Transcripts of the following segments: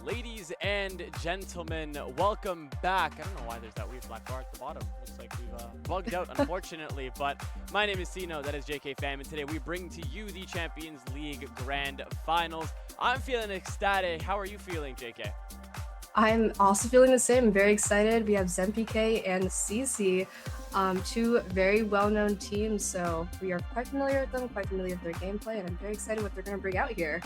Ladies and gentlemen, welcome back. I don't know why there's that weird black bar at the bottom. Looks like we've bugged out, unfortunately. But my name is SiNO, that is JK Fam, and today we bring to you the Champions League Grand Finals. I'm feeling ecstatic. How are you feeling, JK? I'm also feeling the same. I'm very excited. We have ZEMFIE and CC, two very well-known teams, so we are quite familiar with them, quite familiar with their gameplay, and I'm very excited what they're going to bring out here.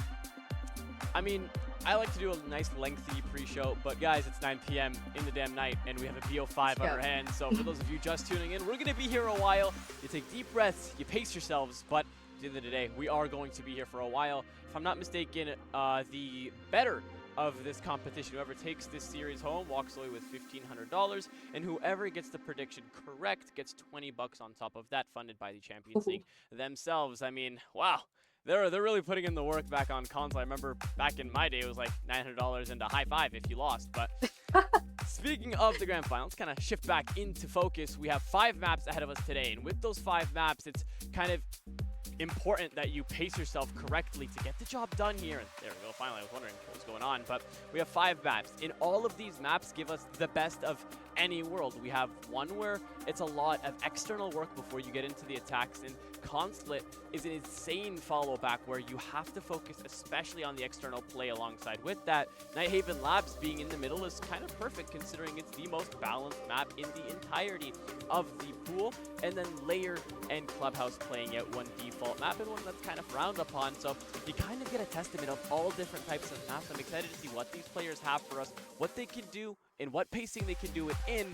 I mean, I like to do a nice lengthy pre-show, but guys, it's 9 p.m. in the damn night, and we have a BO5 on our hands. So for those of you just tuning in, we're going to be here a while. You take deep breaths, you pace yourselves, but at the end of the day, we are going to be here for a while. If I'm not mistaken, the better of this competition, whoever takes this series home walks away with $1,500, and whoever gets the prediction correct gets $20 on top of that, funded by the Champions League themselves. I mean, wow. They're really putting in the work back on console. I remember back in my day, it was like $900 and a high five if you lost. But speaking of the grand finals, kind of shift back into focus. We have 5 maps ahead of us today. And with those 5 maps, it's kind of important that you pace yourself correctly to get the job done here. And there we go. Finally, I was wondering what was going on. But we have 5 maps. In all of these maps, give us the best of any world. We have one where it's a lot of external work before you get into the attacks, and Consulate is an insane follow back where you have to focus especially on the external play. Alongside with that, Nighthaven Labs being in the middle is kind of perfect considering it's the most balanced map in the entirety of the pool, and then Layer and Clubhouse playing out one default map and one that's kind of frowned upon. So you kind of get a testament of all different types of maps. I'm excited to see what these players have for us, what they can do, and what pacing they can do it in.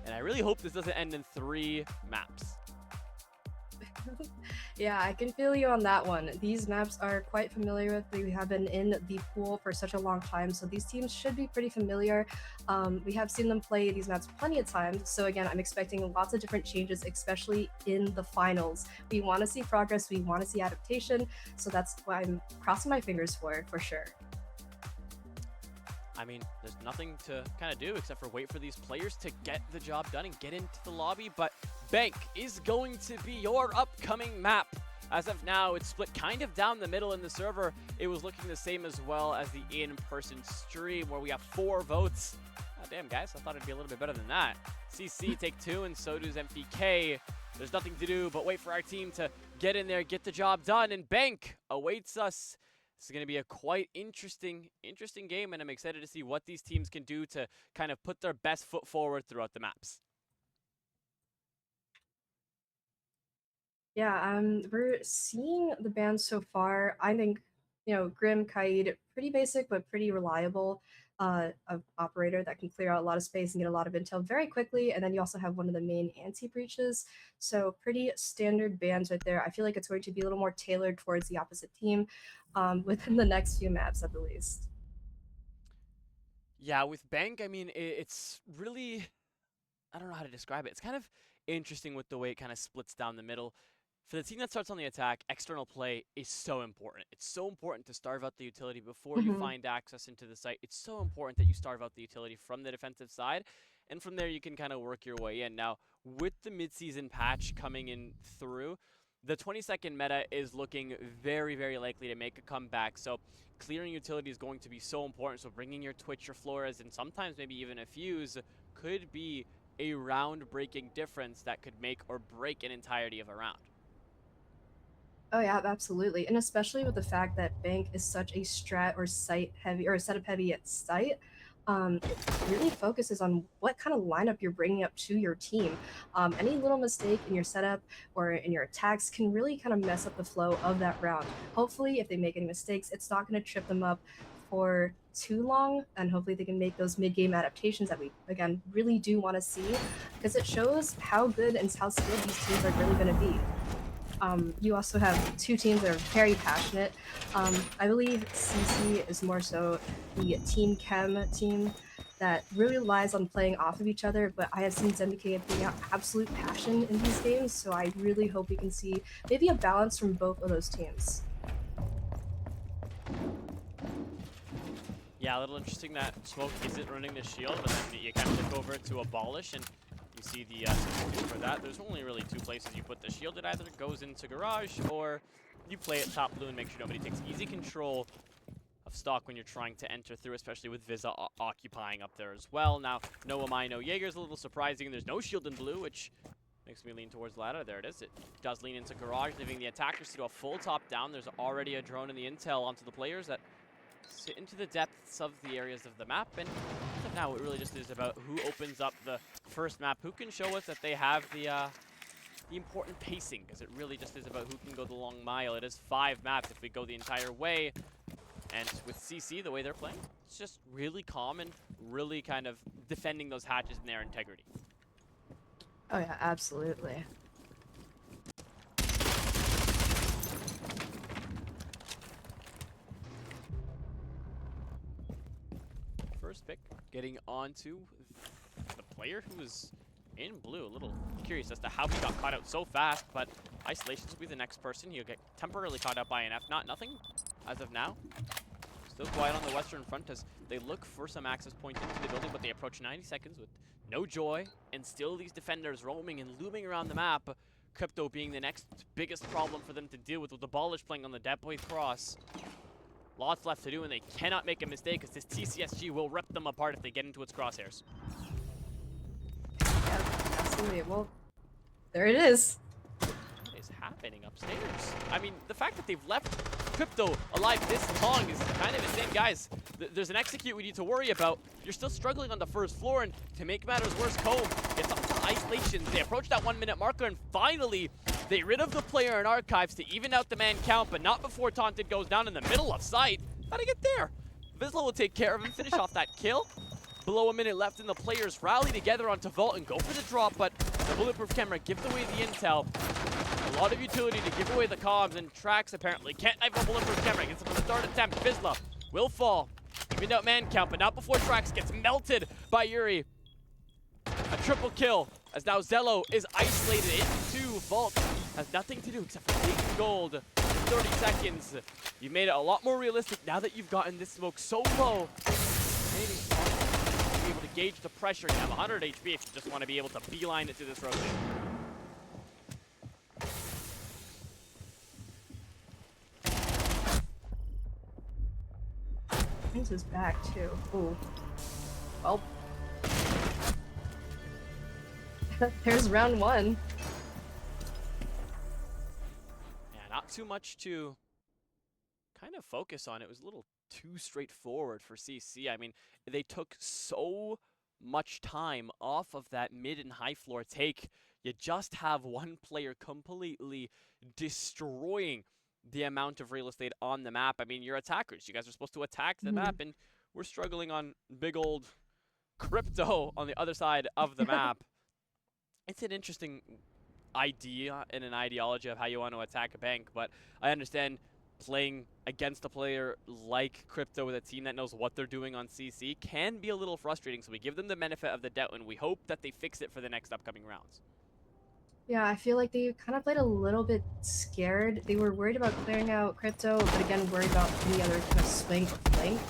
And I really hope this doesn't end in 3 maps. Yeah, I can feel you on that one. These maps are quite familiar with. We have been in the pool for such a long time, so these teams should be pretty familiar. We have seen them play these maps plenty of times, so again, I'm expecting lots of different changes, especially in the finals. We want to see progress, we want to see adaptation, so that's what I'm crossing my fingers for sure. I mean, there's nothing to kind of do except for wait for these players to get the job done and get into the lobby. But Bank is going to be your upcoming map. As of now, it's split kind of down the middle in the server. It was looking the same as well as the in-person stream where we have 4 votes. Oh, damn, guys, I thought it'd be a little bit better than that. CC take 2, and so does ZEMFIE. There's nothing to do but wait for our team to get in there, get the job done, and Bank awaits us. This is going to be a quite interesting game, and I'm excited to see what these teams can do to kind of put their best foot forward throughout the maps. Yeah, we're seeing the bans so far. I think, Grim, Kaid, pretty basic but pretty reliable operator that can clear out a lot of space and get a lot of intel very quickly. And then you also have one of the main anti-breaches. So pretty standard bans right there. I feel like it's going to be a little more tailored towards the opposite team within the next few maps at the least. Yeah, with Bank, I mean, it's really, I don't know how to describe it. It's kind of interesting with the way it kind of splits down the middle. For the team that starts on the attack, external play is so important. It's so important to starve out the utility before you find access into the site. It's so important that you starve out the utility from the defensive side. And from there, you can kind of work your way in. Now, with the mid-season patch coming in through, the 20-second meta is looking very, very likely to make a comeback. So clearing utility is going to be so important. So bringing your Twitch, your Flores, and sometimes maybe even a Fuse could be a round-breaking difference that could make or break an entirety of a round. Oh yeah, absolutely. And especially with the fact that Bank is such a strat or site heavy or setup heavy at site, it really focuses on what kind of lineup you're bringing up to your team. Any little mistake in your setup or in your attacks can really kind of mess up the flow of that round. Hopefully, if they make any mistakes, it's not going to trip them up for too long, and hopefully they can make those mid-game adaptations that we, again, really do want to see, because it shows how good and how skilled these teams are really going to be. You also have 2 teams that are very passionate. I believe CC is more so the Team Chem team that really relies on playing off of each other, but I have seen ZEMFIE bring out absolute passion in these games, so I really hope we can see maybe a balance from both of those teams. Yeah, a little interesting that Smoke isn't running the shield, but then you kind of look over to Abolish, and you see the support for that. There's only really 2 places you put the shield. It either goes into Garage, or you play it top blue and make sure nobody takes easy control of stock when you're trying to enter through, especially with Visa occupying up there as well. Now, no Amai, no Jaeger's a little surprising. There's no shield in blue, which makes me lean towards ladder. There it is. It does lean into Garage, leaving the attackers to do a full top down. There's already a drone in the intel onto the players that sit into the depths of the areas of the map, and now it really just is about who opens up the first map, who can show us that they have the important pacing, because it really just is about who can go the long mile. It is 5 maps if we go the entire way, and with CC, the way they're playing, it's just really calm and really kind of defending those hatches and their integrity. Oh yeah, absolutely. First pick, getting onto the player who is in blue. A little curious as to how he got caught out so fast, but Isolations will be the next person. He'll get temporarily caught out by an F. Nothing as of now. Still quiet on the western front as they look for some access points into the building, but they approach 90 seconds with no joy, and still these defenders roaming and looming around the map. Crypto being the next biggest problem for them to deal with the Abolish playing on the dead boy cross. Lots left to do, and they cannot make a mistake because this TCSG will rip them apart if they get into its crosshairs. Yeah, absolutely. Well, there it is. What is happening upstairs? I mean, the fact that they've left Crypto alive this long is kind of insane. Guys, there's an execute we need to worry about. You're still struggling on the first floor, and to make matters worse, Comb gets up to Isolations. They approach that 1-minute marker, and finally, they rid of the player in Archives to even out the man count, but not before Taunted goes down in the middle of sight. How'd he get there? Vizsla will take care of him, finish off that kill. Below a minute left, and the players rally together onto Vault and go for the drop, but the Bulletproof camera gives away the intel. A lot of utility to give away the comms, and Trax apparently can't knife a Bulletproof camera. Gets him on the third attempt. Vizsla will fall. Even out man count, but not before Trax gets melted by Yuri. A triple kill, as now Zello is isolated into Vault. Has nothing to do except for taking gold in 30 seconds. You've made it a lot more realistic now that you've gotten this smoke so low. remaining squads to be able to gauge the pressure. You have 100 HP if you just want to be able to beeline it to this rotation. Brings his back too. Ooh. Well. There's round one. Yeah, not too much to kind of focus on. It was a little too straightforward for CC. I mean, they took so much time off of that mid and high floor take. You just have one player completely destroying the amount of real estate on the map. I mean, you're attackers. You guys are supposed to attack the map, and we're struggling on big old Crypto on the other side of the map. It's an interesting idea and an ideology of how you want to attack a bank, but I understand playing against a player like Crypto with a team that knows what they're doing on CC can be a little frustrating, so we give them the benefit of the doubt, and we hope that they fix it for the next upcoming rounds. Yeah, I feel like they kind of played a little bit scared. They were worried about clearing out Crypto, but again, worried about any other kind of swing or flank.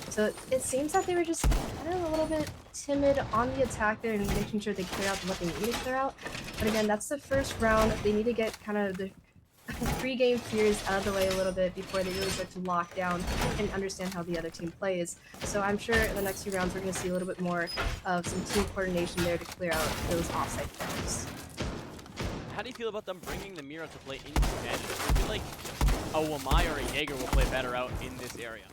So it seems that they were just kind of a little bit timid on the attack there and making sure they clear out what they need to clear out. But again, that's the first round. They need to get kind of the pre-game fears out of the way a little bit before they really start to lock down and understand how the other team plays. So I'm sure in the next few rounds we're going to see a little bit more of some team coordination there to clear out those offside flags. How do you feel about them bringing the Mira to play into advantage? I feel like a Wamai or a Jaeger will play better out in this area.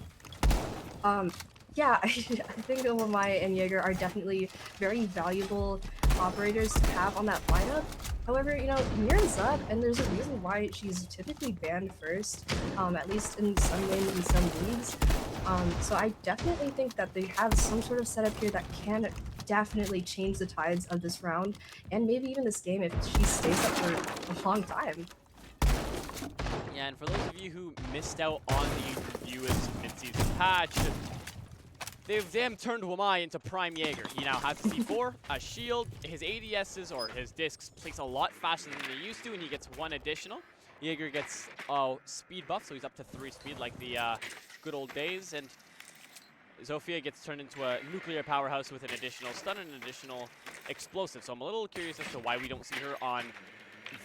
Yeah, I think Wamai and Jaeger are definitely very valuable operators to have on that lineup. However, you know, Mira's up, and there's a reason why she's typically banned first, at least in some lanes and some leagues. So I definitely think that they have some sort of setup here that can definitely change the tides of this round, and maybe even this game if she stays up for a long time. Yeah, and for those of you who missed out on the newest mid-season patch, they've turned Wamai into Prime Jaeger. He now has a C4, a shield, his ADSs or his discs place a lot faster than they used to, and he gets one additional. Jaeger gets speed buff, so he's up to 3 speed like the good old days, and ZEMFIE gets turned into a nuclear powerhouse with an additional stun and an additional explosive. So I'm a little curious as to why we don't see her on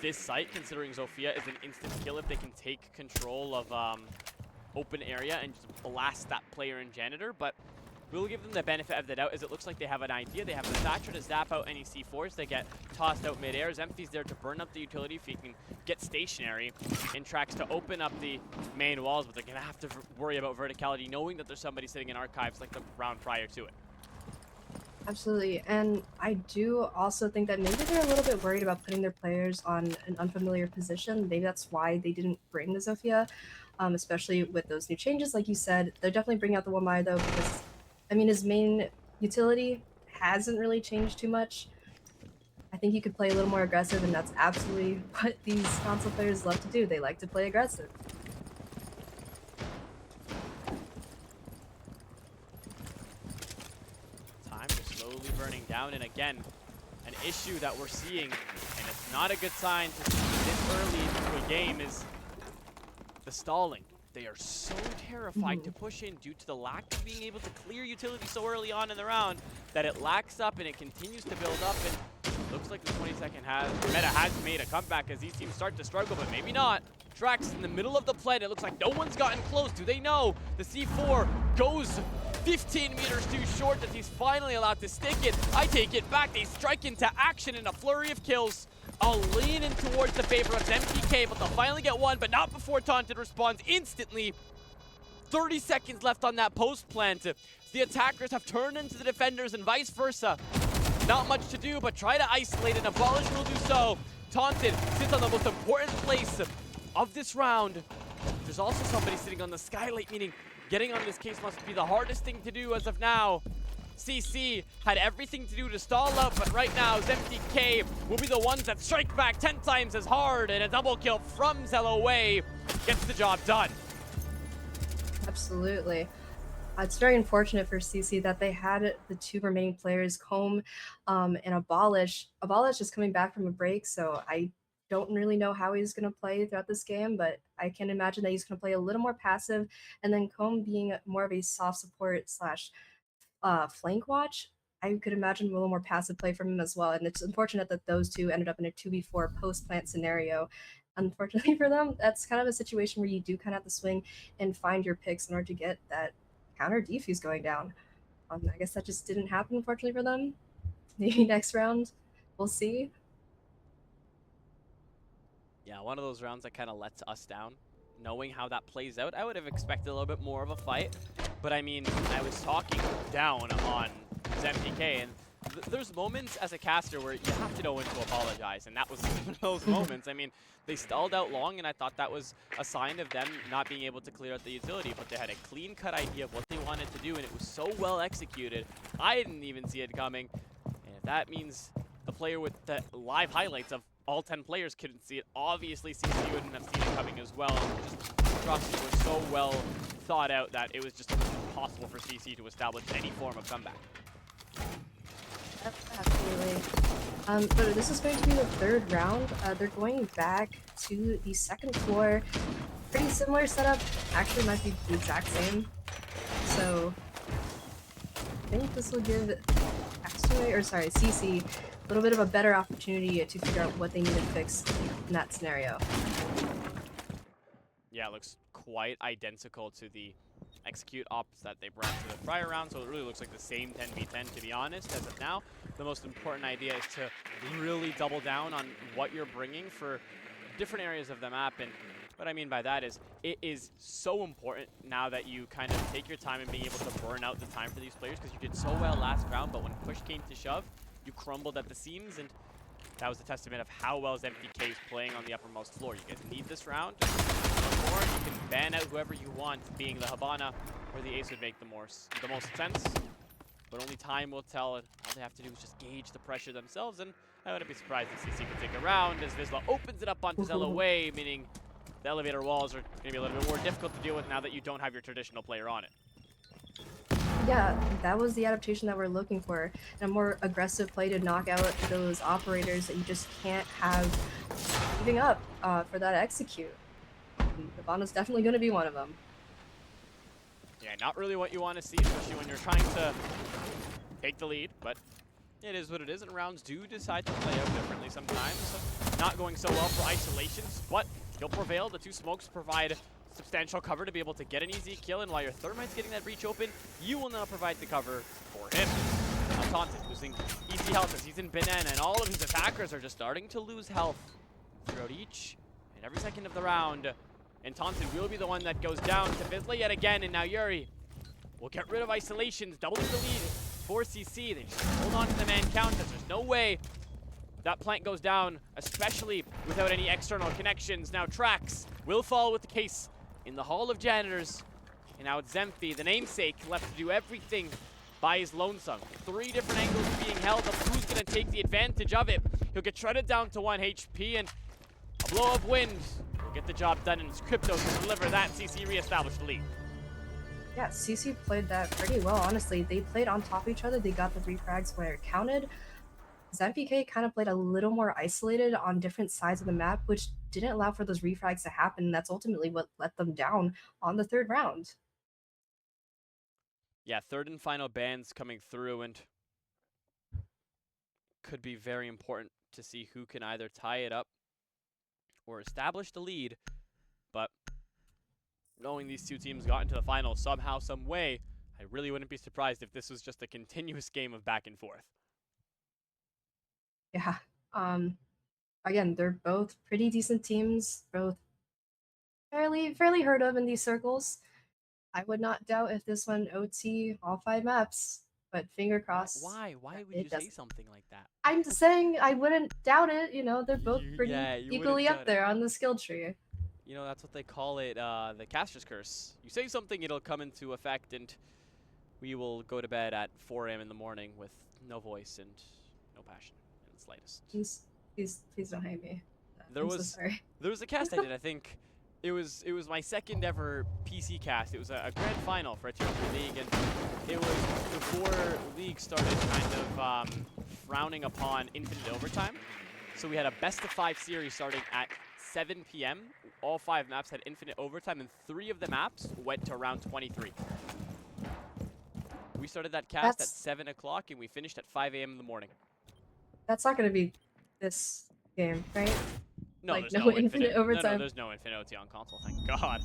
this site, considering ZEMFIE is an instant kill if they can take control of open area and just blast that player and janitor. But we'll give them the benefit of the doubt, as it looks like they have an idea. They have the Thatcher to zap out any C4s. They get tossed out midair. ZEMFIE's there to burn up the utility if he can get stationary, and Tracks to open up the main walls, but they're going to have to worry about verticality, knowing that there's somebody sitting in archives like the round prior to it. Absolutely, and I do also think that maybe they're a little bit worried about putting their players on an unfamiliar position. Maybe that's why they didn't bring the ZEMFIE, especially with those new changes. Like you said, they're definitely bringing out the Wamai though, because I mean, his main utility hasn't really changed too much. I think he could play a little more aggressive, and that's absolutely what these console players love to do. They like to play aggressive. Time is slowly burning down, and again, an issue that we're seeing, and it's not a good sign to see this early into a game, is the stalling. They are so terrified to push in due to the lack of being able to clear utility so early on in the round that it lacks up and it continues to build up, and looks like the 20-second meta has made a comeback as these teams start to struggle, but maybe not. Trax in the middle of the plant. It looks like no one's gotten close. Do they know? The C4 goes 15 meters too short that he's finally allowed to stick it. I take it back. They strike into action in a flurry of kills. I'll lean in towards the favor of ZEMFIE, but they'll finally get one, but not before Taunted responds instantly. 30 seconds left on that post plant. The attackers have turned into the defenders and vice versa. Not much to do, but try to isolate, and Abolish will do so. Taunted sits on the most important place of this round. There's also somebody sitting on the skylight, meaning getting on this case must be the hardest thing to do as of now. CC had everything to do to stall out, but right now ZEMFIE will be the ones that strike back 10 times as hard, and a double kill from Zeloway gets the job done. Absolutely. It's very unfortunate for CC that they had the 2 remaining players home and Abolish. Abolish is coming back from a break, so I don't really know how he's going to play throughout this game, but I can imagine that he's going to play a little more passive, and then Comb being more of a soft support slash flank watch. I could imagine a little more passive play from him as well, and it's unfortunate that those two ended up in a 2v4 post plant scenario. Unfortunately for them, that's kind of a situation where you do kind of have to swing and find your picks in order to get that counter defuse going down. I guess that just didn't happen, unfortunately for them. Maybe next round, we'll see. Yeah, one of those rounds that kind of lets us down. Knowing how that plays out, I would have expected a little bit more of a fight. But I mean, I was talking down on ZEMFIE, and there's moments as a caster where you have to know when to apologize, and that was one of those moments. I mean, they stalled out long, and I thought that was a sign of them not being able to clear out the utility, but they had a clean-cut idea of what they wanted to do, and it was so well executed. I didn't even see it coming, and if that means the player with the live highlights of all 10 players couldn't see it, obviously CC wouldn't have seen it coming as well. Just trust was so well thought out that it was just impossible for CC to establish any form of comeback. Absolutely. But this is going to be the third round. They're going back to the second floor. Pretty similar setup. Actually, might be the exact same. So I think this will give CC a little bit of a better opportunity to figure out what they need to fix in that scenario. Yeah, it looks quite identical to the execute ops that they brought to the prior round, so it really looks like the same 10v10 to be honest. As of now, the most important idea is to really double down on what you're bringing for different areas of the map, and what I mean by that is it is so important now that you kind of take your time and being able to burn out the time for these players, because you did so well last round, but when push came to shove, you crumbled at the seams, and that was a testament of how well ZEMFIE is playing on the uppermost floor. You guys need this round. More, you can ban out whoever you want, being the Habana or the Ace would make the most sense. But only time will tell, and all they have to do is just gauge the pressure themselves, and I wouldn't be surprised if CC could take a round as Vizsla opens it up onto Zella Way, meaning the elevator walls are going to be a little bit more difficult to deal with now that you don't have your traditional player on it. Yeah, that was the adaptation that we're looking for. A more aggressive play to knock out those operators that you just can't have giving up for that execute. Habana's definitely going to be one of them. Yeah, not really what you want to see, especially when you're trying to take the lead, but it is what it is, and rounds do decide to play out differently sometimes. So not going so well for isolations, but he'll prevail. The two smokes provide substantial cover to be able to get an easy kill, and while your Thermite's getting that breach open, you will now provide the cover for him. Now Taunton losing easy health as he's in banana, and all of his attackers are just starting to lose health throughout each and every second of the round. And Taunton will be the one that goes down to Vizsla yet again, and now Yuri will get rid of isolations, doubling the lead for CC. They just hold on to the man count as there's no way that plant goes down, especially without any external connections. Now Trax will fall with the case in the Hall of Janitors, and now it's ZEMFIE, the namesake, left to do everything by his lonesome. 3 different angles being held up. Who's going to take the advantage of it? He'll get shredded down to 1 HP, and a blow of wind will get the job done, and it's Crypto to deliver that. CC reestablished the lead. Yeah, CC played that pretty well, honestly. They played on top of each other. They got the refrags where it counted. ZEMFIE kind of played a little more isolated on different sides of the map, which didn't allow for those refrags to happen. That's ultimately what let them down on the third round. Yeah, third and final bans coming through, and could be very important to see who can either tie it up or establish the lead. But knowing these two teams got into the final somehow, some way, I really wouldn't be surprised if this was just a continuous game of back and forth. Yeah. Again, they're both pretty decent teams, both fairly heard of in these circles. I would not doubt if this one OT all 5 maps, but finger crossed. Why would you say something like that? I'm just saying I wouldn't doubt it. You know, they're both pretty equally up there on the skill tree. You know, that's what they call it, the caster's curse. You say something, it'll come into effect, and we will go to bed at 4 a.m. in the morning with no voice and no passion in the slightest. Please don't hate me. There was a cast I did, I think. It was my second ever PC cast. It was a grand final for a tier 3 league, and it was before league started kind of frowning upon infinite overtime. So we had a best-of-5 series starting at 7 p.m. All 5 maps had infinite overtime, and 3 of the maps went to round 23. We started that cast at 7 o'clock, and we finished at 5 a.m. in the morning. That's not going to be this game, right? No, like, there's no infinite overtime. No, there's no infinite OT on console, thank God.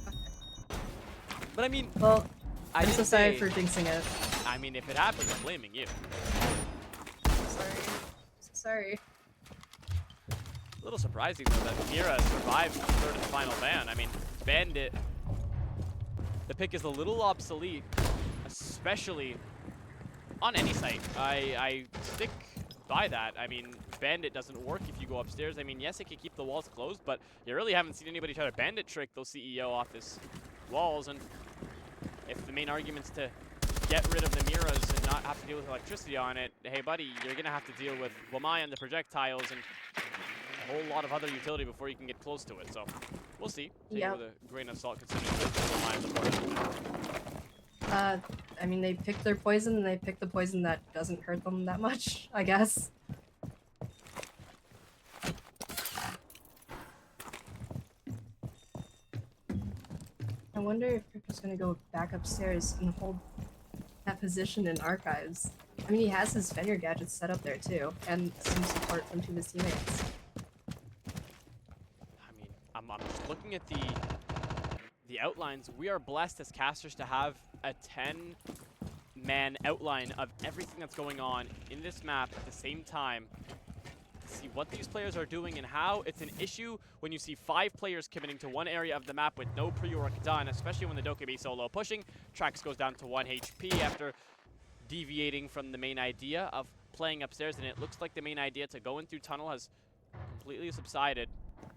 But I mean, well, I'm so sorry for jinxing it. I mean, if it happens, I'm blaming you. Sorry. So sorry. A little surprising though that Mira survived the third and final ban. I mean, Bandit, the pick is a little obsolete, especially on any site. I stick by that. I mean, Bandit doesn't work if you go upstairs. I mean, yes, it can keep the walls closed, but you really haven't seen anybody try to Bandit trick those CEO off his walls. And if the main argument's to get rid of the Miras and not have to deal with electricity on it, hey buddy, you're gonna have to deal with Wamai and the projectiles and a whole lot of other utility before you can get close to it. So we'll see. Take it with a grain of salt considering Wamai on the board. I mean, they picked their poison, and they picked the poison that doesn't hurt them that much, I guess. I wonder if Crypto's gonna go back upstairs and hold that position in archives. I mean, he has his Fenrir gadgets set up there too, and some support from 2 of his teammates. I mean, I'm just looking at the outlines. We are blessed as casters to have a 10-man outline of everything that's going on in this map at the same time. See what these players are doing and how. It's an issue when you see 5 players committing to one area of the map with no pre-work done, especially when the Dokkaebi solo pushing. Trax goes down to 1 HP after deviating from the main idea of playing upstairs, and it looks like the main idea to go in through tunnel has completely subsided.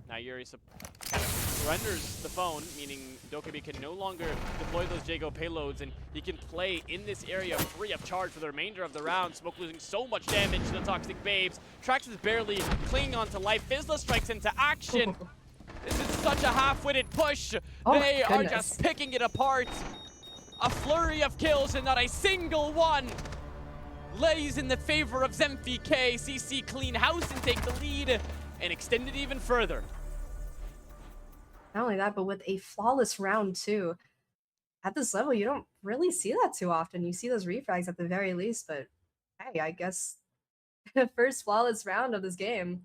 Now Yuri kind of surrenders the phone, meaning Dokkaebi can no longer deploy those Jago payloads, and he can play in this area free of charge for the remainder of the round. Smoke losing so much damage to the Toxic Babes. Trax is barely clinging on to life. Fizzla strikes into action. This is such a half-witted push. They are just picking it apart. A flurry of kills and not a single one lays in the favor of ZEMFIE K. CC clean house and take the lead and extend it even further. Not only that, but with a flawless round too. At this level, you don't really see that too often. You see those refrags at the very least, but hey, I guess the first flawless round of this game.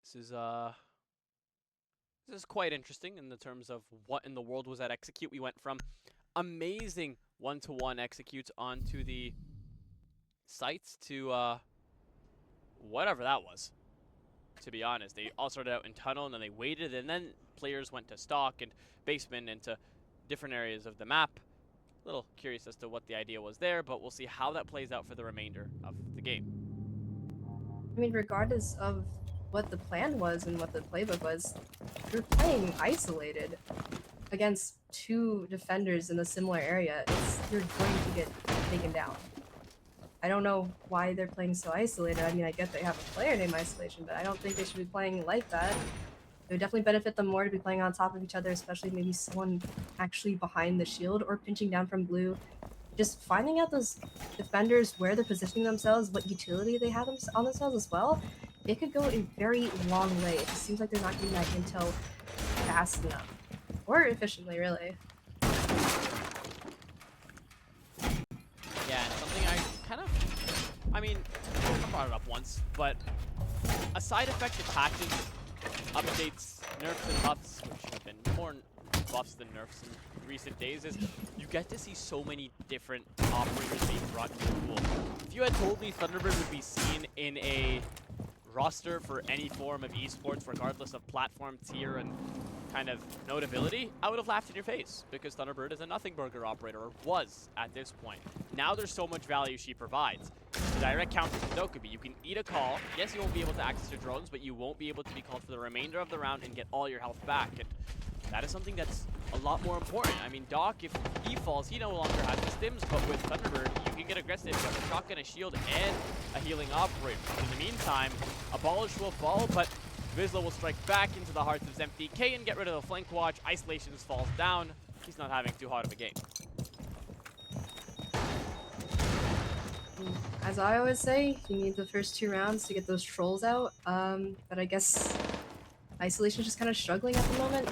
This is quite interesting in the terms of what in the world was that execute. We went from amazing 1-to-1 executes onto the sites to whatever that was. To be honest, they all started out in tunnel and then they waited, and then players went to stock and basement and to different areas of the map. A little curious as to what the idea was there, but we'll see how that plays out for the remainder of the game. I mean, regardless of what the plan was and what the playbook was, you're playing isolated against 2 defenders in a similar area. You're going to get taken down. I don't know why they're playing so isolated. I mean, I get they have a player named Isolation, but I don't think they should be playing like that. It would definitely benefit them more to be playing on top of each other, especially maybe someone actually behind the shield or pinching down from blue. Just finding out those defenders, where they're positioning themselves, what utility they have on themselves as well, it could go a very long way. It just seems like they're not getting that intel fast enough. Or efficiently, really. Yeah, and something I mean, I brought it up once, but a side effect of patches, updates, nerfs, and buffs, which have been more buffs than nerfs in recent days, is you get to see so many different operators being brought to the pool. If you had told me Thunderbird would be seen in a roster for any form of esports, regardless of platform, tier, and kind of notability, I would have laughed in your face, because Thunderbird is a nothing burger operator, or was at this point. Now there's so much value she provides. The direct counter to Dokkaebi, you can eat a call. Yes, you won't be able to access your drones, but you won't be able to be called for the remainder of the round and get all your health back. And that is something that's a lot more important. I mean, Doc, if he falls, he no longer has the stims, but with Thunderbird, you can get aggressive. You have a shotgun, a shield, and a healing operator. But in the meantime, Abolish will fall, but Vizsla will strike back into the hearts of ZEMFIE K and get rid of the flank watch. Isolations falls down. He's not having too hard of a game. As I always say, you need the first 2 rounds to get those trolls out. But I guess Isolation's just kind of struggling at the moment.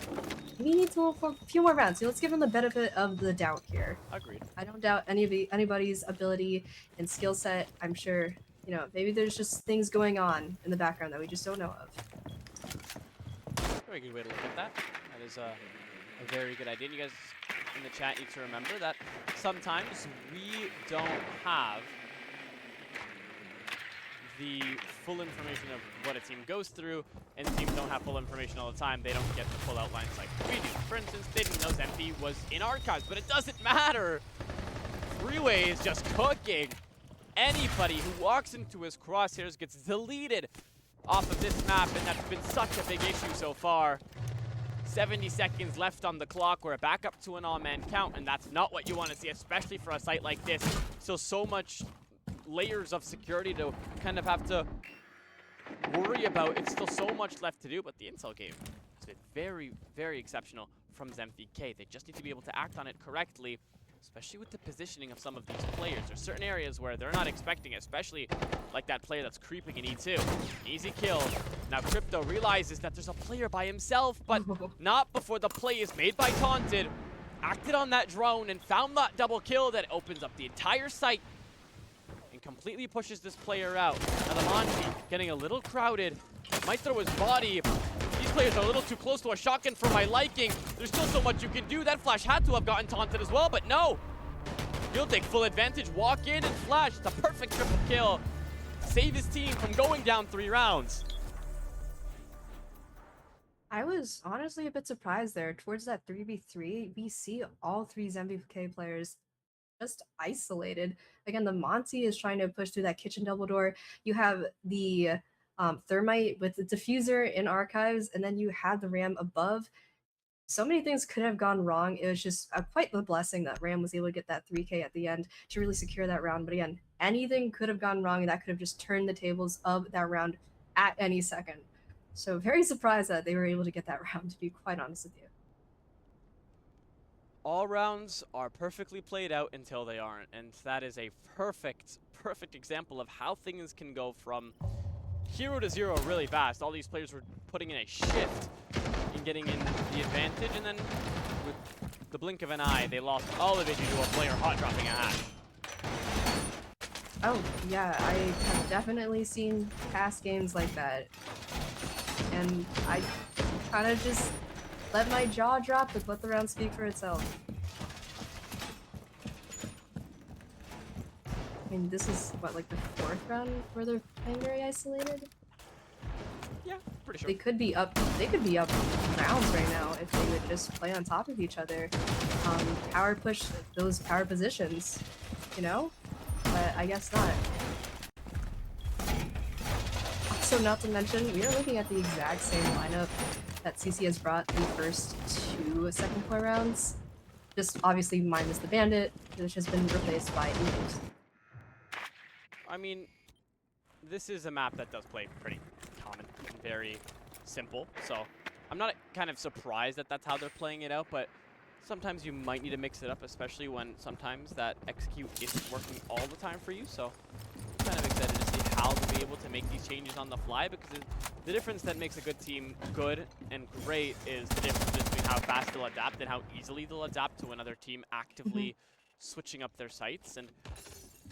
We need to for a few more rounds. So let's give them the benefit of the doubt here. Agreed. I don't doubt anybody's ability and skill set. I'm sure, you know, maybe there's just things going on in the background that we just don't know of. Very good way to look at that. That is a very good idea. And you guys in the chat need to remember that sometimes we don't have the full information of what a team goes through, and teams don't have full information all the time. They don't get the full outlines like we do. For instance, they didn't know ZEMFIE was in archives, but it doesn't matter. Freeway is just cooking. Anybody who walks into his crosshairs gets deleted off of this map, and that's been such a big issue so far. 70 seconds left on the clock. We're back up to an all-man count, and that's not what you want to see, especially for a site like this. So much layers of security to kind of have to worry about. It's still so much left to do, but the intel game has been very, very exceptional from ZEMFIE K. They just need to be able to act on it correctly, especially with the positioning of some of these players. There's certain areas where they're not expecting it, especially like that player that's creeping in E2. Easy kill. Now Crypto realizes that there's a player by himself, but not before the play is made by Taunted. Acted on that drone and found that double kill that opens up the entire site and completely pushes this player out. Now the Monty getting a little crowded. Might throw his body. These players are a little too close to a shotgun for my liking. There's still so much you can do. That flash had to have gotten Taunted as well, but no. He'll take full advantage, walk in and flash. It's a perfect triple kill. Save his team from going down 3 rounds. I was honestly a bit surprised there. Towards that 3v3, we see all 3 ZEMFIE players just isolated. Again, the Monty is trying to push through that kitchen double door. You have the Thermite with the diffuser in archives, and then you had the Ram above. So many things could have gone wrong. It was just quite the blessing that Ram was able to get that 3K at the end to really secure that round. But again, anything could have gone wrong, and that could have just turned the tables of that round at any second. So very surprised that they were able to get that round, to be quite honest with you. All rounds are perfectly played out until they aren't, and that is a perfect example of how things can go from hero to zero really fast. All these players were putting in a shift in getting in the advantage, and then with the blink of an eye, they lost all of it due to a player hot dropping a hatch. Oh, yeah, I have definitely seen past games like that, and I kind of just let my jaw drop and let the round speak for itself. I mean, this is, what, like the 4th round where they're playing very isolated? Yeah, pretty sure. They could be up rounds right now if they would just play on top of each other. Power push those power positions, you know? But I guess not. Also, not to mention, we are looking at the exact same lineup that CC has brought the first 2 second floor rounds. Just obviously minus the Bandit, which has been replaced by OOG. I mean, this is a map that does play pretty common and very simple, so I'm not kind of surprised that that's how they're playing it out, but sometimes you might need to mix it up, especially when sometimes that execute isn't working all the time for you, so I'm kind of excited to see how they'll be able to make these changes on the fly, because the difference that makes a good team good and great is the difference between how fast they'll adapt and how easily they'll adapt to another team actively switching up their sights. And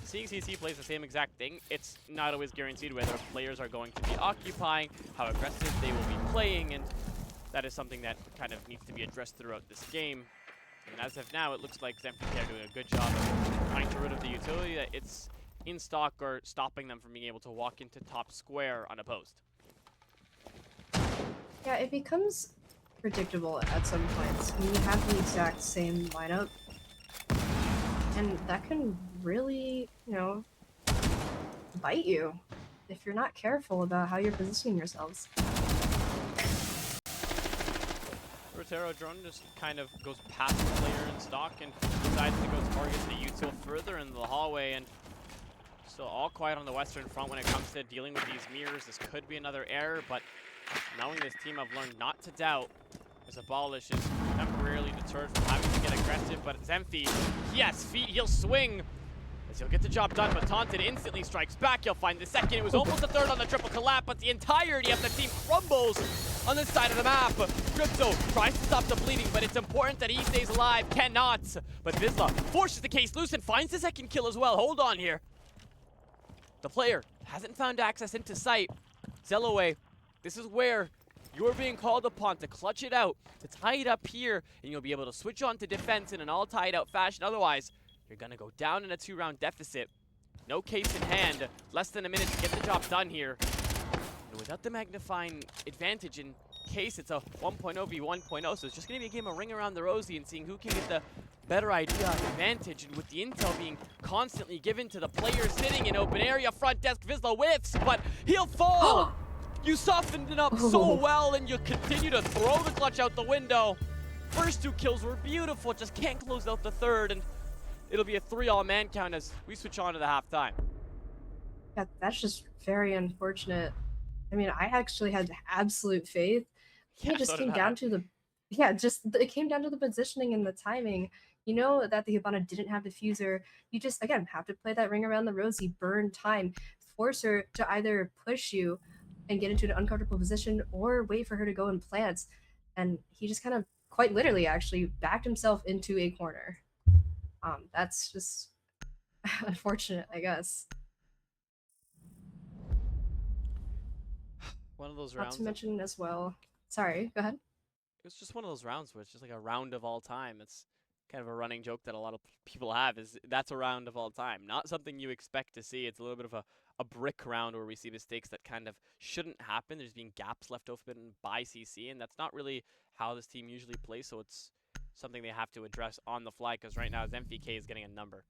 seeing CC plays the same exact thing, it's not always guaranteed whether players are going to be occupying, how aggressive they will be playing, and that is something that kind of needs to be addressed throughout this game. And as of now, it looks like ZEMFIE are doing a good job of trying to rid of the utility that it's in stock or stopping them from being able to walk into top square unopposed. Yeah, it becomes predictable at some points when you have the exact same lineup. And that can really, you know, bite you if you're not careful about how you're positioning yourselves. Rotero drone just kind of goes past the player in stock and decides to go target the util further into the hallway, and still all quiet on the western front when it comes to dealing with these mirrors. This could be another error, but knowing this team, I've learned not to doubt, as Abolish is temporarily deterred from having to get aggressive. But ZEMFIE, yes, feet, he'll swing. as he'll get the job done, but Taunted instantly strikes back. He'll find the second. It was almost a third on the triple collapse, but the entirety of the team crumbles on this side of the map. Crypto tries to stop the bleeding, but it's important that he stays alive. Cannot. But Vizsla forces the case loose and finds the second kill as well. Hold on here. The player hasn't found access into sight. Zelloway, this is where you're being called upon to clutch it out, to tie it up here, and you'll be able to switch on to defense in an all tied out fashion. Otherwise, you're going to go down in a 2-round deficit. No case in hand. Less than a minute to get the job done here. And without the magnifying advantage in case, it's a 1.0 v 1.0, so it's just going to be a game of ring around the rosy and seeing who can get the better idea of advantage. And with the intel being constantly given to the player sitting in open area, front desk, Vizsla whiffs, but he'll fall! You softened it up so well, and you continue to throw the clutch out the window. First 2 kills were beautiful, just can't close out the third, and it'll be a 3-all man count as we switch on to the halftime. Yeah, that's just very unfortunate. I mean, I actually had absolute faith. It just came down to the, it came down to the positioning and the timing. You know that the Hibana didn't have diffuser. You just, again, have to play that ring around the rosy, burn time, force her to either push you and get into an uncomfortable position or wait for her to go and plant. And he just kind of, quite literally actually, backed himself into a corner. That's just unfortunate, I guess. One of those rounds. Not to mention as well. Sorry, go ahead. It's just one of those rounds where it's just like a round of all time. It's kind of a running joke that a lot of people have, is that's a round of all time. Not something you expect to see. It's a little bit of a brick round where we see mistakes that kind of shouldn't happen. There's being gaps left open by CC, and that's not really how this team usually plays, so it's something they have to address on the fly, because right now ZEMFIE is getting a number.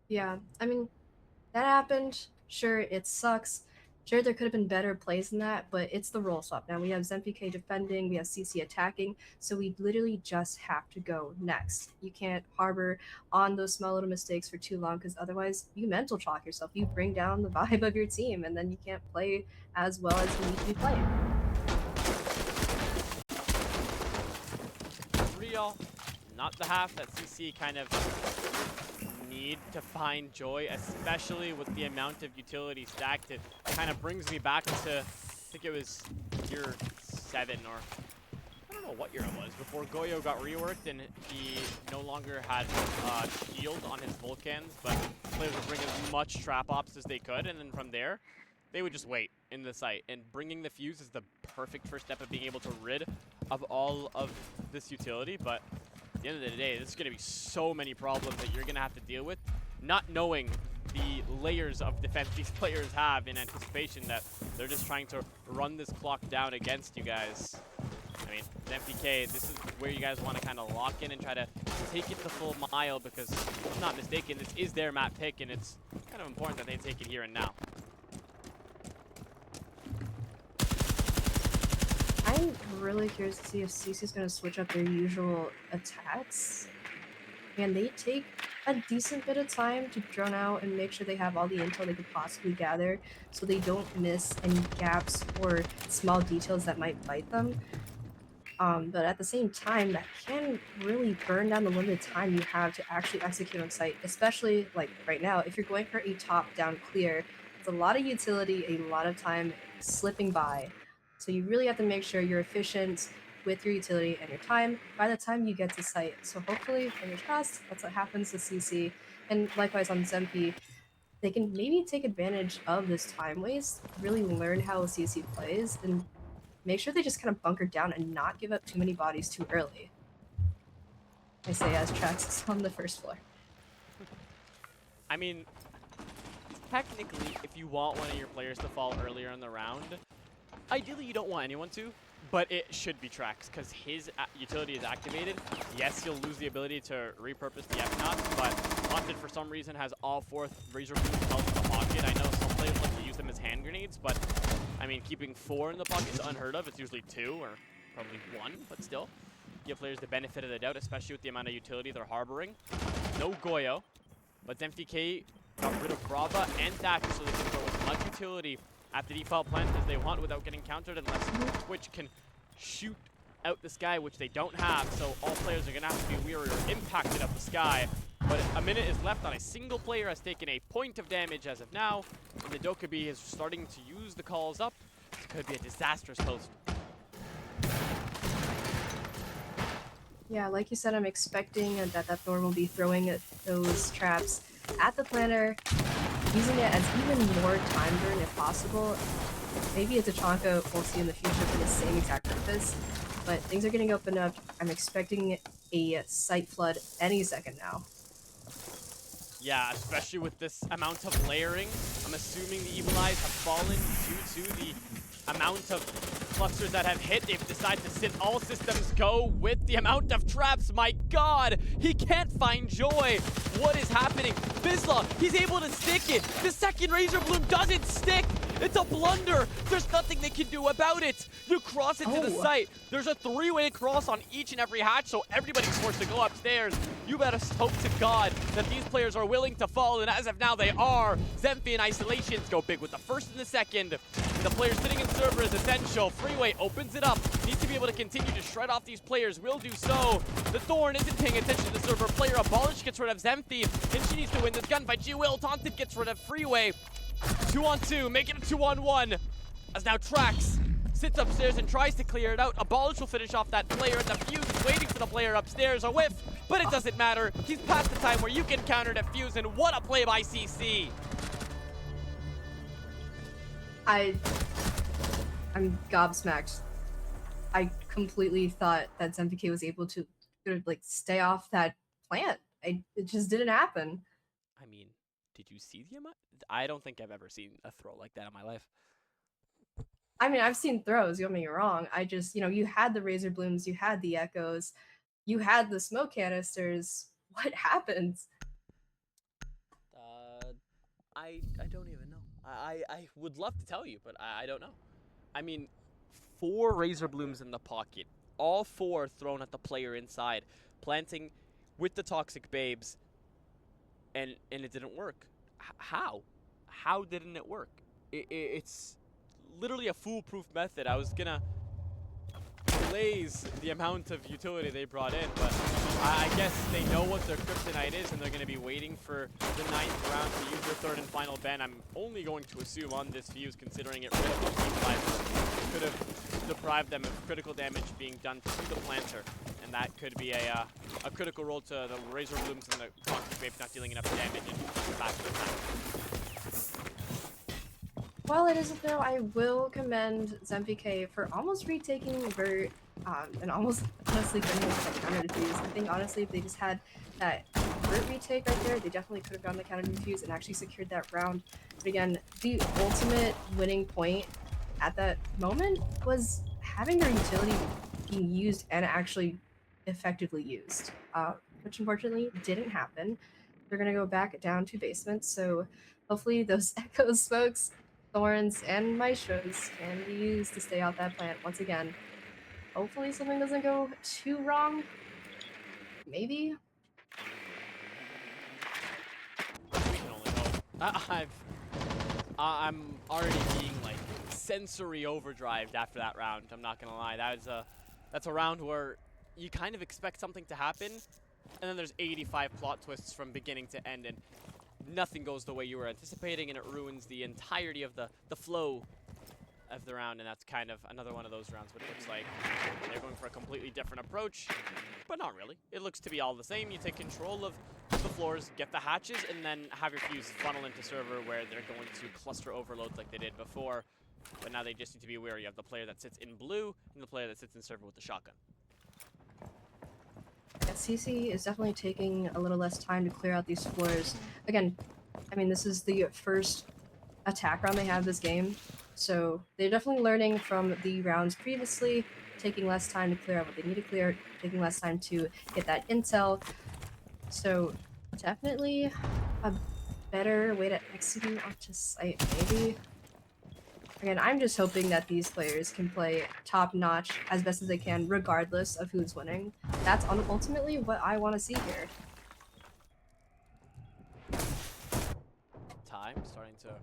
Yeah, I mean, that happened. Sure, it sucks. Sure, there could have been better plays than that, but it's the role swap. Now we have ZEMFIE defending, we have CC attacking, so we literally just have to go next. You can't harbor on those small little mistakes for too long, because otherwise you mental chalk yourself. You bring down the vibe of your team, and then you can't play as well as you need to be playing. Real, not the half that CC kind of need to find joy, especially with the amount of utility stacked. It kind of brings me back to, I think it was year 7, or I don't know what year it was, before Goyo got reworked and he no longer had shield on his Vulcans, but players were bringing as much trap ops as they could, and then from there, they would just wait in the site. And bringing the fuse is the perfect first step of being able to rid of all of this utility, but at the end of the day, this is going to be so many problems that you're going to have to deal with, not knowing the layers of defense these players have in anticipation that they're just trying to run this clock down against you guys. I mean, ZEMFIE, this is where you guys want to kind of lock in and try to take it the full mile, because if I'm not mistaken, this is their map pick, and it's kind of important that they take it here and now. I'm really curious to see if CC's going to switch up their usual attacks. And they take a decent bit of time to drone out and make sure they have all the intel they could possibly gather, so they don't miss any gaps or small details that might bite them. But at the same time, that can really burn down the limited time you have to actually execute on site, especially like right now. If you're going for a top-down clear, it's a lot of utility, a lot of time slipping by. So you really have to make sure you're efficient with your utility and your time by the time you get to site. So hopefully, fingers crossed, that's what happens to CC. And likewise on ZEMFIE, they can maybe take advantage of this time waste, really learn how CC plays, and make sure they just kind of bunker down and not give up too many bodies too early. I say as Trax is on the first floor. I mean, technically, if you want one of your players to fall earlier in the round, ideally you don't want anyone to, but it should be Trax, because his utility is activated. Yes, he'll lose the ability to repurpose the F-Knots, but Haunted for some reason has all 4 Razor Boots held in the pocket. I know some players like to use them as hand grenades, but I mean, keeping 4 in the pocket is unheard of. It's usually 2 or probably 1, but still. Give players the benefit of the doubt, especially with the amount of utility they're harboring. No Goyo, but ZEMFIE got rid of Brava and Thatcher, so they can throw as much utility at the default plant as they want without getting countered, unless Twitch can shoot out the sky, which they don't have. So all players are going to have to be weary or impacted up the sky. But a minute is left on a single player, has taken a point of damage as of now. And the Dokkaebi is starting to use the calls up. This could be a disastrous post. Yeah, like you said, I'm expecting that Thorn will be throwing those traps at the planter, using it as even more time burn if possible. Maybe a Tachanka we'll see in the future for the same exact purpose, but things are getting opened up. I'm expecting a site flood any second now. Yeah, especially with this amount of layering. I'm assuming the Evil Eyes have fallen due to the amount of clusters that have hit. They've decided to sit all systems go with the amount of traps. My god, he can't find joy. What is happening? Bizla, he's able to stick it. The second Razor Bloom doesn't stick. It's a blunder. There's nothing they can do about it. You cross it to the site. There's a three-way cross on each and every hatch, so everybody's forced to go upstairs. You better hope to God that these players are willing to fall, and as of now, they are. ZEMFIE and Isolations go big with the first and the second. And the player sitting in server is essential. Freeway opens it up. Needs to be able to continue to shred off these players. Will do so. The Thorn isn't paying attention to the server. Player Abolish gets rid of ZEMFIE, and she needs to win this gunfight. She will. Taunted gets rid of Freeway. 2-on-2, make it a 2-on-1. As now Trax sits upstairs and tries to clear it out. Abolish will finish off that player, and the Fuse is waiting for the player upstairs. A whiff, but it doesn't matter. He's past the time where you can counter defuse, and what a play by CC. I'm gobsmacked. I completely thought that ZEMFIE was able to like stay off that plant. It just didn't happen. I mean, did you see the amount? I don't think I've ever seen a throw like that in my life. I mean, I've seen throws, don't get me wrong. I just, you had the Razor Blooms, you had the Echoes, you had the smoke canisters. What happens? I don't even know. I would love to tell you, but I don't know. I mean, 4 Razor Blooms in the pocket, all 4 thrown at the player inside, planting with the Toxic Babes, and it didn't work. How? How didn't it work? It's literally a foolproof method. I was gonna blaze the amount of utility they brought in, but I guess they know what their kryptonite is, and they're gonna be waiting for the 9th round to use their 3rd and final ban. I'm only going to assume on this Fuse, considering it really could have deprived them of critical damage being done to the planter, and that could be a critical role to the Razor Blooms and the Toxic Babes not dealing enough damage in back to the time. While it isn't though, I will commend ZEMFIE for almost retaking Vert, and almost honestly getting the counter defuse. I think honestly, if they just had that Vert retake right there, they definitely could have gotten the counter defuse and actually secured that round. But again, the ultimate winning point at that moment was having their utility being used and actually effectively used, which unfortunately didn't happen. They're gonna go back down to basement, so hopefully those Echoes, Smokes, Thorns, and Maestros can be used to stay out that plant once again. Hopefully something doesn't go too wrong. Maybe. We can only hope. I'm already being like sensory overdrived after that round. I'm not gonna lie. That's a round where you kind of expect something to happen, and then there's 85 plot twists from beginning to end, and nothing goes the way you were anticipating, and it ruins the entirety of the flow of the round, and that's kind of another one of those rounds, but it looks like they're going for a completely different approach, but not really. It looks to be all the same. You take control of the floors, get the hatches, and then have your Fuse funnel into server where they're going to cluster overloads like they did before, but now they just need to be wary of the player that sits in blue and the player that sits in server with the shotgun. Yeah, CC is definitely taking a little less time to clear out these floors. Again, I mean, this is the first attack round they have this game, so they're definitely learning from the rounds previously, taking less time to clear out what they need to clear, taking less time to get that intel. So definitely a better way to execute onto site, maybe. Again, I'm just hoping that these players can play top-notch as best as they can, regardless of who's winning. That's ultimately what I want to see here. Time starting to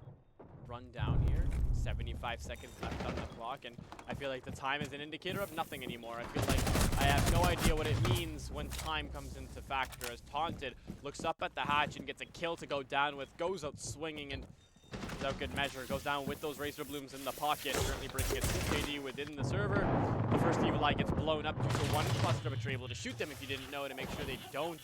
run down here. 75 seconds left on the clock, and I feel like the time is an indicator of nothing anymore. I feel like I have no idea what it means when time comes into factor, as Taunted looks up at the hatch and gets a kill to go down with, goes out swinging and without good measure, goes down with those Razor Blooms in the pocket, currently bringing it to KD within the server. The first Evil Eye gets blown up due to one cluster, but you're able to shoot them if you didn't know, to make sure they don't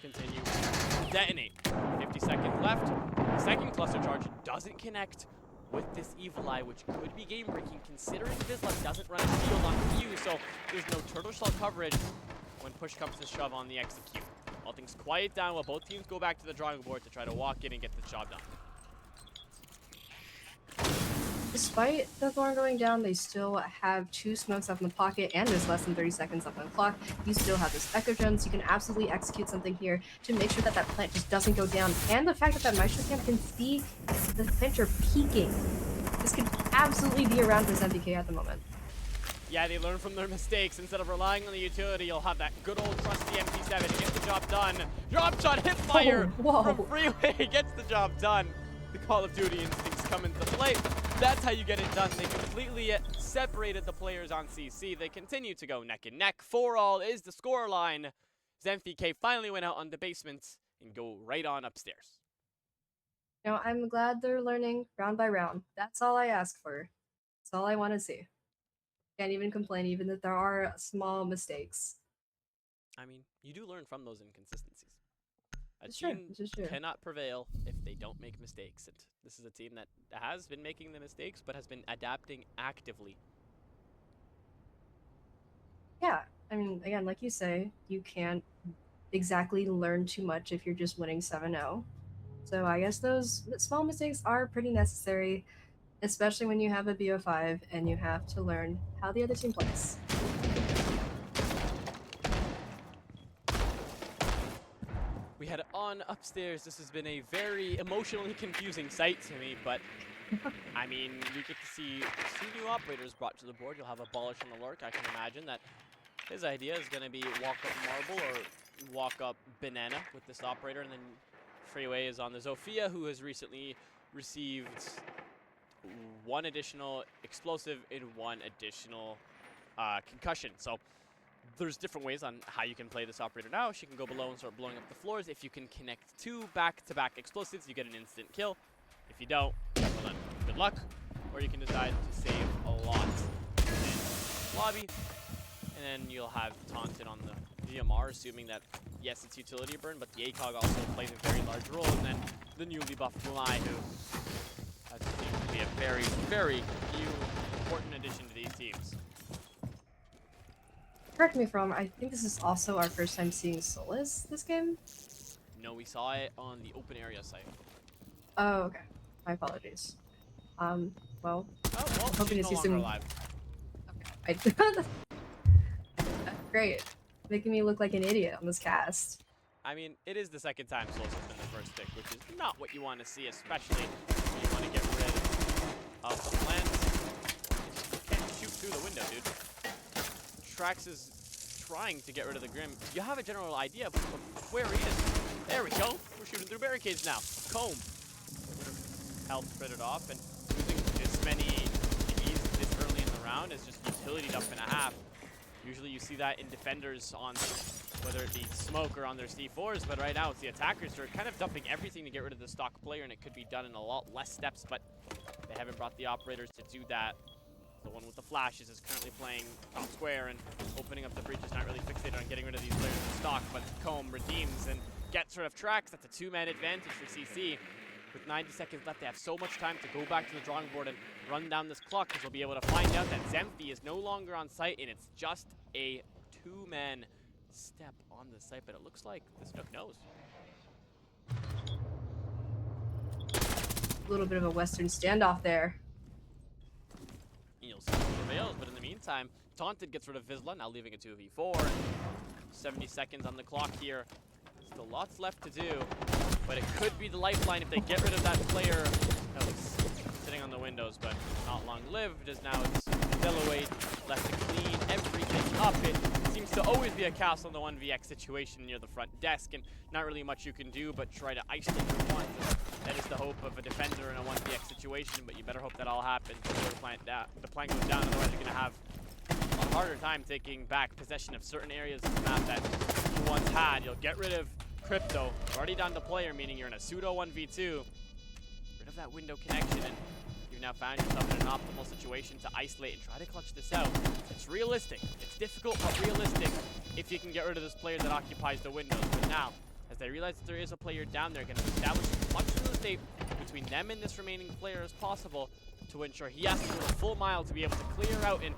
continue to detonate. 50 seconds left. The second cluster charge doesn't connect with this Evil Eye, which could be game-breaking considering Vizsla doesn't run a shield on Q, so there's no turtle shell coverage when push comes to shove on the execute. All things quiet down while both teams go back to the drawing board to try to walk in and get the job done. Despite the Thorn going down, they still have 2 smokes up in the pocket, and there's less than 30 seconds up on the clock. You still have this Echo Drone, so you can absolutely execute something here to make sure that that plant just doesn't go down. And the fact that that Maestro Camp can see the Pincher peeking. This could absolutely be around for ZEMFIE at the moment. Yeah, they learn from their mistakes. Instead of relying on the utility, you'll have that good old trusty MP7 to get the job done. Drop shot, hip fire from Freeway gets the job done. The Call of Duty instincts come into play. That's how you get it done. They completely separated the players on CC. They continue to go neck and neck. 4-all is the scoreline. ZEMFIE finally went out on the basement and go right on upstairs. You know, I'm glad they're learning round by round. That's all I ask for. That's all I want to see. Can't even complain, even if there are small mistakes. I mean, you do learn from those inconsistencies. A It's team true. cannot prevail if they don't make mistakes. And this is a team that has been making the mistakes, but has been adapting actively. Yeah, I mean, again, like you say, you can't exactly learn too much if you're just winning 7-0. So I guess those small mistakes are pretty necessary, especially when you have a BO5 and you have to learn how the other team plays. We head on upstairs. This has been a very emotionally confusing sight to me, but I mean, we get to see 2 new operators brought to the board. You'll have Abolish on the Lurk. I can imagine that his idea is going to be walk up Marble or walk up Banana with this operator, and then Freeway is on the Zofia, who has recently received 1 additional explosive and 1 additional concussion. So there's different ways on how you can play this operator now. She can go below and start blowing up the floors. If you can connect 2 back-to-back explosives, you get an instant kill. If you don't, well then, good luck. Or you can decide to save a lot in lobby. And then you'll have Taunted on the DMR, assuming that, yes, it's utility burn, but the ACOG also plays a very large role. And then the newly buffed Lumai, who has seemed to be a very, very important addition to these teams. Correct me if I'm wrong, I think this is also our first time seeing Solus this game? No, we saw it on the open area site. Oh, okay. My apologies. Well, Oh, well, hoping she's to no see longer some... alive. Okay. Great. Making me look like an idiot on this cast. I mean, it is the second time Solus has been the first pick, which is not what you want to see, especially when you want to get rid of the plants. You can't shoot through the window, dude. Trax is trying to get rid of the Grim. You have a general idea of where he is. There we go. We're shooting through barricades now. Comb. Health crittered off, and losing this many EVs this early in the round is just utility dump and a half. Usually you see that in defenders on whether it be smoke or on their C4s, but right now it's the attackers who are kind of dumping everything to get rid of the stock player, and it could be done in a lot less steps, but they haven't brought the operators to do that. The one with the flashes is currently playing top square, and opening up the breach is not really fixated on getting rid of these players in stock, but Comb redeems and gets rid of Trax. That's a 2-man advantage for CC. With 90 seconds left, they have so much time to go back to the drawing board and run down this clock, because they'll be able to find out that ZEMFIE is no longer on site, and it's just a 2-man step on the site, but it looks like this Nook knows. A little bit of a Western standoff there. You'll see who prevails, but in the meantime, Taunted gets rid of Vizsla, now leaving a 2v4. 70 seconds on the clock here. Still lots left to do, but it could be the lifeline if they get rid of that player that was sitting on the windows, but not long-lived, as now it's Delawade left to clean everything up. It seems to always be a castle in the 1vx situation near the front desk, and not really much you can do but try to ice them for one. That is the hope of a defender in a 1vx situation, but you better hope that all happens before the plant goes down, otherwise you're going to have a harder time taking back possession of certain areas of the map that you once had. You'll get rid of Crypto. You're already down to player, meaning you're in a pseudo 1v2. Rid of that window connection, and you've now found yourself in an optimal situation to isolate and try to clutch this out. It's realistic. It's difficult, but realistic if you can get rid of this player that occupies the windows. But now, as they realize that there is a player down there, going to establish as much real estate between them and this remaining player as possible to ensure he has to go the full mile to be able to clear out and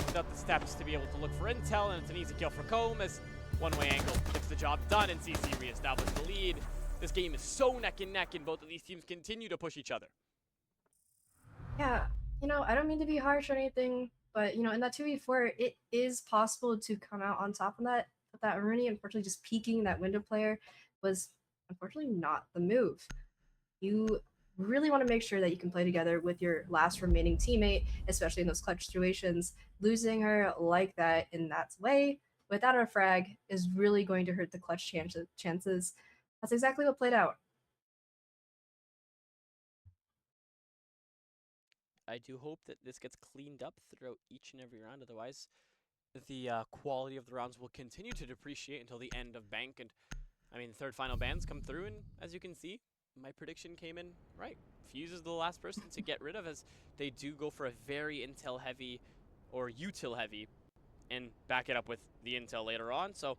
put up the steps to be able to look for intel. And it's an easy kill for Comb as one-way angle gets the job done, and CC reestablish the lead. This game is so neck and neck, and both of these teams continue to push each other. Yeah, you know, I don't mean to be harsh or anything, but you know, in that 2v4, it is possible to come out on top of that. But that Rooney, unfortunately, just peeking that window player was unfortunately not the move. You really want to make sure that you can play together with your last remaining teammate, especially in those clutch situations. Losing her like that in that way without a frag is really going to hurt the clutch chances. That's exactly what played out. I do hope that this gets cleaned up throughout each and every round. Otherwise, the quality of the rounds will continue to depreciate until the end of Bank. And I mean, third final bans come through, and as you can see, my prediction came in right. Fuse is the last person to get rid of, as they do go for a very intel heavy or util heavy and back it up with the intel later on. So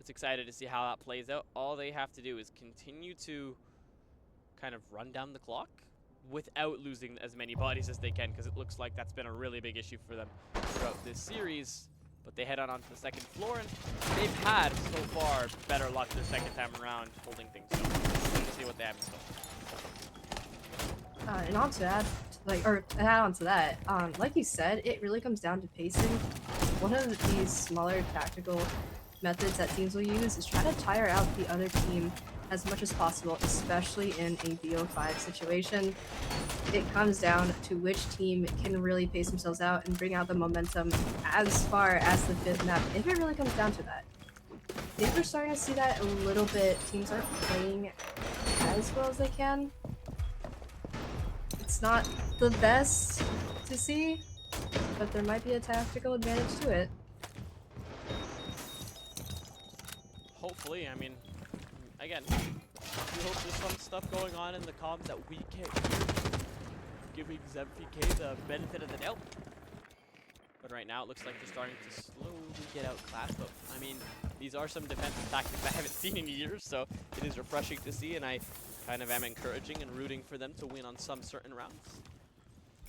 it's excited to see how that plays out. All they have to do is continue to kind of run down the clock without losing as many bodies as they can, because it looks like that's been a really big issue for them throughout this series. But they head on onto the second floor, and they've had, so far, better luck their second time around holding things. So let's see what they have in store. And on to that, add on to that, like you said, it really comes down to pacing. One of these smaller tactical methods that teams will use is try to tire out the other team as much as possible, especially in a BO5 situation. It comes down to which team can really pace themselves out and bring out the momentum as far as the fifth map, if it really comes down to that. I think we're starting to see that a little bit. Teams aren't playing as well as they can. It's not the best to see, but there might be a tactical advantage to it. Hopefully, I mean, again, we hope there's some stuff going on in the comms that we can't hear, giving ZEMFIE the benefit of the doubt. But right now, it looks like they're starting to slowly get outclassed. But I mean, these are some defensive tactics I haven't seen in years, so it is refreshing to see, and I kind of am encouraging and rooting for them to win on some certain rounds.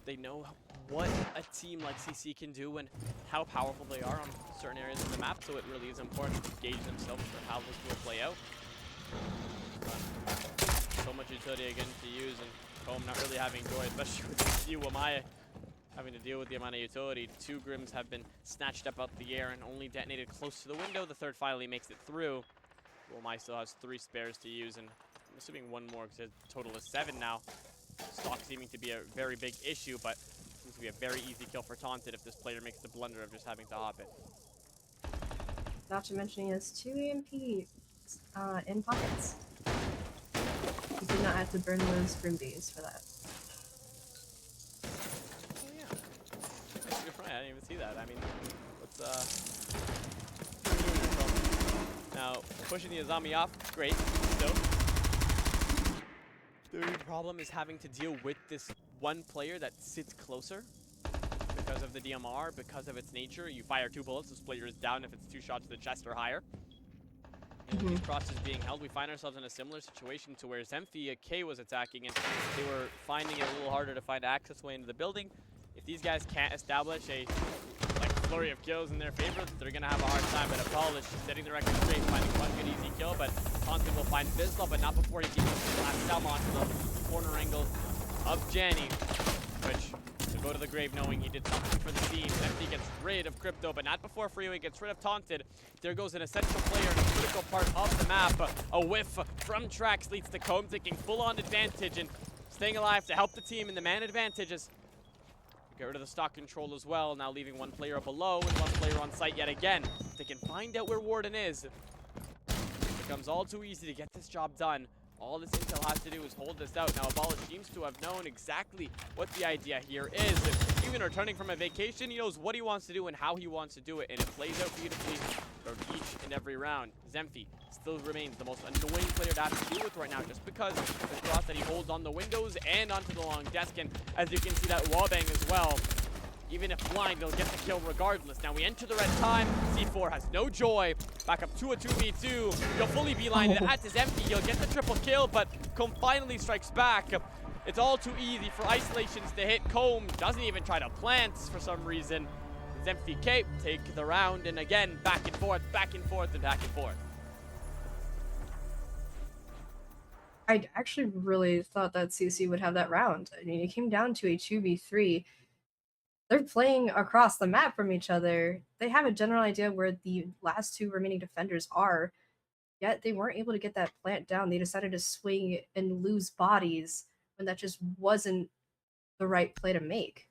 They know what a team like CC can do and how powerful they are on certain areas of the map, so it really is important to gauge themselves for how this will play out. So much utility again to use, and Comb not really having joy, especially with this few Wamaya having to deal with the amount of utility. 2 Grims have been snatched up out the air and only detonated close to the window. The third finally makes it through. Wamaya still has 3 spares to use, and I'm assuming 1 more because the total is 7 now. Stock seeming to be a very big issue, but seems to be a very easy kill for Taunted if this player makes the blunder of just having to hop it. Not to mention he has 2 EMP in pockets. He did not have to burn those Grimbies for that. Oh yeah. You're right, I didn't even see that. I mean, what's now pushing the Azami off, great, still. The problem is having to deal with this one player that sits closer because of the DMR, because of its nature. You fire 2 bullets, this player is down if it's 2 shots to the chest or higher. And with these crosses being held, we find ourselves in a similar situation to where ZEMFIE K was attacking, and they were finding it a little harder to find access way into the building. If these guys can't establish a flurry of kills in their favor, they're going to have a hard time. But Apollo is just setting the record straight, finding one good easy kill, but Taunted will find Vizsla, but not before he gets the last Selma onto the corner angle of Janny, which will go to the grave knowing he did something for the team. ZEMFIE gets rid of Crypto, but not before Freeway gets rid of Taunted. There goes an essential player in a critical part of the map. A whiff from Trax leads to Comb taking full-on advantage and staying alive to help the team in the man advantages. Get rid of the stock control as well, now leaving 1 player below and 1 player on site yet again. If they can find out where Warden is, it becomes all too easy to get this job done. All this intel has to do is hold this out. Now, Abolish seems to have known exactly what the idea here is. even returning from a vacation. He knows what he wants to do and how he wants to do it, and it plays out beautifully for each and every round. ZEMFIE still remains the most annoying player to have to deal with right now, just because of the cross that he holds on the windows and onto the long desk. And as you can see, that wallbang as well. Even if blind, they'll get the kill regardless. Now we enter the red time. C4 has no joy. Back up to a 2v2. You'll fully beeline it at ZEMFIE. You'll get the triple kill, but Comb finally strikes back. It's all too easy for isolations to hit. Comb doesn't even try to plant for some reason. ZEMFIE Cape take the round, and again, back and forth, back and forth, and back and forth. I actually really thought that CC would have that round. I mean, it came down to a 2v3. They're playing across the map from each other. They have a general idea where the last two remaining defenders are, yet they weren't able to get that plant down. They decided to swing and lose bodies when that just wasn't the right play to make.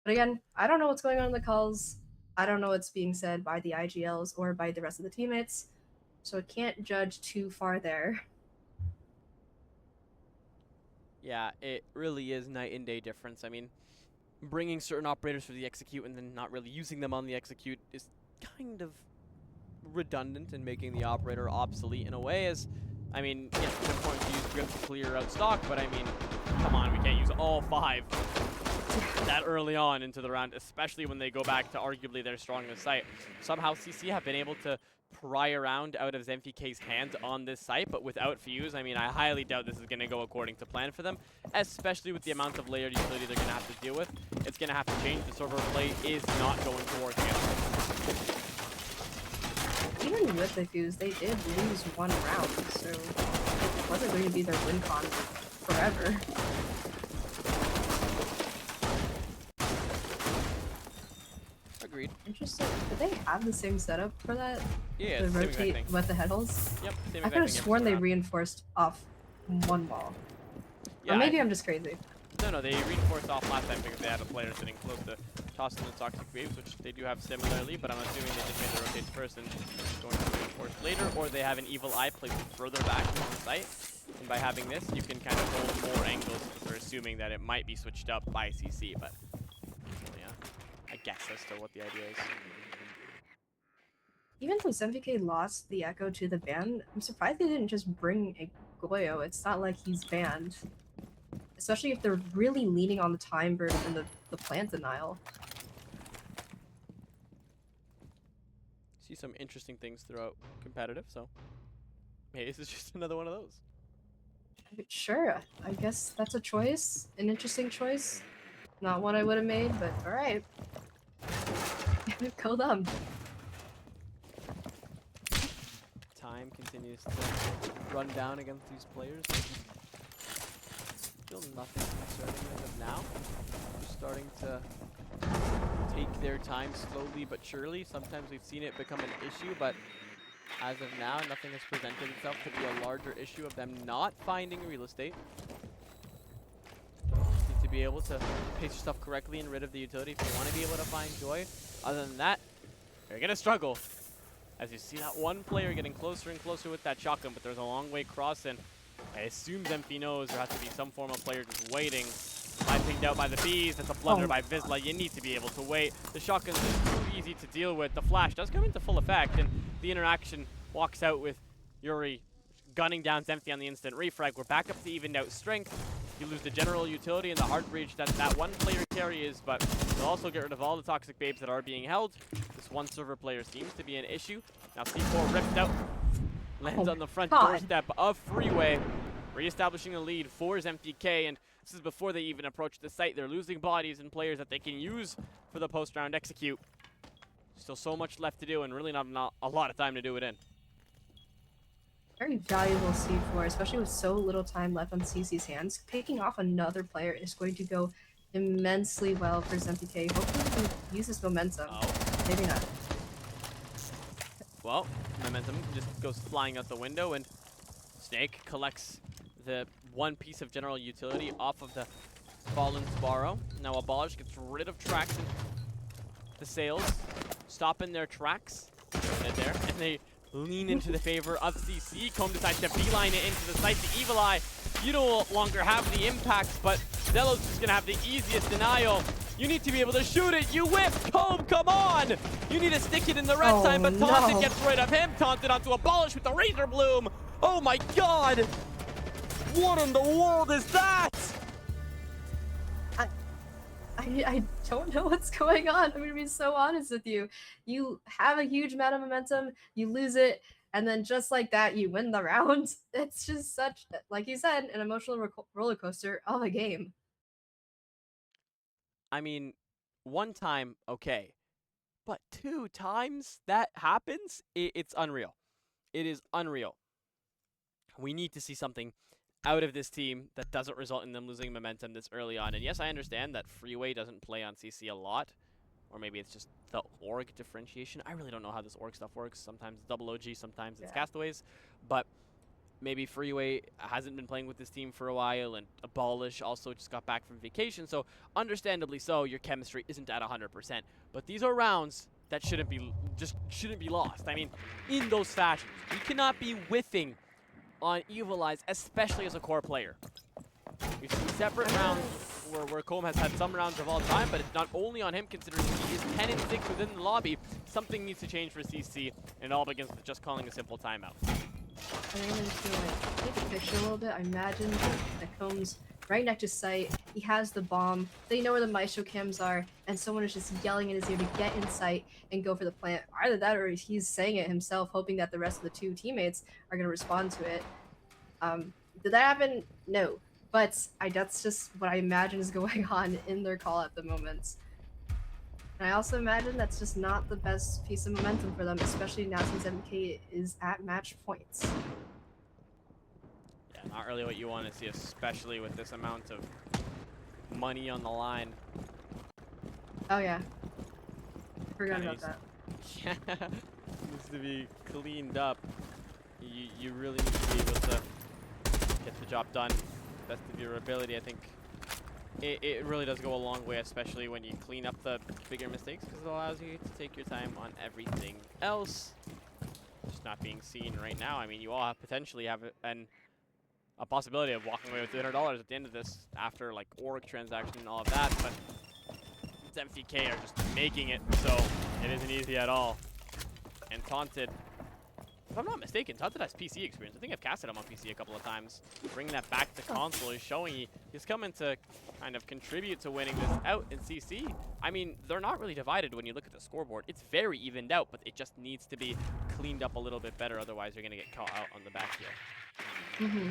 But again, I don't know what's going on in the calls. I don't know what's being said by the IGLs or by the rest of the teammates, so I can't judge too far there. Yeah, it really is night and day difference. I mean, bringing certain operators for the execute and then not really using them on the execute is kind of redundant and making the operator obsolete in a way. As, I mean, yes, it's important to use grip to clear out stock, but I mean, come on, we can't use all 5 that early on into the round, especially when they go back to arguably their strongest site. Somehow CC have been able to pry around out of ZEMFIE K's hands on this site, but without Fuse, I mean, I highly doubt this is going to go according to plan for them, especially with the amount of layered utility they're going to have to deal with. It's going to have to change. The server play is not going to work again. Even with the Fuse, they did lose 1 round, so it wasn't going to be their win con forever. Agreed. Interesting. Did they have the same setup for that? Yeah, to same exact rotate thing. with the head holes? Yep, same I exact could have thing sworn every they round. reinforced off 1 wall. Yeah, Or maybe I'm just crazy. No, they reinforced off last time because they had a player sitting close to tossing the toxic waves, which they do have similarly, but I'm assuming they just made the rotates first and going to reinforce later, or they have an evil eye placed further back on the site. And by having this, you can kind of hold more angles because they're assuming that it might be switched up by CC, but yeah, I guess that's still what the idea is. Even though ZEMFIE lost the Echo to the ban, I'm surprised they didn't just bring a Goyo. It's not like he's banned. Especially if they're really leaning on the time burn and the plant denial. See some interesting things throughout competitive, so hey, this is just another one of those. Sure, I guess that's a choice. An interesting choice. Not one I would have made, but alright. Go them. Time continues to run down against these players. Still nothing concerning as of now. They're starting to take their time slowly but surely. Sometimes we've seen it become an issue, but as of now, nothing has presented itself to be a larger issue of them not finding real estate. Just need to be able to pace yourself correctly and rid of the utility if you want to be able to find joy. Other than that, you're going to struggle. As you see that one player getting closer and closer with that shotgun, but there's a long way crossing. I assume ZEMFIE knows there has to be some form of player just waiting. Line pinged out by the bees. That's a blunder by Vizsla. You need to be able to wait. The shotgun's just too easy to deal with. The flash does come into full effect, and the interaction walks out with Yuri gunning down ZEMFIE on the instant refrag. We're back up to evened out strength. You lose the general utility and the hard breach that one player carry is, but you'll also get rid of all the toxic babes that are being held. This one server player seems to be an issue. Now C4 ripped out, lands on the front doorstep of Freeway, reestablishing a lead for ZEMFIE, and this is before they even approach the site. They're losing bodies and players that they can use for the post-round execute. Still so much left to do, and really not a lot of time to do it in. Very valuable C4, especially with so little time left on CC's hands. Picking off another player is going to go immensely well for ZEMFIE. Hopefully we can use this momentum. Oh. Maybe not. Well, momentum just goes flying out the window, and Snake collects the one piece of general utility off of the fallen Sparrow. Now Abolish gets rid of tracks, and the sails stop in their tracks right there, and they lean into the favor of CC. Comb decides to beeline it into the site. The Evil Eye, you no longer have the impact, but Zelos is going to have the easiest denial. You need to be able to shoot it. You whip. Comb, come on. You need to stick it in the red side, but Taunted no. gets rid of him. Taunted onto Abolish with the Razor Bloom. Oh my god. What in the world is that? I don't know what's going on. I'm gonna be so honest with you. You have a huge amount of momentum, you lose it, and then just like that, you win the round. It's just such, like you said, an emotional roller coaster of a game. I mean, one time, okay. But 2 times that happens, it's unreal. It is unreal. We need to see something out of this team that doesn't result in them losing momentum this early on. And yes, I understand that Freeway doesn't play on CC a lot. Or maybe it's just the org differentiation. I really don't know how this org stuff works. Sometimes it's double OG, sometimes it's Castaways. But maybe Freeway hasn't been playing with this team for a while, and Abolish also just got back from vacation. So understandably so, your chemistry isn't at 100%. But these are rounds that shouldn't be lost. I mean, in those fashions, we cannot be whiffing on Evil Eyes, especially as a core player. We've seen separate rounds where Comb has had some rounds of all time, but it's not only on him, considering he is 10-6 within the lobby. Something needs to change for CC, and it all begins with just calling a simple timeout. I really feel like take a picture a little bit. I imagine that Combs right next to site. He has the bomb. They know where the Maestro cams are, and someone is just yelling in his ear to get in sight and go for the plant. Either that, or he's saying it himself, hoping that the rest of the 2 teammates are going to respond to it. Did that happen? No. But that's just what I imagine is going on in their call at the moment. And I also imagine that's just not the best piece of momentum for them, especially now since MK is at match points. Yeah, not really what you want to see, especially with this amount of money on the line. Oh yeah. Forgot about that. Yeah, needs to be cleaned up. You really need to be able to get the job done. Best of your ability, I think. It really does go a long way, especially when you clean up the bigger mistakes, because it allows you to take your time on everything else. Just not being seen right now. I mean, you all potentially have a possibility of walking away with $200 at the end of this after like org transaction and all of that, but ZEMFIE are just making it, so it isn't easy at all. And Taunted, if I'm not mistaken, Taunted has PC experience. I think I've casted him on PC a couple of times. Bringing that back to console is showing he's coming to kind of contribute to winning this out in CC. I mean, they're not really divided when you look at the scoreboard. It's very evened out, but it just needs to be cleaned up a little bit better. Otherwise, you're going to get caught out on the back here. Mm-hmm.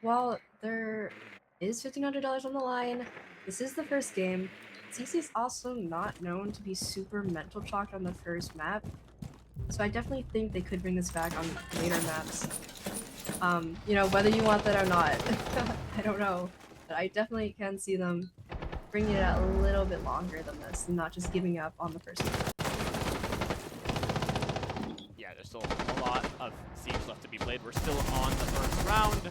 Well, there is $1,500 on the line. This is the first game. CC's also not known to be super mental chalked on the first map, so I definitely think they could bring this back on later maps. You know, whether you want that or not, I don't know, but I definitely can see them bringing it out a little bit longer than this, and not just giving up on the first map. Yeah, there's still a lot of Siege left to be played. We're still on the first round.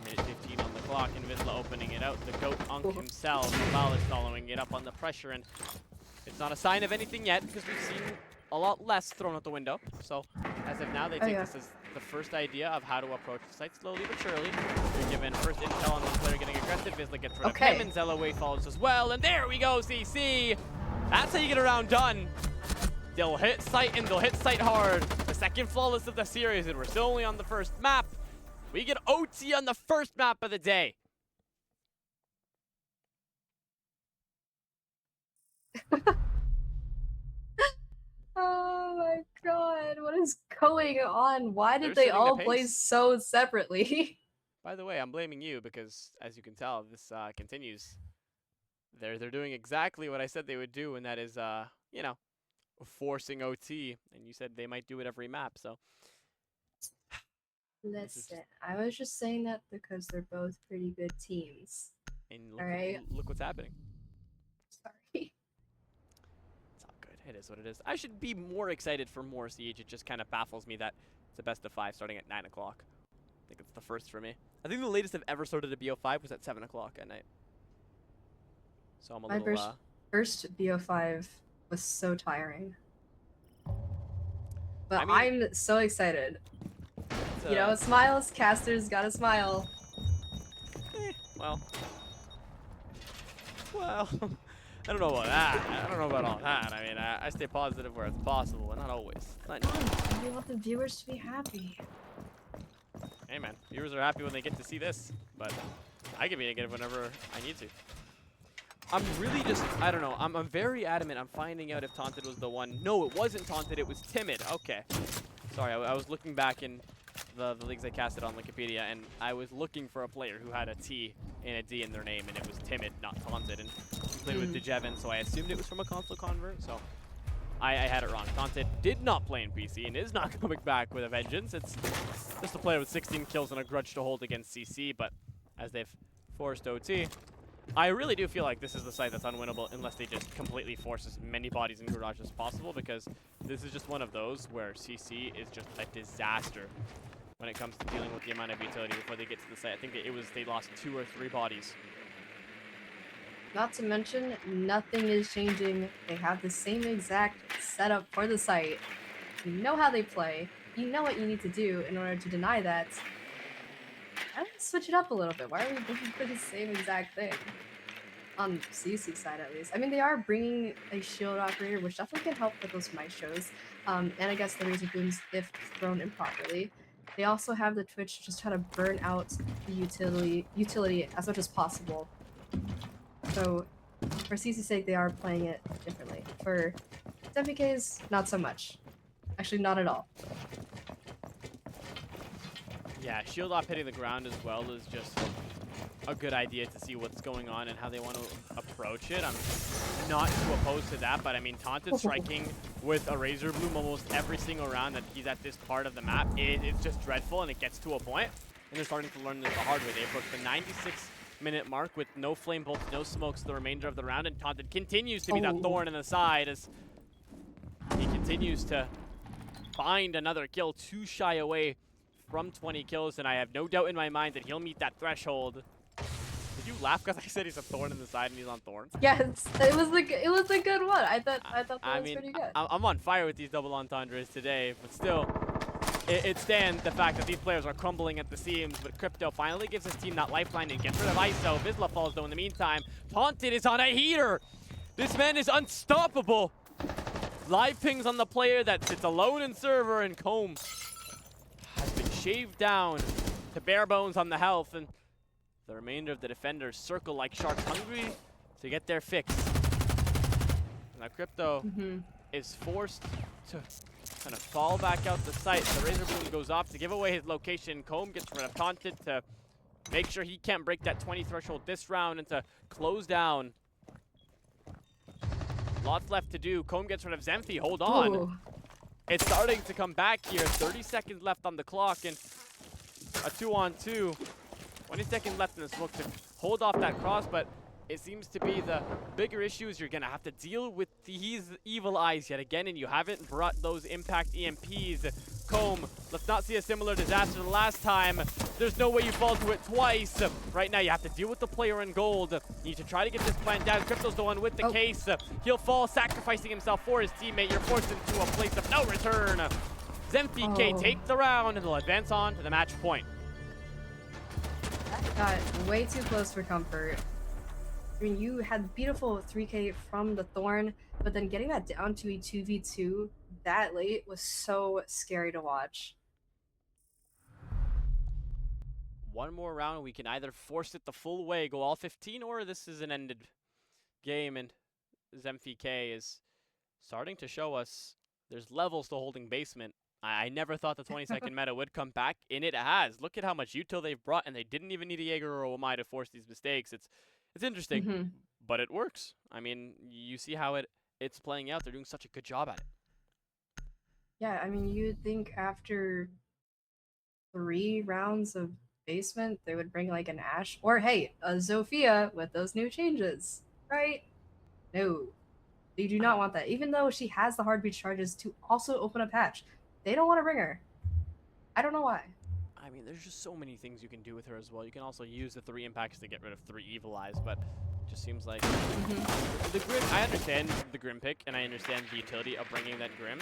Minute 15 on the clock, and Vizsla opening it out. The GOAT Unk himself, Abolish following it up on the pressure, and it's not a sign of anything yet, because we've seen a lot less thrown out the window. So, as of now, they take this as the first idea of how to approach the site slowly but surely. They're given first intel on one player getting aggressive. Vizsla gets rid of him, and Zelaway follows as well. And there we go, CC! That's how you get a round done. They'll hit site, and they'll hit site hard. The second flawless of the series, and we're still only on the first map. We get OT on the first map of the day. Oh my god, what is going on? Why did they all play so separately? By the way, I'm blaming you because, as you can tell, this continues. They're doing exactly what I said they would do, and that is, you know, forcing OT. And you said they might do it every map, so. Listen, I was just saying that because they're both pretty good teams. And look what's happening. Sorry. It's all good. It is what it is. I should be more excited for more Siege. It just kind of baffles me that it's a best of 5 starting at 9 o'clock. I think it's the first for me. I think the latest I've ever started a BO5 was at 7 o'clock at night. So I'm a little... My first BO5 was so tiring. But I mean, I'm so excited You know, smiles, casters gotta smile. Well, I don't know about that. I don't know about all that. I mean, I stay positive where it's possible, but not always. We want the viewers to be happy. Hey man, viewers are happy when they get to see this, but I can be negative whenever I need to. I'm really just, I don't know, I'm very adamant. I'm finding out if Taunted was the one. No, it wasn't Taunted, it was Timid. Okay. Sorry, I was looking back in the leagues I casted on Wikipedia, and I was looking for a player who had a T and a D in their name, and it was Timid, not Taunted. And he played with Dejeven, so I assumed it was from a console convert, so I had it wrong. Taunted did not play in PC and is not coming back with a vengeance. It's just a player with 16 kills and a grudge to hold against CC, but as they've forced OT, I really do feel like this is the site that's unwinnable unless they just completely force as many bodies in garage as possible, because this is just one of those where CC is just a disaster when it comes to dealing with the amount of utility before they get to the site. I think they lost 2 or 3 bodies. Not to mention, nothing is changing. They have the same exact setup for the site. You know how they play. You know what you need to do in order to deny that. I would switch it up a little bit. Why are we looking for the same exact thing? On CC side, at least. I mean, they are bringing a shield operator, which definitely can help with those maestros. And I guess the razor booms if thrown improperly. They also have the Twitch just try to burn out the utility as much as possible. So, for CC's sake, they are playing it differently. For ZEMFIE's, not so much. Actually, not at all. Yeah, shield off hitting the ground as well is just a good idea to see what's going on and how they want to approach it. I'm not too opposed to that, but I mean, Taunted striking with a Razor Bloom almost every single round that he's at this part of the map, it's just dreadful, and it gets to a point, and they're starting to learn this the hard way. They approached the 96-minute mark with no flame bolts, no smokes the remainder of the round, and Taunted continues to be that thorn in the side as he continues to find another kill, too shy away from 20 kills, and I have no doubt in my mind that he'll meet that threshold. Did you laugh because I said he's a thorn in the side and he's on thorns? Yes, it was a good one. I thought that was pretty good. I'm on fire with these double entendres today, but still, it stands the fact that these players are crumbling at the seams, but Crypto finally gives his team that lifeline and gets rid of ISO. Vizsla falls though in the meantime. Taunted is on a heater. This man is unstoppable. Live pings on the player that sits alone in server, and Comb has been shaved down to bare bones on the health, and the remainder of the defenders circle like sharks, hungry to get their fix. Now Crypto is forced to kind of fall back out the site. The Razor Bloom goes off to give away his location. Comb gets rid of Taunted to make sure he can't break that 20 threshold this round and to close down. Lots left to do. Comb gets rid of ZEMFIE. Hold on. Ooh. It's starting to come back here. 30 seconds left on the clock, and a 2-on-2. 20 seconds left in the smoke to hold off that cross, but it seems to be the bigger issue is you're going to have to deal with these evil eyes yet again, and you haven't brought those impact EMPs. Comb, let's not see a similar disaster to the last time. There's no way you fall to it twice. Right now, you have to deal with the player in gold. You need to try to get this plan down. Crypto's the one with the case. He'll fall, sacrificing himself for his teammate. You're forced into a place of no return. ZEMFIE take the round, and they'll advance on to the match point. That got way too close for comfort. I mean, you had beautiful 3K from the Thorn, but then getting that down to a 2v2 that late was so scary to watch. One more round, we can either force it the full way, go all 15, or this is an ended game, and ZEMFIE is starting to show us there's levels to holding basement. I never thought the 20-second meta would come back, and it has. Look at how much util they've brought, and they didn't even need a Jaeger or a Wamai to force these mistakes. It's interesting, but it works. I mean, you see how it's playing out. They're doing such a good job at it. Yeah, I mean, you'd think after 3 rounds of basement, they would bring like an Ashe, or hey, a Zofia with those new changes, right? No, they do not want that. Even though she has the heartbeat charges to also open a patch, they don't want to bring her. I don't know why. I mean, there's just so many things you can do with her as well. You can also use the 3 impacts to get rid of 3 evil eyes, but it just seems like the Grim. I understand the Grim pick, and I understand the utility of bringing that Grim,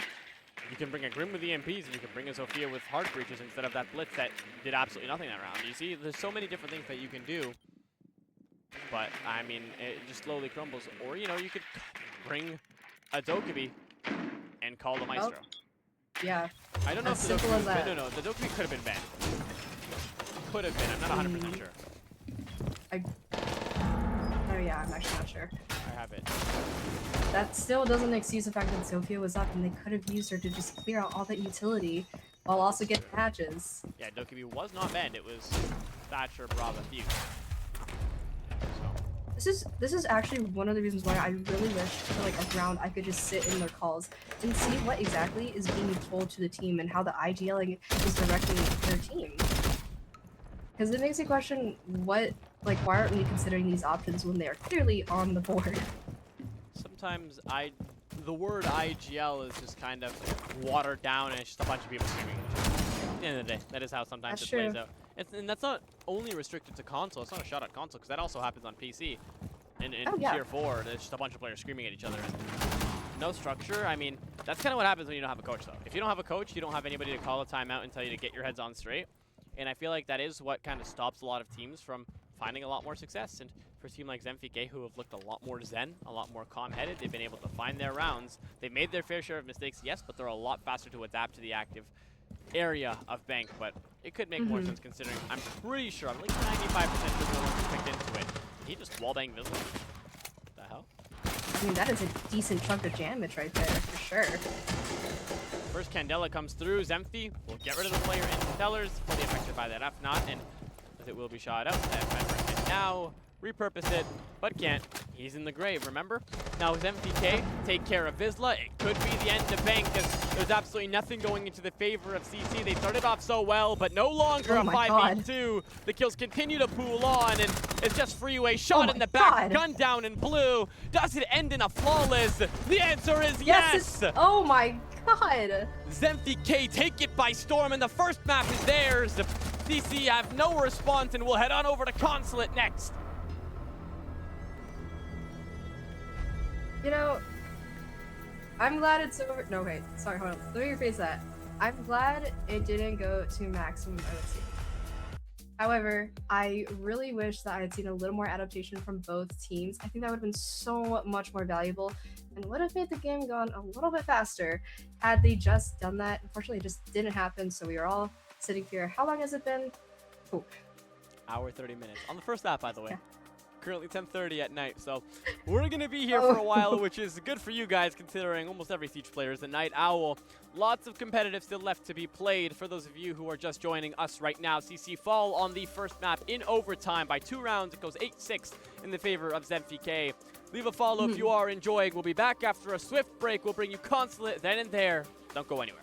you can bring a Grim with EMPs, and you can bring a Sophia with hard breaches instead of that Blitz that did absolutely nothing that round. You see, there's so many different things that you can do. But, I mean, it just slowly crumbles. Or, you know, you could bring a Dokkaebi and call the Maestro. Oh, yeah. I don't know if the simple as that. No, the Dokkaebi could have been banned. Could have been. I'm not 100% sure. Oh yeah, I'm actually not sure. I have it. That still doesn't excuse the fact that Sophia was up and they could have used her to just clear out all that utility while also getting matches. Yeah, Dokkaebi was not banned. It was Thatcher, Brava, Fuse. This is actually one of the reasons why I really wish for like a round I could just sit in their calls and see what exactly is being told to the team and how the IGLing is directing their team. Because it makes me question why aren't we considering these options when they are clearly on the board? Sometimes the word IGL is just kind of watered down and it's just a bunch of people screaming. At the end of the day, that is how sometimes it plays out. And that's not only restricted to console. It's not a shot at console because that also happens on PC. In Tier 4, there's just a bunch of players screaming at each other. And no structure. I mean, that's kind of what happens when you don't have a coach, though. If you don't have a coach, you don't have anybody to call a timeout and tell you to get your heads on straight. And I feel like that is what kind of stops a lot of teams from finding a lot more success. And for a team like ZEMFIE, who have looked a lot more zen, a lot more calm-headed, they've been able to find their rounds. They've made their fair share of mistakes, yes, but they're a lot faster to adapt to the active area of Bank. But it could make more sense considering I'm pretty sure, I'm like 95% Visible once he picked into it. He just wallbang Visible. What the hell? I mean, that is a decent chunk of damage right there, for sure. First Candela comes through. ZEMFIE will get rid of the player in Stellars, fully affected by that F-Not, and as it will be shot out, that member can now repurpose it, but can't. He's in the grave, remember? Now ZEMFIE take care of Vizsla. It could be the end of Bank, because there's absolutely nothing going into the favor of CC. They started off so well, but no longer a 5v2. The kills continue to pool on, and it's just Freeway shot in the back, gun down in blue. Does it end in a flawless? The answer is yes! Oh my god! ZEMFIE take it by storm, and the first map is theirs. CC have no response, and we'll head on over to Consulate next. You know, I'm glad it's over. No, wait. Sorry, hold on. Let me rephrase that. I'm glad it didn't go to maximum OC. However, I really wish that I had seen a little more adaptation from both teams. I think that would have been so much more valuable and would have made the game gone a little bit faster had they just done that. Unfortunately, it just didn't happen, so we are all sitting here. How long has it been? Oh. Hour 30 minutes. On the first lap, by the way. Yeah. Currently 10:30 at night, so we're going to be here for a while, which is good for you guys considering almost every Siege player is a night owl. Lots of competitive still left to be played. For those of you who are just joining us right now, CC fall on the first map in overtime by 2 rounds. It goes 8-6 in the favor of ZEMFIE. Leave a follow if you are enjoying. We'll be back after a swift break. We'll bring you Consulate then and there. Don't go anywhere.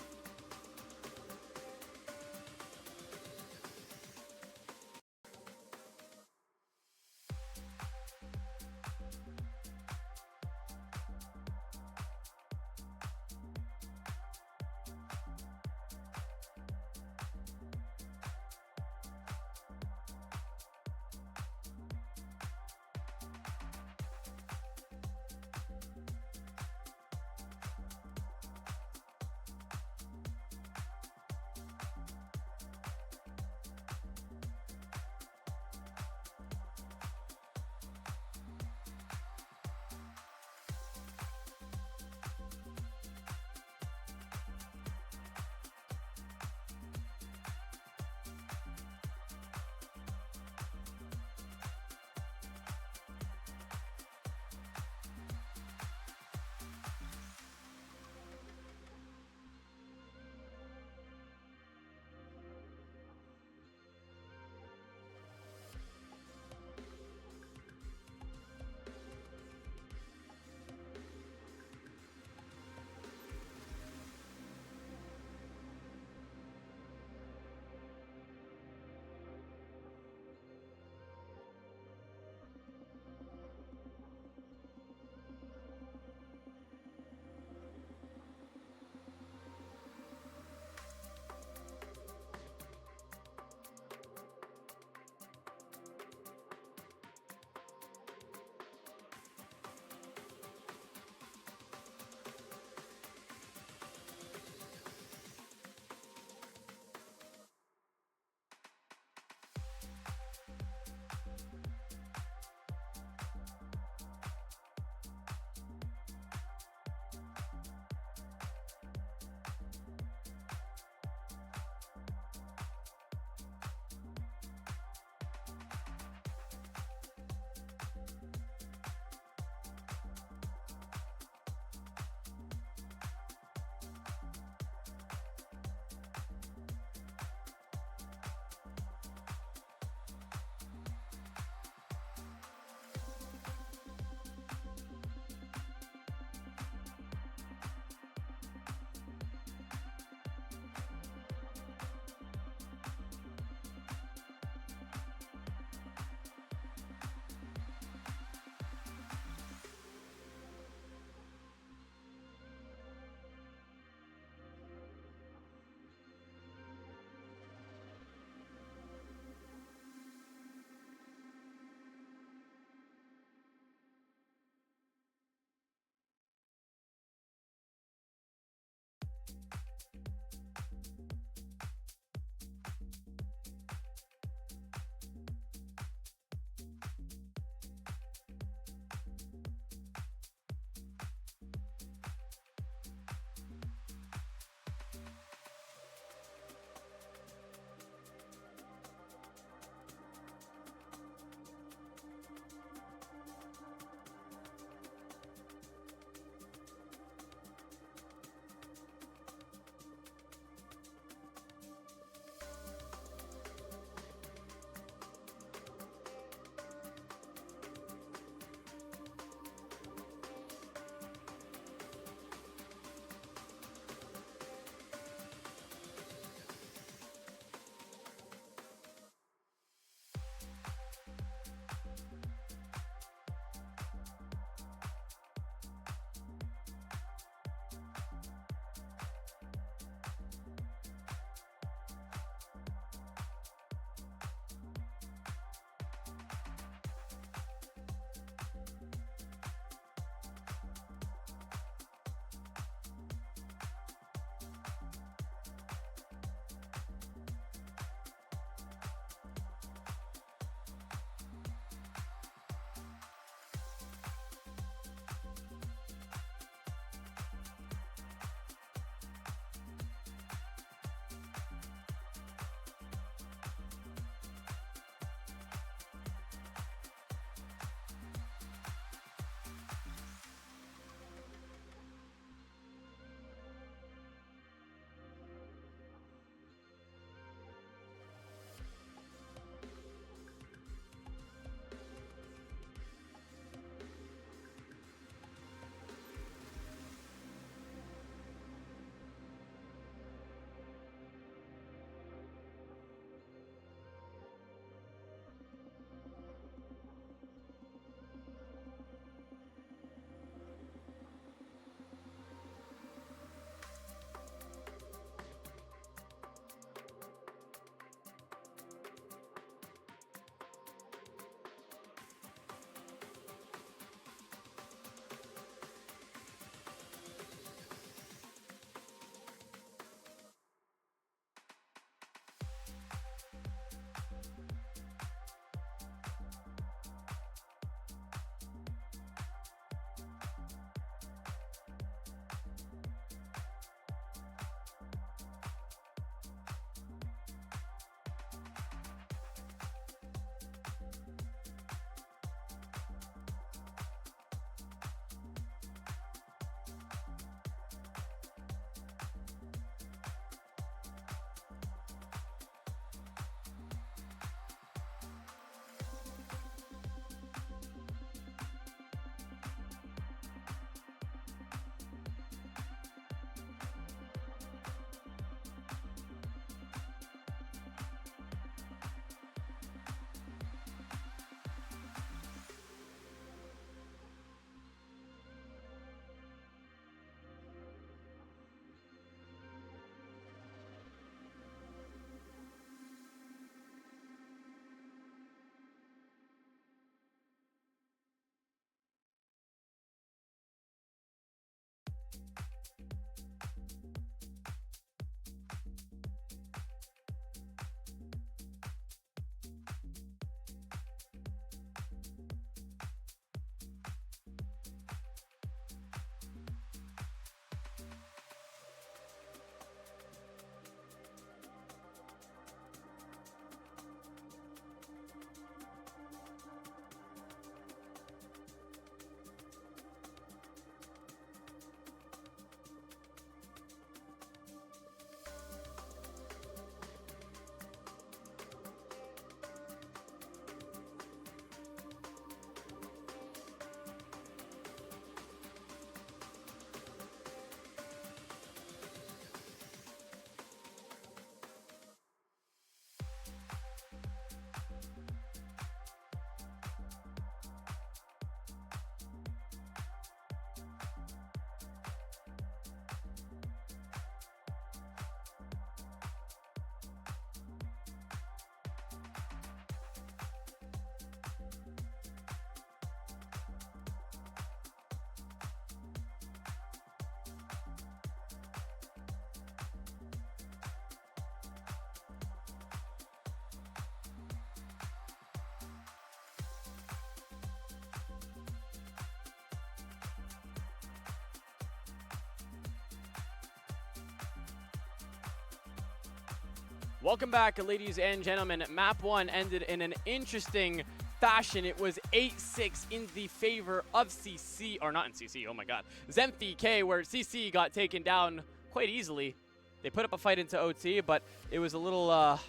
Welcome back, ladies and gentlemen. Map 1 ended in an interesting fashion. It was 8-6 in the favor of CC, or not in CC, oh my god, ZEMFIE K, where CC got taken down quite easily. They put up a fight into OT, but it was a little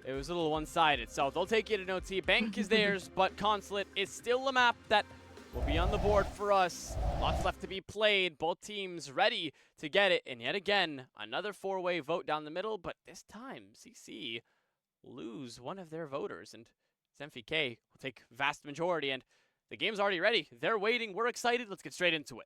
one-sided. So they'll take it in OT. Bank is theirs, but Consulate is still a map that will be on the board for us. Lots left to be played. Both teams ready to get it. And yet again, another four-way vote down the middle. But this time, CC lose one of their voters. And ZEMFIE K will take vast majority. And the game's already ready. They're waiting. We're excited. Let's get straight into it.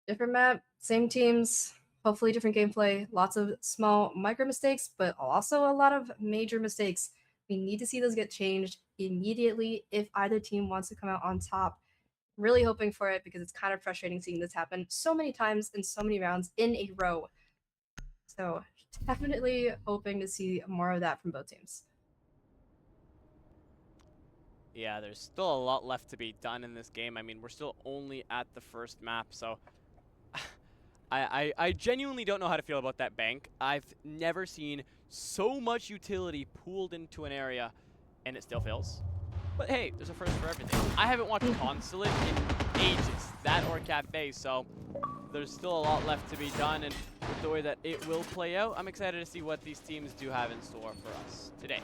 Different map, same teams, hopefully different gameplay, lots of small micro mistakes, but also a lot of major mistakes. We need to see those get changed immediately if either team wants to come out on top. Really hoping for it because it's kind of frustrating seeing this happen so many times in so many rounds in a row. So definitely hoping to see more of that from both teams. Yeah, there's still a lot left to be done in this game. I mean, we're still only at the first map, so I genuinely don't know how to feel about that bank. I've never seen so much utility pooled into an area, and it still fails. But hey, there's a first for everything. I haven't watched Consulate in ages, that or Cafe, so there's still a lot left to be done, and with the way that it will play out, I'm excited to see what these teams do have in store for us today.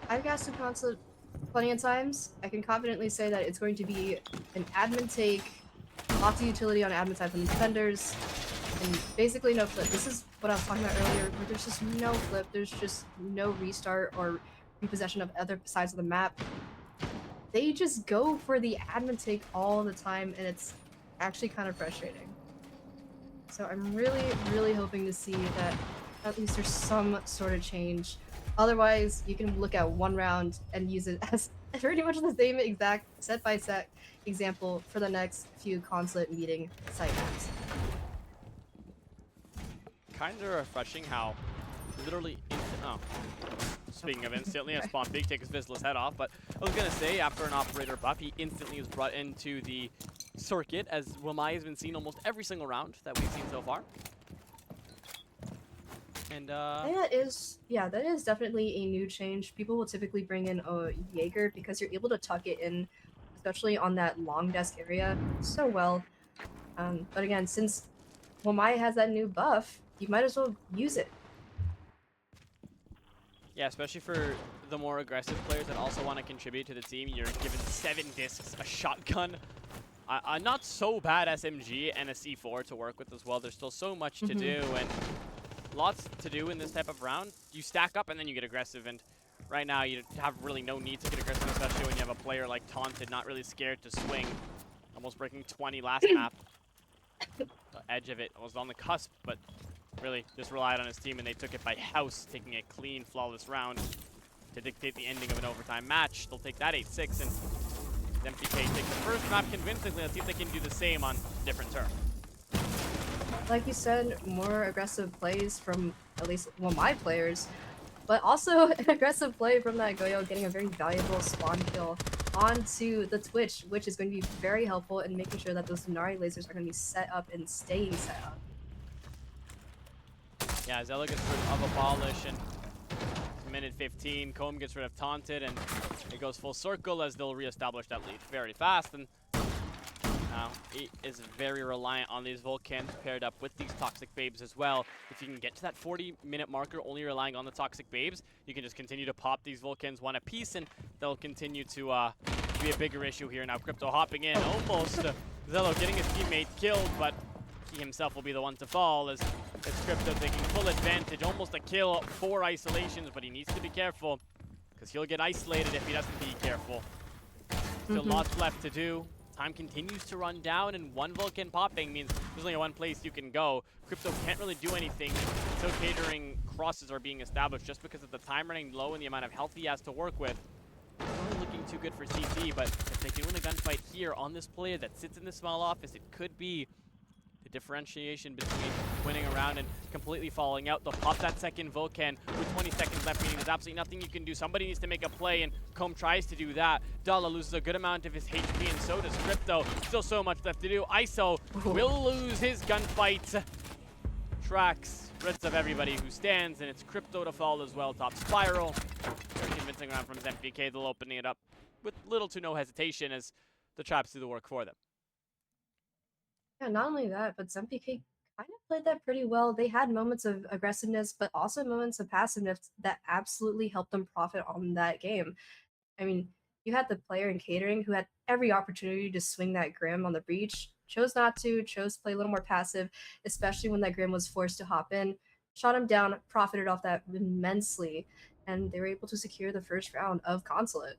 I've gassed through Consulate plenty of times. I can confidently say that it's going to be an admin take, lots of utility on admin side from the defenders, and basically no flip. This is what I was talking about earlier, where there's just no flip, there's just no restart or repossession of other sides of the map. They just go for the admin take all the time, and it's actually kind of frustrating. So I'm really, really hoping to see that at least there's some sort of change. Otherwise, you can look at one round and use it as pretty much the same exact set-by-set example for the next few Consulate meeting site maps. Kind of refreshing how literally speaking of instantly, a spawn big take his Vizsla's head off, but I was gonna say after an operator buff, he instantly is brought into the circuit, as Wamai has been seen almost every single round that we've seen so far. And that is definitely a new change. People will typically bring in a Jaeger because you're able to tuck it in, especially on that long desk area, so well. But again, since Wamai has that new buff, you might as well use it. Yeah, especially for the more aggressive players that also want to contribute to the team. You're given 7 discs, a shotgun, a not so bad SMG, and a C4 to work with as well. There's still so much to do, and lots to do in this type of round. You stack up and then you get aggressive, and right now you have really no need to get aggressive, especially when you have a player like Taunted, not really scared to swing. Almost breaking 20 last map. The edge of it was on the cusp, but really just relied on his team, and they took it by house, taking a clean, flawless round to dictate the ending of an overtime match. They'll take that 8-6, and ZEMFIE K take the first map convincingly. Let's see if they can do the same on different turf. Like you said, more aggressive plays from at least my players, but also an aggressive play from that Goyo, getting a very valuable spawn kill onto the Twitch, which is going to be very helpful in making sure that those Denari lasers are going to be set up and staying set up. Yeah, Zella gets rid of Abolish, and minute 15, Comb gets rid of Taunted, and it goes full circle as they'll reestablish that lead very fast. And now he is very reliant on these Vulcans paired up with these Toxic Babes as well. If you can get to that 40-minute marker only relying on the Toxic Babes, you can just continue to pop these Vulcans one apiece, and they'll continue to be a bigger issue here. Now Crypto hopping in, almost Zello getting his teammate killed, but he himself will be the one to fall as it's Crypto taking full advantage. Almost a kill, 4 isolations, but he needs to be careful because he'll get isolated if he doesn't be careful. Still lots left to do. Time continues to run down, and 1 Vulcan popping means there's only one place you can go. Crypto can't really do anything until catering crosses are being established, just because of the time running low and the amount of health he has to work with. Not looking too good for CT, but if they can win a gunfight here on this player that sits in the small office, it could be the differentiation between winning a round and completely falling out. They'll pop that second Vulcan with 20 seconds left, meaning there's absolutely nothing you can do. Somebody needs to make a play, and Comb tries to do that. Dala loses a good amount of his HP, and so does Crypto. Still so much left to do. ISO will lose his gunfight. Trax rid of everybody who stands, and it's Crypto to fall as well. Top Spiral. Very convincing round from ZEMFIE. They'll opening it up with little to no hesitation as the traps do the work for them. Yeah, not only that, but ZEMFIE kind of played that pretty well. They had moments of aggressiveness, but also moments of passiveness that absolutely helped them profit on that game. I mean, you had the player in catering who had every opportunity to swing that Grim on the breach, chose not to, chose to play a little more passive, especially when that Grim was forced to hop in, shot him down, profited off that immensely, and they were able to secure the first round of Consulate.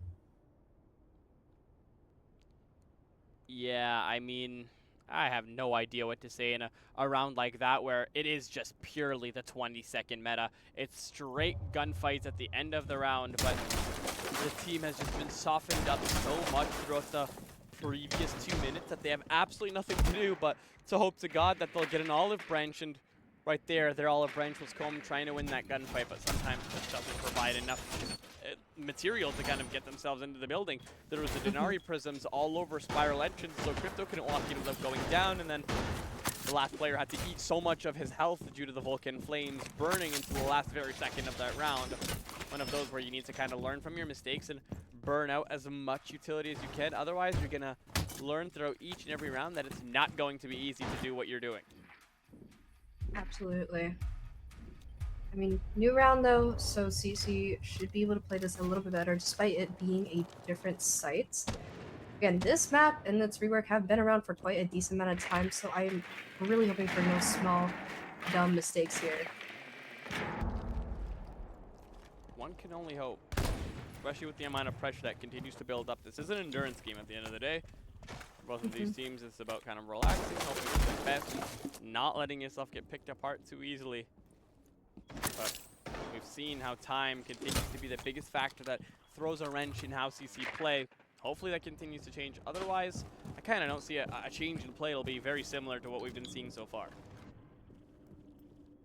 Yeah, I mean, I have no idea what to say in a round like that where it is just purely the 20-second meta. It's straight gunfights at the end of the round, but the team has just been softened up so much throughout the previous 2 minutes that they have absolutely nothing to do but to hope to God that they'll get an olive branch, and right there, their olive branch was Comb trying to win that gunfight, but sometimes it just doesn't provide enough material to kind of get themselves into the building. There was the Denari prisms all over Spiral entrance, so Crypto couldn't walk in without going down, and then the last player had to eat so much of his health due to the Vulcan flames burning into the last very second of that round. One of those where you need to kind of learn from your mistakes and burn out as much utility as you can. Otherwise, you're going to learn throughout each and every round that it's not going to be easy to do what you're doing. Absolutely. I mean, new round though, so CC should be able to play this a little bit better despite it being a different site. Again, this map and its rework have been around for quite a decent amount of time, so I'm really hoping for no small, dumb mistakes here. One can only hope, especially with the amount of pressure that continues to build up. This is an endurance game at the end of the day. For both of these teams, it's about kind of relaxing, hoping for the best, not letting yourself get picked apart too easily. But we've seen how time continues to be the biggest factor that throws a wrench in how CC play. Hopefully that continues to change. Otherwise, I kind of don't see a change in play. It'll be very similar to what we've been seeing so far.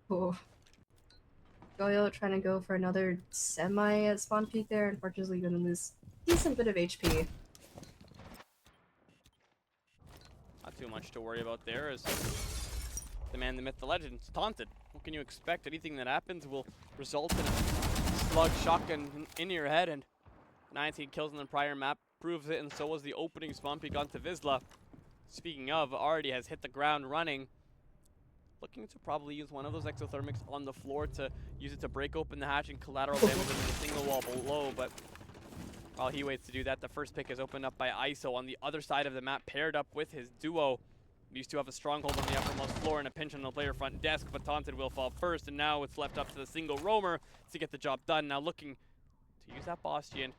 Cool. Goyo trying to go for another semi spawn peek there. Unfortunately, going to lose a decent bit of HP. Not too much to worry about there as the man, the myth, the legend is taunted. What can you expect? Anything that happens will result in a slug shotgun in your head, and 19 kills in the prior map proves it, and so was the opening spawn peek onto Vizsla. Speaking of, already has hit the ground running. Looking to probably use one of those exothermics on the floor to use it to break open the hatch and collateral damage into the single wall below, but while he waits to do that, the first pick is opened up by ISO on the other side of the map, paired up with his duo. These two have a stronghold on the uppermost floor and a pinch on the player front desk, but Taunted will fall first, and now it's left up to the single roamer to get the job done. Now looking to use that Bastion,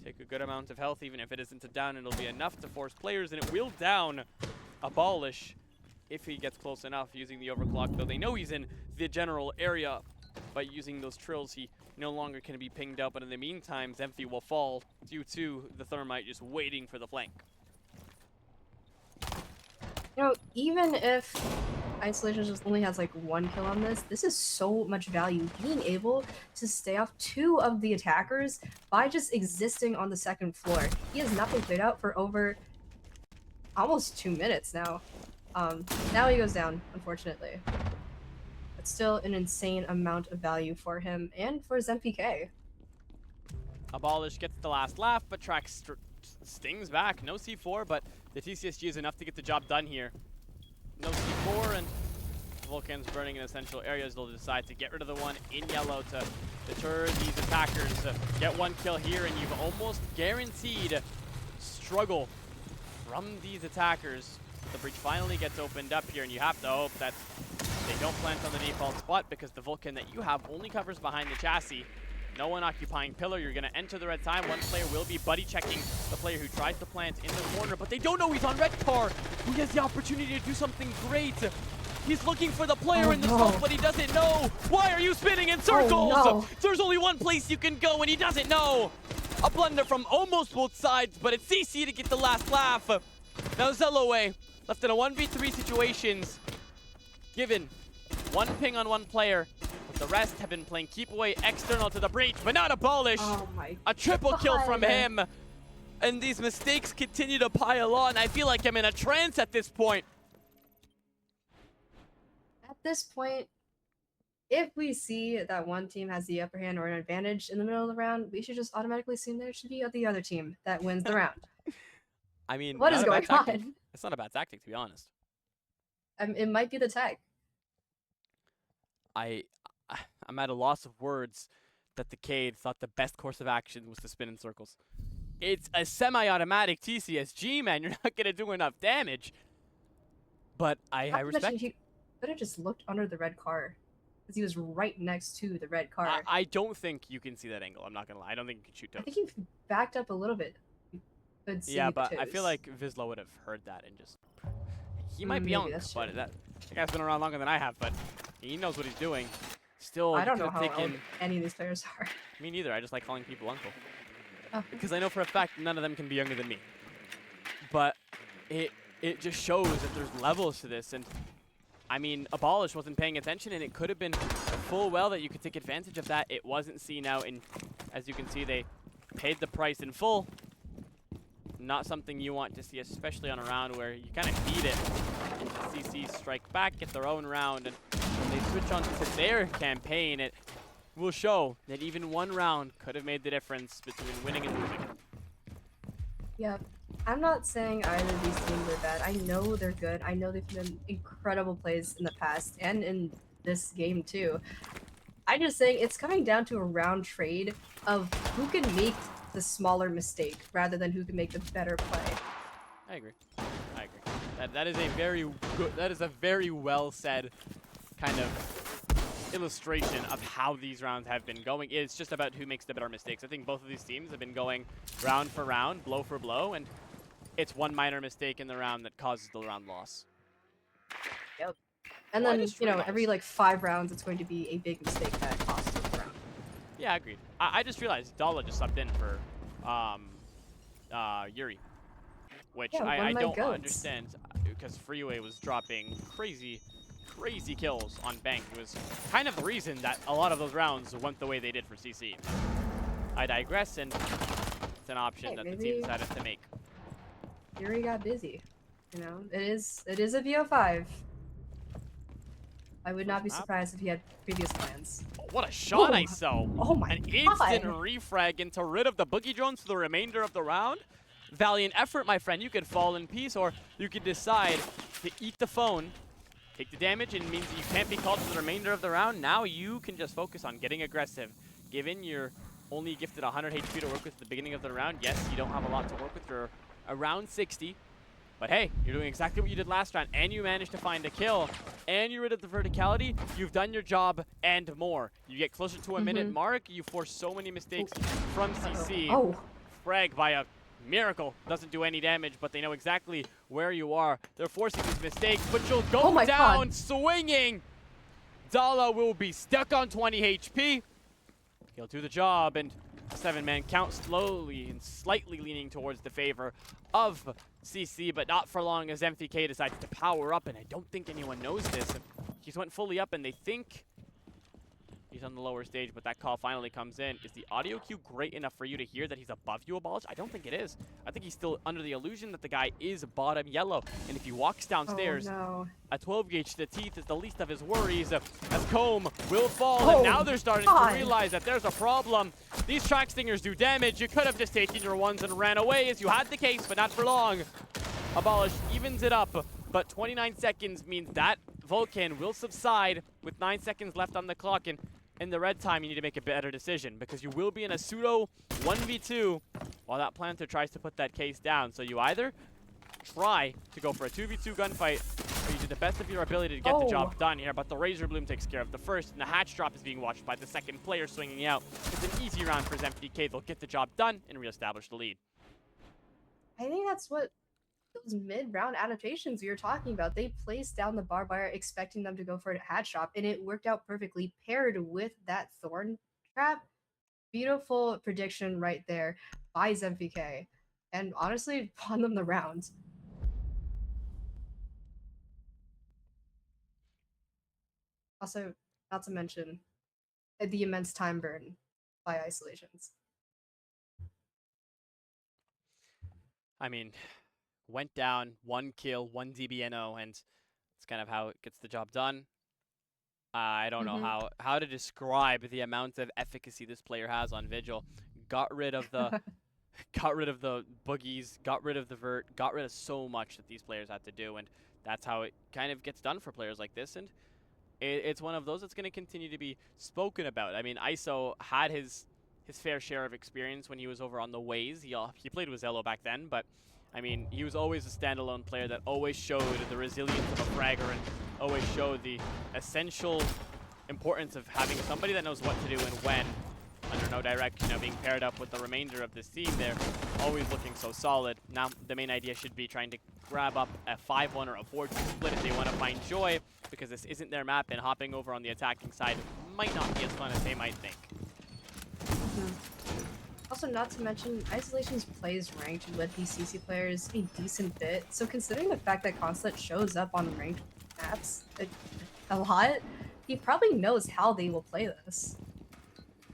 take a good amount of health, even if it isn't a down, it'll be enough to force players, and it will down Abolish if he gets close enough using the overclock, though they know he's in the general area. But using those trills, he no longer can be pinged out, but in the meantime, ZEMFIE will fall due to the Thermite just waiting for the flank. You know, even if Isolation just only has like 1 kill on this is so much value. Being able to stay off 2 of the attackers by just existing on the second floor. He has not been played out for over almost 2 minutes now. Now he goes down, unfortunately. But still an insane amount of value for him and for ZEMFIE. Abolish gets the last laugh, but Trax stings back. No C4, but the TCSG is enough to get the job done here. No C4, and Vulcan's burning in essential areas. They'll decide to get rid of the one in yellow to deter these attackers. Get 1 kill here, and you've almost guaranteed struggle from these attackers. The breach finally gets opened up here, and you have to hope that they don't plant on the default spot, because the Vulcan that you have only covers behind the chassis. No one occupying pillar. You're going to enter the red time. One player will be buddy checking the player who tries to plant in the corner, but they don't know he's on red car, who has the opportunity to do something great. He's looking for the player in the smoke, but he doesn't know. Why are you spinning in circles? No. There's only one place you can go, and he doesn't know. A blunder from almost both sides, but it's CC to get the last laugh. Now Zeloway left in a 1v3 situations, given One ping on one player, but the rest have been playing keep away external to the breach, but not Abolish. Oh my A triple kill from God. him. And these mistakes continue to pile on. I feel like I'm in a trance at this point. At this point, if we see that one team has the upper hand or an advantage in the middle of the round, we should just automatically assume there should be the other team that wins the round. I mean, What not is a bad going tactic. on? It's not a bad tactic, to be honest. It might be the tech. I'm at a loss of words that the Cade thought the best course of action was to spin in circles. It's a semi-automatic TCSG, man. You're not going to do enough damage. But I respect. He could have just looked under the red car, because he was right next to the red car. I don't think you can see that angle. I'm not going to lie. I don't think you can shoot toes. I think he backed up a little bit. Could see Yeah, the but I toes. feel like Vizsla would have heard that and just... He might be Maybe young, that's but true. that guy's been around longer than I have, but he knows what he's doing. Still, I don't you know could've how old any of these players are. Me neither. I just like calling people uncle. Oh. Because I know for a fact none of them can be younger than me. But it just shows that there's levels to this. And I mean, Abolish wasn't paying attention, and it could have been full well that you could take advantage of that. It wasn't SiNO, and as you can see, they paid the price in full. Not something you want to see, especially on a round where you kind of need it. CC strike back, get their own round, and when they switch on to their campaign, it will show that even one round could have made the difference between winning and losing. Yeah, I'm not saying either of these teams are bad. I know they're good. I know they've done incredible plays in the past and in this game too. I'm just saying it's coming down to a round trade of who can make the smaller mistake rather than who can make the better play. I agree. I agree. That is a very good. That is a very well said kind of illustration of how these rounds have been going. It's just about who makes the better mistakes. I think both of these teams have been going round for round, blow for blow, and it's one minor mistake in the round that causes the round loss. Yep. And Well, I then, just you know, realized- every like 5 rounds, it's going to be a big mistake that costs you the round. Yeah, agreed. I just realized Dala just subbed in for Yuri, which Yeah, one I of my don't goats. understand because Freeway was dropping crazy kills on Bank. It was kind of the reason that a lot of those rounds went the way they did for CC. I digress, and it's an option Hey, that the maybe- team decided to make. Yuri got busy. You know, it is a VO5. I would not be First map? surprised if he had previous plans. Oh, what a shot, Ooh. ISO! Oh my An instant God. refrag into rid of the boogie drones for the remainder of the round. Valiant effort, my friend. You could fall in peace, or you could decide to eat the phone, take the damage, and it means that you can't be called for the remainder of the round. Now you can just focus on getting aggressive. Given you're only gifted 100 HP to work with at the beginning of the round, yes, you don't have a lot to work with. You're around 60. But hey, you're doing exactly what you did last round, and you managed to find a kill, and you're rid of the verticality. You've done your job and more. You get closer to a minute mark. You force so many mistakes from CC. Oh, Frag by a miracle doesn't do any damage, but they know exactly where you are. They're forcing these mistakes, but you'll go Oh my down God. swinging. Dala will be stuck on 20 HP. He'll do the job, and 7-man count slowly and slightly leaning towards the favor of CC, but not for long as ZEMFIE decides to power up, and I don't think anyone knows this. He's went fully up, and they think he's on the lower stage, but that call finally comes in. Is the audio cue great enough for you to hear that he's above you, Abolish? I don't think it is. I think he's still under the illusion that the guy is bottom yellow, and if he walks downstairs, oh no. a 12 gauge to the teeth is the least of his worries, as Comb will fall, Oh, and now they're starting God. to realize that there's a problem. These track stingers do damage. You could have just taken your ones and ran away, as you had the case, but not for long. Abolish evens it up, but 29 seconds means that Vulcan will subside with 9 seconds left on the clock, and in the red time, you need to make a better decision, because you will be in a pseudo 1v2 while that planter tries to put that case down. So you either try to go for a 2v2 gunfight, or you do the best of your ability to get the job done here, but the Razor Bloom takes care of the first, and the hatch drop is being watched by the second player swinging out. It's an easy round for ZEMFIE. They'll get the job done and reestablish the lead. I think that's what those mid-round adaptations you're talking about. They placed down the barbed wire expecting them to go for a hatch drop, and it worked out perfectly paired with that thorn trap. Beautiful prediction right there by ZEMFIE, and honestly won them the round. Also, not to mention the immense time burn by isolations. I mean, went down, 1 kill, 1 DBNO, and it's kind of how it gets the job done. I don't know how to describe the amount of efficacy this player has on Vigil. Got rid of the boogies, got rid of the vert, got rid of so much that these players had to do, and that's how it kind of gets done for players like this. And it's one of those that's going to continue to be spoken about. I mean, ISO had his fair share of experience when he was over on the Ways. He played with Zello back then, but I mean, he was always a standalone player that always showed the resilience of a fragger and always showed the essential importance of having somebody that knows what to do and when, under no direction, being paired up with the remainder of this team. They're always looking so solid. Now, the main idea should be trying to grab up a 5-1 or a 4-2 split if they want to find joy, because this isn't their map, and hopping over on the attacking side might not be as fun as they might think. Also, not to mention, Isolations plays ranked with these CC players a decent bit, so considering the fact that Constant shows up on ranked maps a lot, he probably knows how they will play this.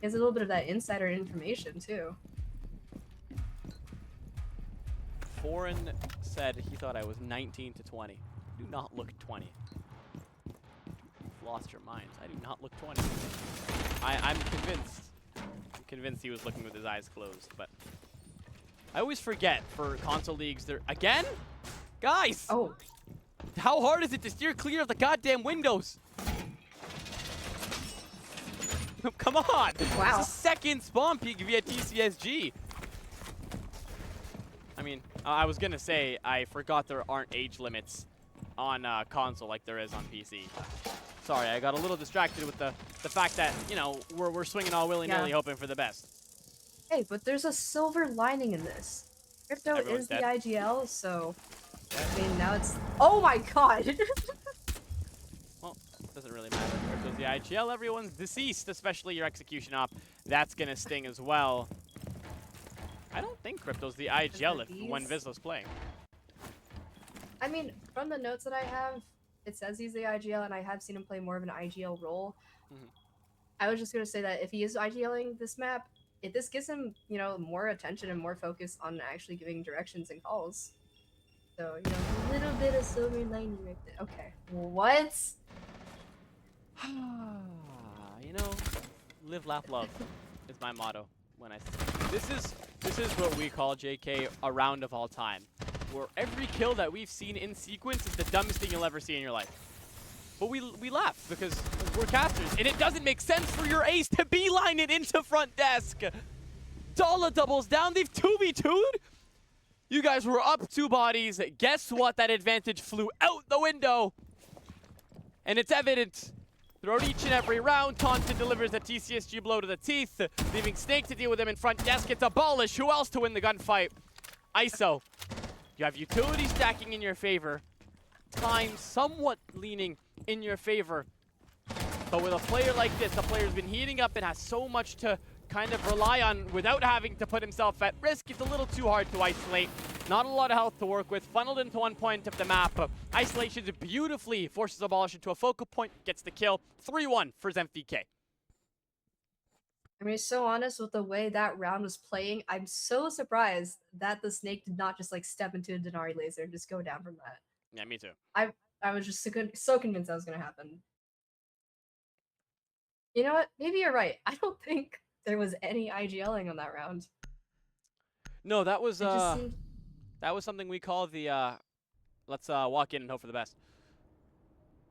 He has a little bit of that insider information, too. Foreign said he thought I was 19 to 20. Do not look 20. You've lost your minds. I do not look 20. I'm convinced. Convinced he was looking with his eyes closed, but I always forget for console leagues there again. Guys, how hard is it to steer clear of the goddamn windows? Come on! Wow. It's a second spawn peek via TCSG. I mean, I was gonna say I forgot there aren't age limits on console like there is on PC. Sorry, I got a little distracted with the fact that, you know, we're swinging all willy-nilly hoping for the best. Hey, but there's a silver lining in this. Crypto is the IGL, so I mean, now it's... Oh my god! Well, it doesn't really matter. Crypto's the IGL, everyone's deceased, especially your execution op. That's gonna sting as well. I don't think Crypto's the IGL when Vizslá's playing. I mean, from the notes that I have, it says he's the IGL, and I have seen him play more of an IGL role. I was just going to say that if he is IGLing this map, this gives him, you know, more attention and more focus on actually giving directions and calls. So, you know, a little bit of silver lining right there. Okay. What? You know, live, laugh, love is my motto when I say this is what we call, JK, a round of all time, where every kill that we've seen in sequence is the dumbest thing you'll ever see in your life. But we laugh because we're casters, and it doesn't make sense for your ace to beeline it into front desk. Dala doubles down. They've 2v2'd. You guys were up 2 bodies. Guess what? That advantage flew out the window. And it's evident throughout each and every round. Taunted delivers a TCSG blow to the teeth, leaving Snake to deal with him in front desk. It's Abolish. Who else to win the gunfight? ISO. You have utility stacking in your favor. Time somewhat leaning in your favor. But with a player like this, a player who's been heating up and has so much to kind of rely on without having to put himself at risk, it's a little too hard to isolate. Not a lot of health to work with. Funneled into one point of the map. Isolation beautifully forces Abolish into a focal point, gets the kill. 3-1 for ZEMFIE. I mean, so honest with the way that round was playing, I'm so surprised that the Snake did not just like step into a Denari laser and just go down from that. Yeah, me too. I was just so convinced that was going to happen. You know what? Maybe you're right. I don't think there was any IGLing on that round. No, that was something we call the let's walk in and hope for the best.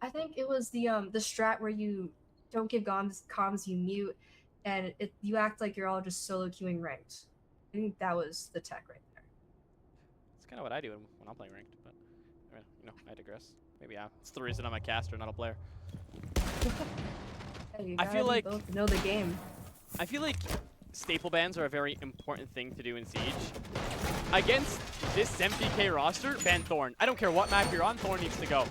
I think it was the strat where you don't give comms, you mute, and you act like you're all just solo queuing ranked. I think that was the tech right there. It's kind of what I do when I'm playing ranked, but you know, I digress. Maybe it's the reason I'm a caster, not a player. Hey, I feel like both know the game. I feel like staple bans are a very important thing to do in Siege. Against this ZEMFIE roster, ban Thorn. I don't care what map you're on, Thorn needs to go.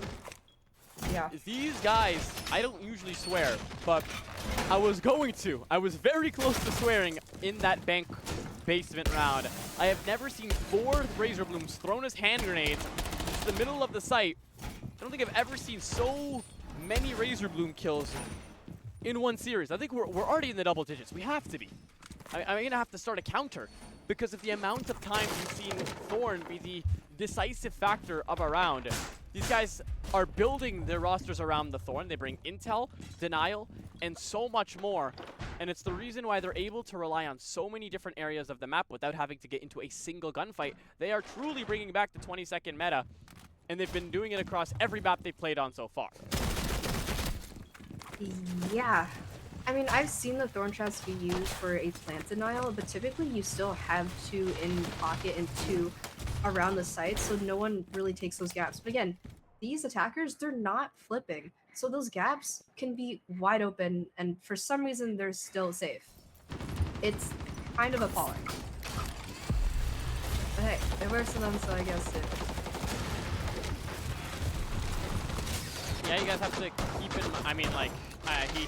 Yeah. These guys, I don't usually swear, but I was going to. I was very close to swearing in that bank basement round. I have never seen 4 Razor Blooms thrown as hand grenades into the middle of the site. I don't think I've ever seen so many Razor Bloom kills in one series. I think we're already in the double digits. We have to be. I'm going to have to start a counter because of the amount of times we've seen Thorn be the decisive factor of a round. These guys are building their rosters around the Thorn. They bring intel, denial, and so much more. And it's the reason why they're able to rely on so many different areas of the map without having to get into a single gunfight. They are truly bringing back the 20-second meta, and they've been doing it across every map they've played on so far. Yeah. I mean, I've seen the Thorn traps be used for a plant denial, but typically you still have 2 in pocket and 2 around the site, so no one really takes those gaps. But again, these attackers, they're not flipping, so those gaps can be wide open, and for some reason, they're still safe. It's kind of appalling. But hey, there were some of them, so I guess it... Yeah, you guys have to keep in mind, I mean, like,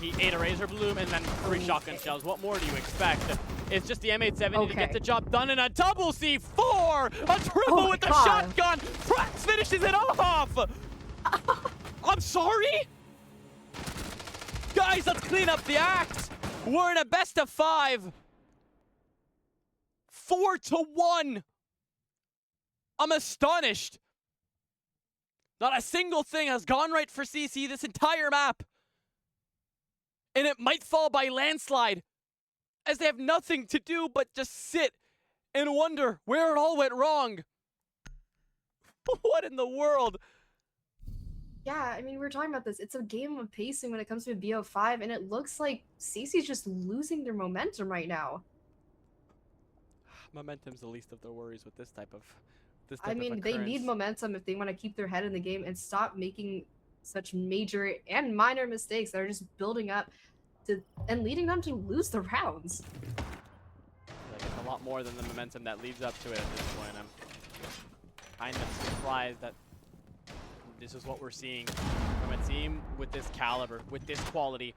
he ate a Razor Bloom and then 3 shotgun shells. What more do you expect? It's just the M870 to get the job done in a double C4! A triple with the shotgun! Prax finishes it off! I'm sorry? Guys, let's clean up the act! We're in a best of 5. 4-1. I'm astonished. Not a single thing has gone right for CC this entire map. And it might fall by landslide, as they have nothing to do but just sit and wonder where it all went wrong. What in the world? Yeah, I mean, we're talking about this. It's a game of pacing when it comes to BO5, and it looks like CC's just losing their momentum right now. Momentum's the least of their worries with this type of I mean, they need momentum if they want to keep their head in the game and stop making such major and minor mistakes that are just building up to and leading them to lose the rounds. Like, it's a lot more than the momentum that leads up to it at this point. I'm kind of surprised that this is what we're seeing from a team with this caliber, with this quality,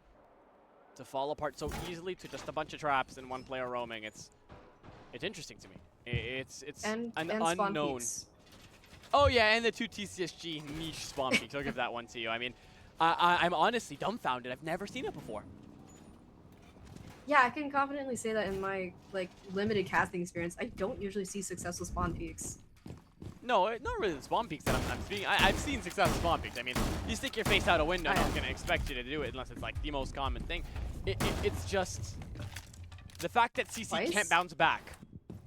to fall apart so easily to just a bunch of traps and 1 player roaming. It's interesting to me. It's an unknown. Oh yeah, and the 2 TCSG niche spawn peaks. I'll give that one to you. I mean, I'm honestly dumbfounded. I've never seen it before. Yeah, I can confidently say that in my limited casting experience, I don't usually see successful spawn peaks. No, not really the spawn peaks that I'm speaking. I've seen successful spawn peaks. I mean, you stick your face out a window, no one's gonna expect you to do it unless it's like the most common thing. It's just the fact that CC can't bounce back,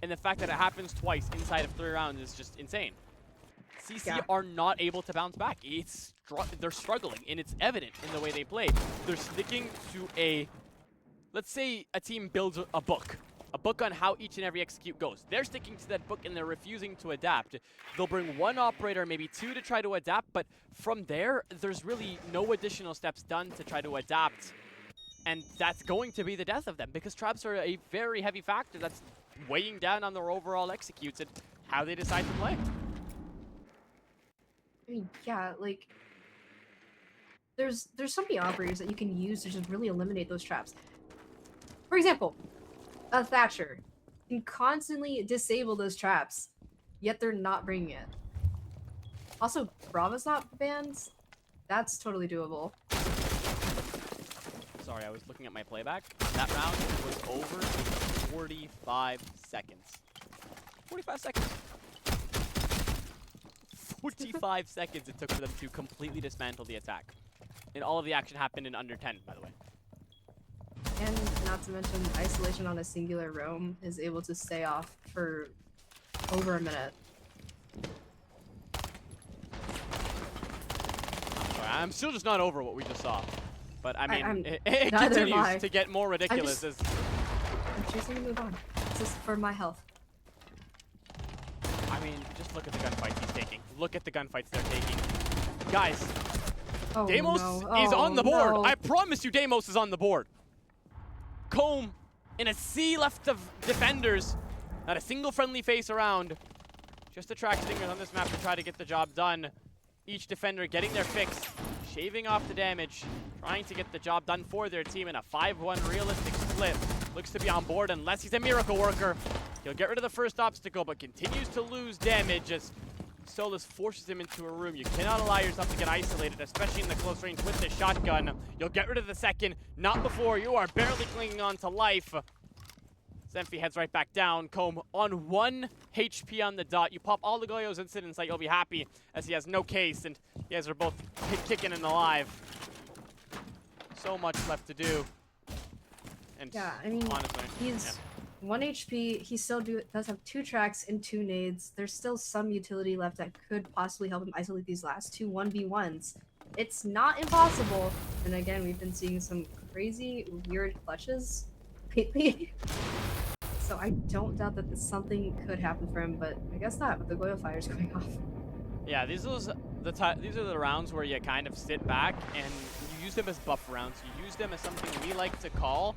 and the fact that it happens twice inside of 3 rounds is just insane. CC are not able to bounce back. They're struggling, and it's evident in the way they play. They're sticking to a, let's say a team builds a book on how each and every execute goes. They're sticking to that book, and they're refusing to adapt. They'll bring 1 operator, maybe 2 to try to adapt, but from there, there's really no additional steps done to try to adapt. And that's going to be the death of them, because traps are a very heavy factor that's weighing down on their overall executes and how they decide to play. I mean, yeah, like, there's so many operators that you can use to just really eliminate those traps. For example, a Thatcher can constantly disable those traps, yet they're not bringing it. Also, Brava's not banned. That's totally doable. Sorry, I was looking at my playback. That round was over 45 seconds. 45 seconds. 45 seconds it took for them to completely dismantle the attack. And all of the action happened in under 10, by the way. And not to mention, isolation on a singular roam is able to stay off for over a minute. Sorry, I'm still just not over what we just saw. But I mean, it continues to get more ridiculous. I'm choosing to move on. This is for my health. I mean, just look at the gunfights he's taking. Look at the gunfights they're taking. Guys, Deimos is on the board. I promise you Deimos is on the board. Comb in a sea left of defenders. Not a single friendly face around. Just attract stingers on this map to try to get the job done. Each defender getting their fix, shaving off the damage, trying to get the job done for their team in a 5-1 realistic split. Looks to be on board unless he's a miracle worker. He'll get rid of the first obstacle, but continues to lose damage as Solus forces him into a room. You cannot allow yourself to get isolated, especially in the close range with this shotgun. You'll get rid of the second, not before. You are barely clinging on to life. ZEMFIE heads right back down. Comb on 1 HP on the dot. You pop all the Goyo's incidents that you'll be happy, as he has no case, and you guys are both kicking and alive. So much left to do. And yeah, I mean, honestly, he's 1 HP. He still does have 2 tracks and 2 nades. There's still some utility left that could possibly help him isolate these last 2 1v1s. It's not impossible. And again, we've been seeing some crazy, weird clutches lately. So I don't doubt that something could happen for him, but I guess not with the Goyo fires going off. Yeah, these are the rounds where you kind of sit back and you use them as buff rounds. You use them as something we like to call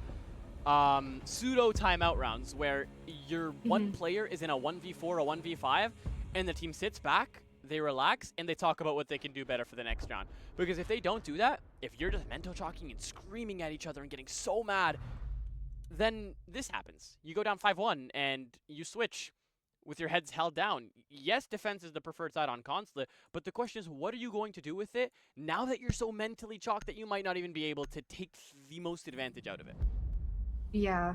pseudo timeout rounds, where your one player is in a 1v4 or 1v5 and the team sits back, they relax, and they talk about what they can do better for the next round. Because if they don't do that, if you're just mental chalking and screaming at each other and getting so mad, then this happens. You go down 5-1 and you switch with your heads held down. Yes, defense is the preferred side on Consulate, but the question is, what are you going to do with it now that you're so mentally chalked that you might not even be able to take the most advantage out of it? Yeah.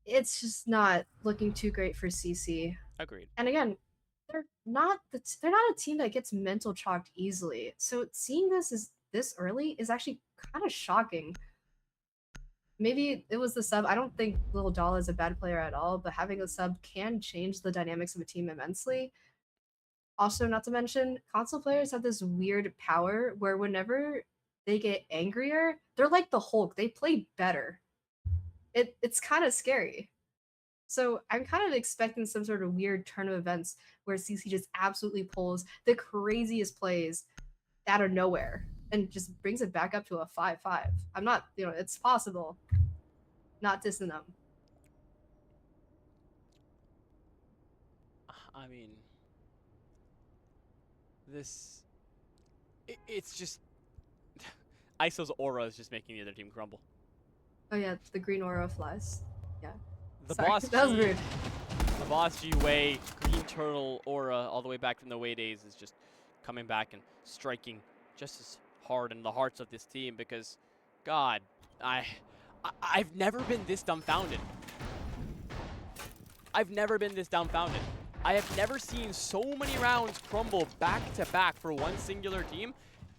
It's just not looking too great for CC. Agreed. And again, they're not a team that gets mental chalked easily. So seeing this early is actually kind of shocking. Maybe it was the sub. I don't think Lil Doll is a bad player at all, but having a sub can change the dynamics of a team immensely. Also, not to mention, console players have this weird power where whenever they get angrier, they're like the Hulk. They play better. It's kind of scary. So I'm kind of expecting some sort of weird turn of events where CC just absolutely pulls the craziest plays out of nowhere and just brings it back up to a 5-5. I'm not, it's possible. Not dissing them. I mean, it's just, ISO's aura is just making the other team crumble. Oh yeah, the green aura flies. Yeah. The Sorry, boss that was rude. The boss G way green turtle aura all the way back from the way days is just coming back and striking just as hard in the hearts of this team, because God, I've never been this dumbfounded. I've never been this dumbfounded. I have never seen so many rounds crumble back to back for one singular team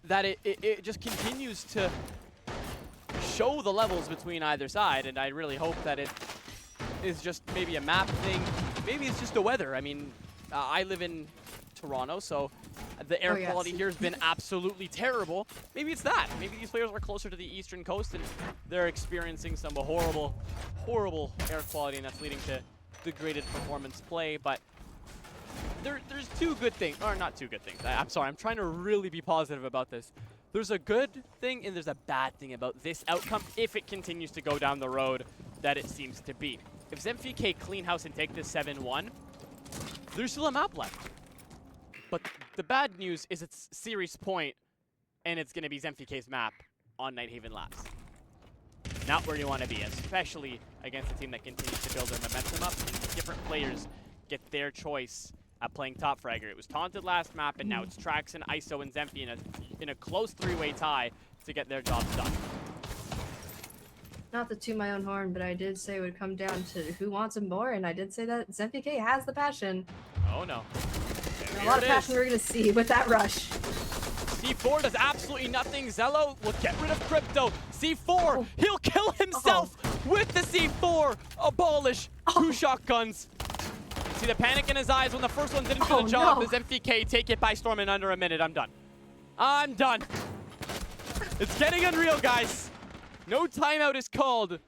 that it just continues to show the levels between either side, and I really hope that it is just maybe a map thing. Maybe it's just the weather. I mean, I live in Toronto, so the air quality here has been absolutely terrible. Maybe it's that. Maybe these players are closer to the eastern coast and they're experiencing some horrible, horrible air quality, and that's leading to degraded performance play. But there's two good things, or not two good things. I'm sorry, I'm trying to really be positive about this. There's a good thing and there's a bad thing about this outcome if it continues to go down the road that it seems to be. If ZEMFIE clean house and take this 7-1, there's still a map left. But the bad news is it's series point, and it's going to be ZEMFIE's map on Nighthaven Labs. Not where you want to be, especially against a team that continues to build their momentum up. Different players get their choice at playing top fragger. It was Taunted last map, and now it's Trax and ISO and ZEMFIE in a close three-way tie to get their jobs done. Not to toot my own horn, but I did say it would come down to who wants it more, and I did say that ZEMFIE has the passion. Oh no. A lot of passion we're going to see with that rush. C4 does absolutely nothing. Zello will get rid of Crypto. C4, he'll kill himself with the C4. Abolish 2 shotguns. See the panic in his eyes when the first one didn't do the job. As ZEMFIE take it by storm in under a minute. I'm done. I'm done. It's getting unreal, guys. No timeout is called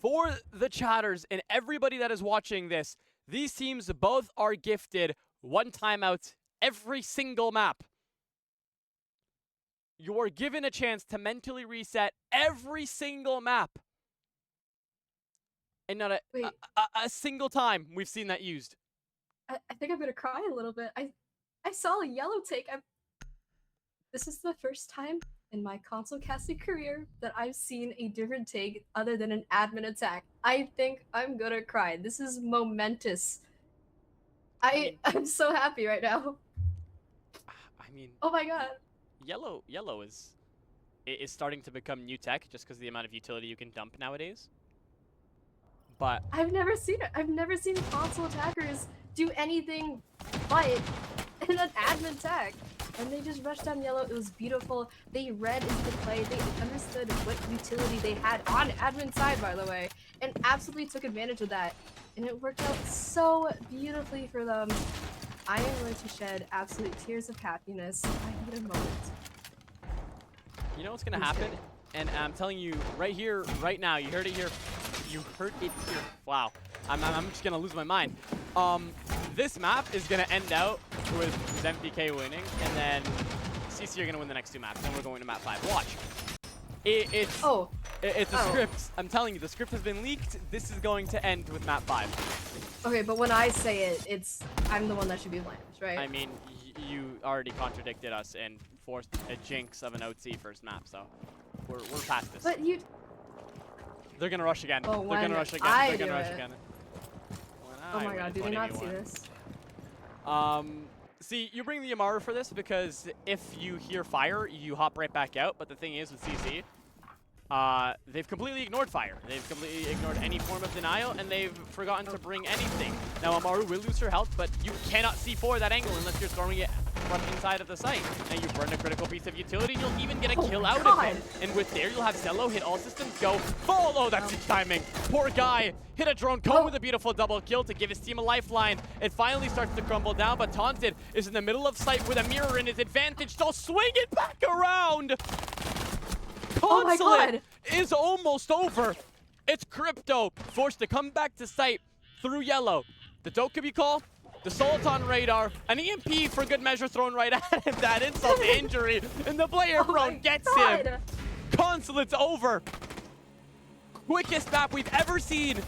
for the chatters and everybody that is watching this. These teams both are gifted 1 timeout every single map. You are given a chance to mentally reset every single map. And not a single time we've seen that used. I think I'm going to cry a little bit. I saw a yellow take. This is the first time in my console casting career that I've seen a different take other than an admin attack. I think I'm gonna cry. This is momentous. I'm so happy right now. I mean, Oh my god. yellow is starting to become new tech just because of the amount of utility you can dump nowadays. But I've never seen it. I've never seen console attackers do anything but an admin tech. And they just rushed down yellow. It was beautiful. They read into the play. They understood what utility they had on admin side, by the way, and absolutely took advantage of that. And it worked out so beautifully for them. I am going to shed absolute tears of happiness. I need a moment. you know what's gonna happen? And I'm telling you right here, right now, you heard it here. You heard it here. Wow. I'm just gonna lose my mind. This map is gonna end out with ZEMFIE winning, and then CC are gonna win the next 2 maps, and we're going to map 5. Watch. It's a script. I'm telling you, the script has been leaked. This is going to end with map 5. Okay, but when I say it, I'm the one that should be blamed, right? I mean, you already contradicted us and forced a jinx of an OT first map, so we're past this. But you. They're gonna rush again. Oh, They're gonna rush again. They're gonna rush again. Oh my god, do they not see this? See, you bring the Amaru for this because if you hear fire, you hop right back out. But the thing is with CC, they've completely ignored fire. They've completely ignored any form of denial, and they've forgotten to bring anything. Now, Amaru will lose her health, but you cannot C4 that angle unless you're throwing it from inside of the site. And you burn a critical piece of utility, you'll even get a kill out of it. And with there, you'll have Zello hit all systems go. Follow that timing. Poor guy hit a drone cone with a beautiful double kill to give his team a lifeline. It finally starts to crumble down, but Taunted is in the middle of sight with a mirror in his advantage. So swing it back around. Consulate is almost over. It's Crypto forced to come back to sight through yellow. The Dokkaebi call, the Sultan radar, an EMP for good measure thrown right at him. That insult to injury, and the player prone gets him. Consulate's over. Quickest map we've ever seen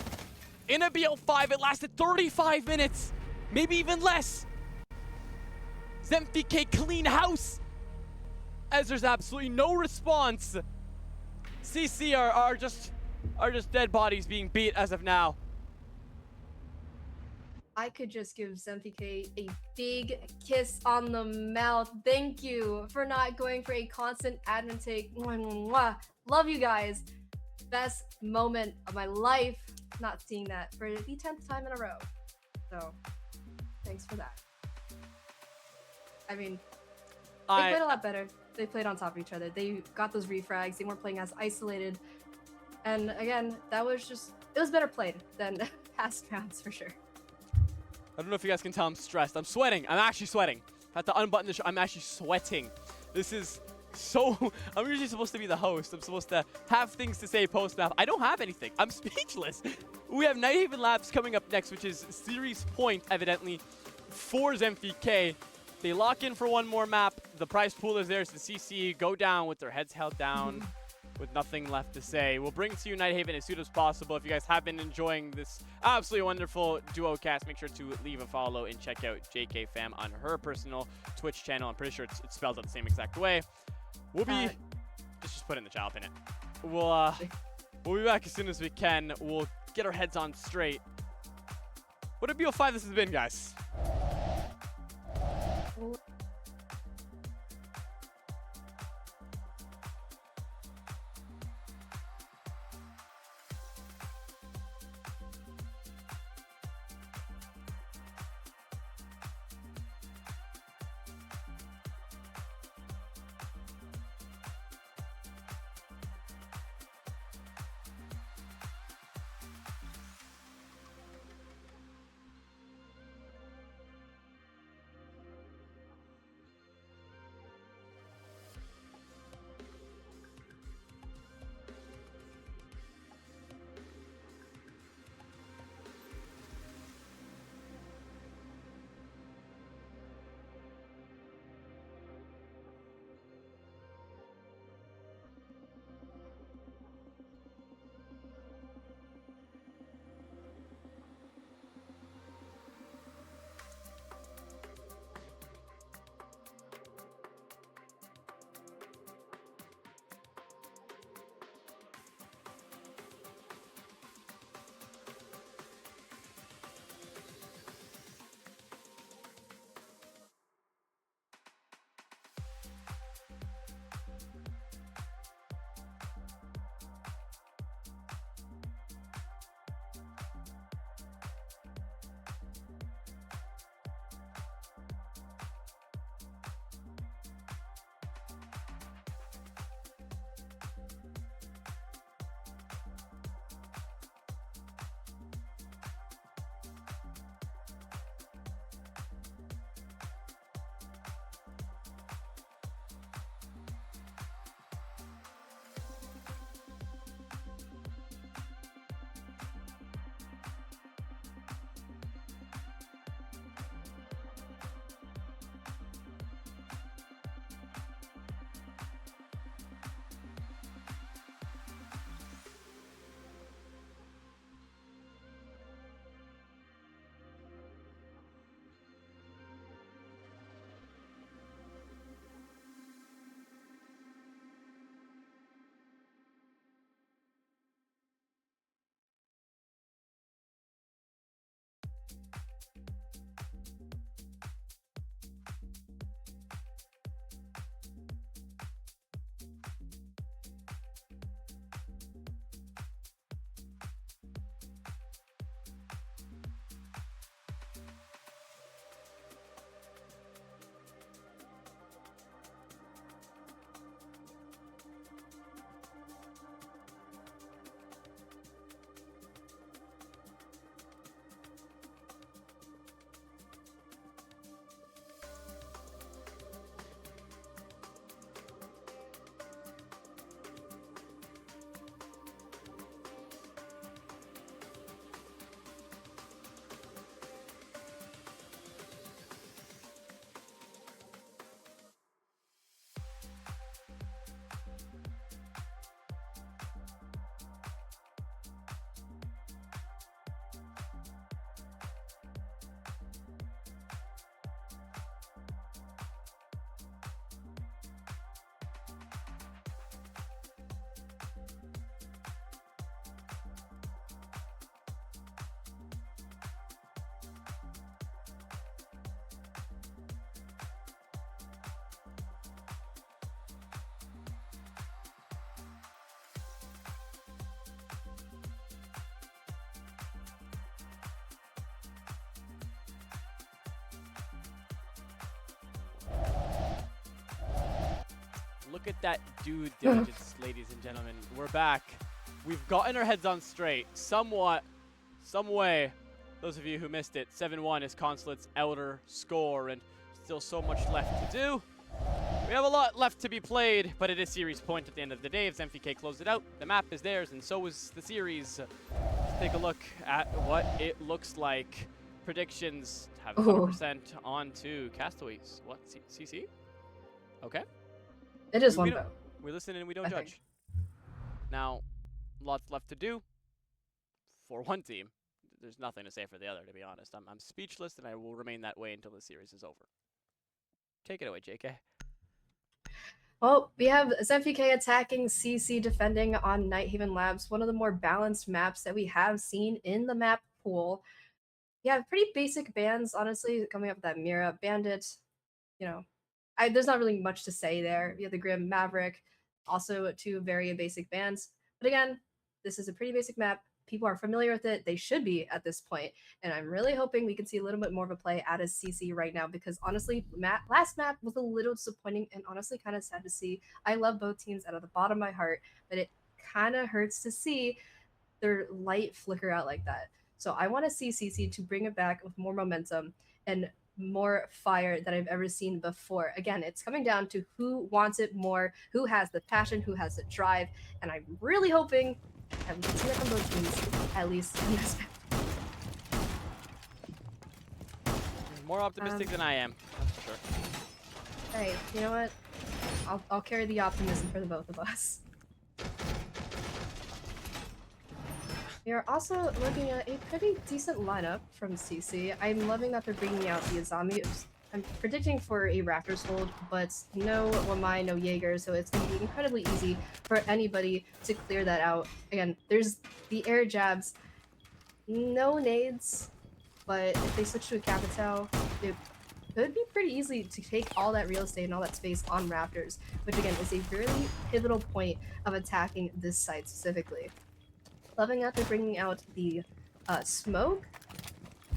in a BO5. It lasted 35 minutes, maybe even less. ZEMFIE clean house, as there's absolutely no response. CC are just dead bodies being beat as of now. I could just give ZEMFIE a big kiss on the mouth. Thank you for not going for a constant admin take. Mwah, mwah. Love you guys. Best moment of my life. Not seeing that for the 10th time in a row. So, thanks for that. I mean, they played a lot better. They played on top of each other. They got those refrags. They weren't playing as isolated. And again, that was just, it was better played than past rounds for sure. I don't know if you guys can tell I'm stressed. I'm sweating. I'm actually sweating. I have to unbutton the shirt. I'm actually sweating. This is so... I'm usually supposed to be the host. I'm supposed to have things to say post-map. I don't have anything. I'm speechless. We have Nighthaven Labs coming up next, which is series point, evidently, for ZEMFIE. They lock in for one more map. The prize pool is there, so CC go down with their heads held down. With nothing left to say. We'll bring to you Nighthaven as soon as possible. If you guys have been enjoying this absolutely wonderful duo cast, make sure to leave a follow and check out JK Fam on her personal Twitch channel. I'm pretty sure it's spelled out the same exact way. We'll be just put in the chop in it. We'll be back as soon as we can. We'll get our heads on straight. What a BO5 this has been, guys. Look at that due diligence, ladies and gentlemen. We're back. We've gotten our heads on straight, somewhat, some way. Those of you who missed it, 7-1 is Consulate's outer score, and still so much left to do. We have a lot left to be played, but it is series point at the end of the day. If ZEMFIE close it out, the map is theirs, and so is the series. Let's take a look at what it looks like. Predictions have 100% on to Castaways. What? CC? Okay. It is one vote. We listen and we don't judge. Now, lots left to do for one team. There's nothing to say for the other, to be honest. I'm speechless, and I will remain that way until the series is over. Take it away, JK. Well, we have ZEMFIE attacking, CC defending on Nighthaven Labs, one of the more balanced maps that we have seen in the map pool. Yeah, pretty basic bans, honestly, coming up with that Mira, Bandit, you know. There's not really much to say there. We have the Grim Maverick, also two very basic bans. But again, this is a pretty basic map. People are familiar with it. They should be at this point. And I'm really hoping we can see a little bit more of a play out of CC right now, because honestly, last map was a little disappointing and honestly kind of sad to see. I love both teams out of the bottom of my heart, but it kind of hurts to see their light flicker out like that. So I want to see CC to bring it back with more momentum and more fire that I've ever seen before. Again, it's coming down to who wants it more, who has the passion, who has the drive, and I'm really hoping that we can see that from both teams, at least in this map. You're more optimistic than I am, that's for sure. Hey, you know what? I'll carry the optimism for the both of us. We are also looking at a pretty decent lineup from CC. I'm loving that they're bringing out the Azami. I'm predicting for a Raptors hold, but no Wamai, no Jaeger, so it's going to be incredibly easy for anybody to clear that out. Again, there's the air jabs, no nades, but if they switch to a Capitao, it could be pretty easy to take all that real estate and all that space on Raptors, which again is a really pivotal point of attacking this site specifically. Loving that they're bringing out the smoke.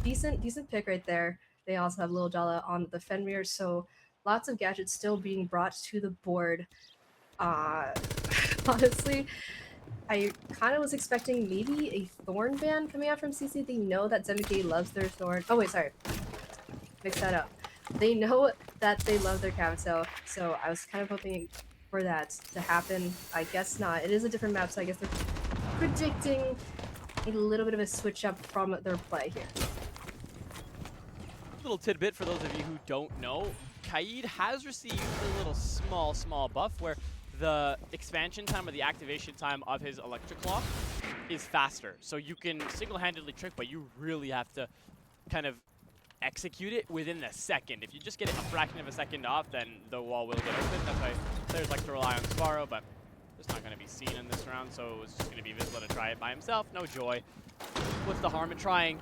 Decent pick right there. They also have Lil Jala on the Fenrir, so lots of gadgets still being brought to the board. Honestly, I kind of was expecting maybe a Thorn ban coming out from CC. They know that ZEMFIE loves their Thorn. Oh wait, sorry. Mix that up. They know that they love their Capitao, so I was kind of hoping for that to happen. I guess not. It is a different map, so I guess they're predicting a little bit of a switch up from their play here. Little tidbit for those of you who don't know, Kaid has received a little small buff where the expansion time or the activation time of his electric clock is faster. So you can single-handedly trick, but you really have to kind of execute it within a second. If you just get it a fraction of a second off, then the wall will get open. That's why players like to rely on Sparrow, but it's not going to be seen in this round, so it's just going to be Vizsla to try it by himself. No joy. What's the harm in trying?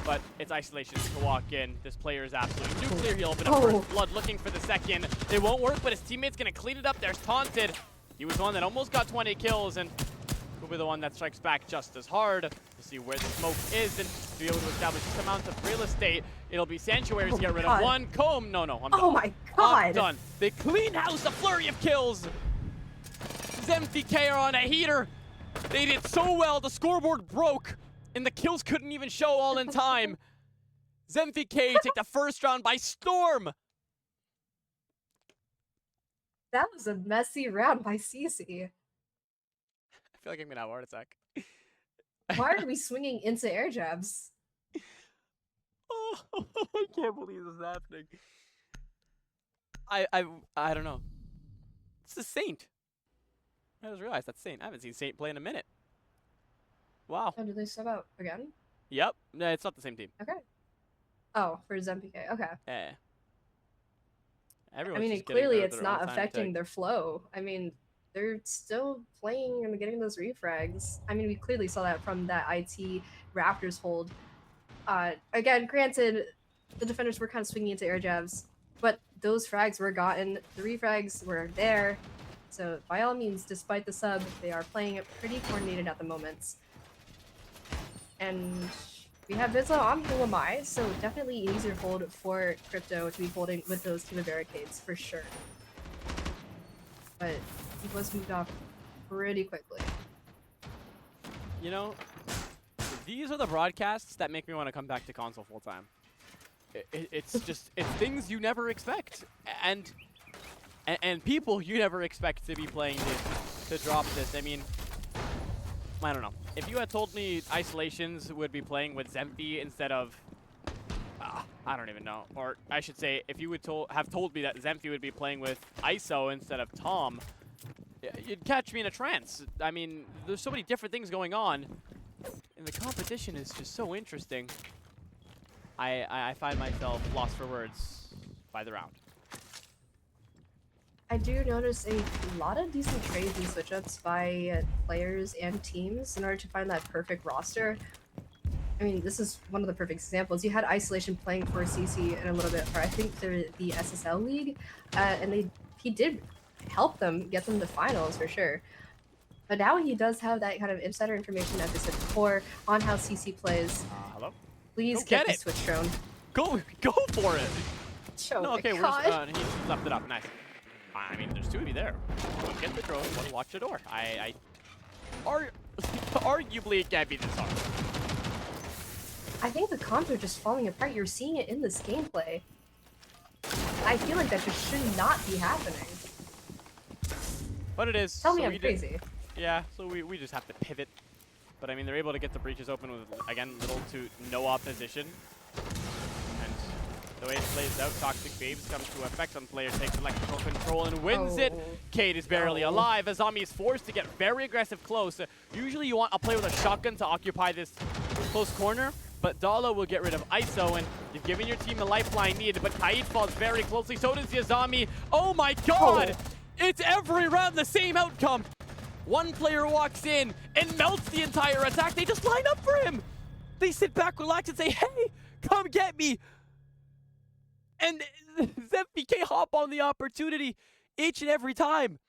But it's isolation to walk in. This player is absolutely nuclear. He'll open up first blood, looking for the second. It won't work, but his teammate's going to clean it up. There's Taunted. He was the one that almost got 20 kills, and will be the one that strikes back just as hard. We'll see where the smoke is and be able to establish this amount of real estate. It'll be Sanctuaries to get rid of one. Comb. No, I'm done. Oh my god. I'm done. They clean house, a flurry of kills. ZEMFIE are on a heater. They did so well. The scoreboard broke, and the kills couldn't even show all in time. ZEMFIE take the first round by storm. That was a messy round by CC. I feel like I'm gonna have a heart attack. Why are we swinging into air jabs? Oh, I can't believe this is happening. I don't know. It's the Saint. I just realized that's Saint. I haven't seen Saint play in a minute. Wow. Oh, did they sub out again? Yep. No, it's not the same team. Okay. Oh, for ZEMFIE. Okay. Yeah. I mean, clearly it's not affecting their flow. I mean, they're still playing and getting those refrags. I mean, we clearly saw that from that IT Raptors hold. Again, granted, the defenders were kind of swinging into air jabs, but those frags were gotten. The refrags were there. So by all means, despite the sub, they are playing it pretty coordinated at the moment. And we have Vizsla on Wamai, so definitely an easier hold for Crypto to be holding with those team of barricades for sure. but he was moved off pretty quickly. You know, these are the broadcasts that make me want to come back to console full time. It's just, it's things you never expect. And people you never expect to be playing this, to drop this. I mean, I don't know. If you had told me Isolations would be playing with ZEMFIE instead of, I don't even know. Or I should say, if you would have told me that ZEMFIE would be playing with ISO instead of Tom, you'd catch me in a trance. I mean, there's so many different things going on, and the competition is just so interesting. I find myself lost for words by the round. I do notice a lot of decent trades and switch-ups by players and teams in order to find that perfect roster. I mean, this is one of the perfect examples. You had Isolation playing for CC in a little bit, or I think they're the SSL League, and he did help them get them to finals for sure. But now he does have that kind of insider information, as I said before, on how CC plays. Hello? Please get the it. switch drone. Go for it. Oh no, okay, my we're just, he left it up. Nice. I mean, there's two of you there. One get the drone, one watch the door. Arguably, it can't be this hard. I think the comps are just falling apart. You're seeing it in this gameplay. I feel like that just should not be happening. But it is. Tell me I'm crazy. Yeah, so we just have to pivot. But I mean, they're able to get the breaches open with, again, little to no opposition. And the way it plays out, Toxic Babes comes to effect on player, takes electrical control and wins it. Kate is barely alive. Azami is forced to get very aggressive close. Usually you want a player with a shotgun to occupy this close corner, but Dala will get rid of ISO, and you've given your team the lifeline needed, but Kaid falls very closely, so does Yazami. Oh my god! It's every round the same outcome! One player walks in and melts the entire attack. They just line up for him. They sit back, relax, and say, hey, come get me. And ZEMFIE can't hop on the opportunity each and every time.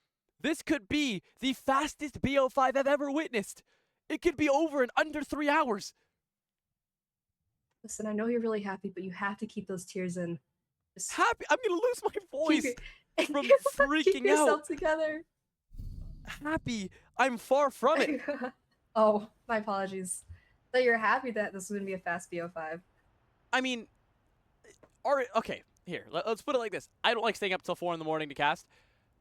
This could be the fastest BO5 I've ever witnessed. It could be over in under 3 hours. Listen, I know you're really happy, but you have to keep those tears in. Just happy? I'm going to lose my voice from freaking keep yourself out. Together. Happy? I'm far from it. Oh, my apologies. So you're happy that this is going to be a fast BO5. I mean, okay, here, let's put it like this. I don't like staying up till 4 in the morning to cast,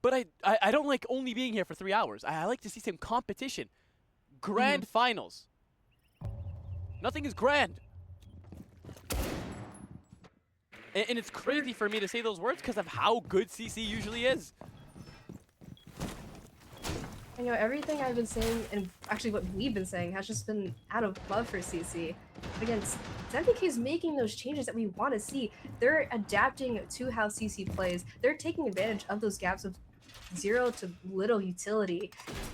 but I don't like only being here for 3 hours. I like to see some competition. Grand finals. Nothing is grand. And it's crazy for me to say those words because of how good CC usually is. You know, everything I've been saying, and actually what we've been saying, has just been out of love for CC. Again, ZEMFIE is making those changes that we want to see. They're adapting to how CC plays. They're taking advantage of those gaps of zero to little utility,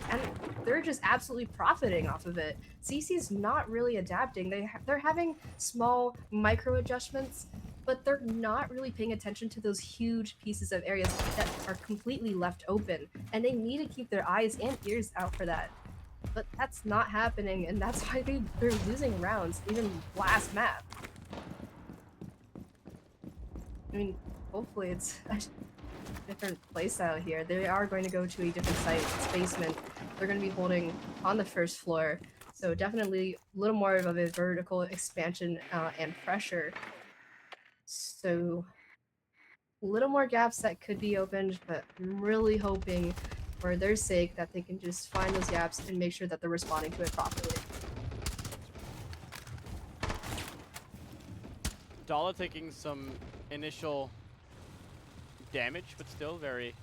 and they're just absolutely profiting off of it. CC's not really adapting. They're having small micro adjustments, but they're not really paying attention to those huge pieces of areas that are completely left open, and they need to keep their eyes and ears out for that. But that's not happening, and that's why they're losing rounds, even last map. I mean, hopefully it's a different playstyle here. They are going to go to a different site, it's basement. They're going to be holding on the first floor, so definitely a little more of a vertical expansion and pressure. So a little more gaps that could be opened, but I'm really hoping for their sake that they can just find those gaps and make sure that they're responding to it properly. Dala taking some initial damage, but still very,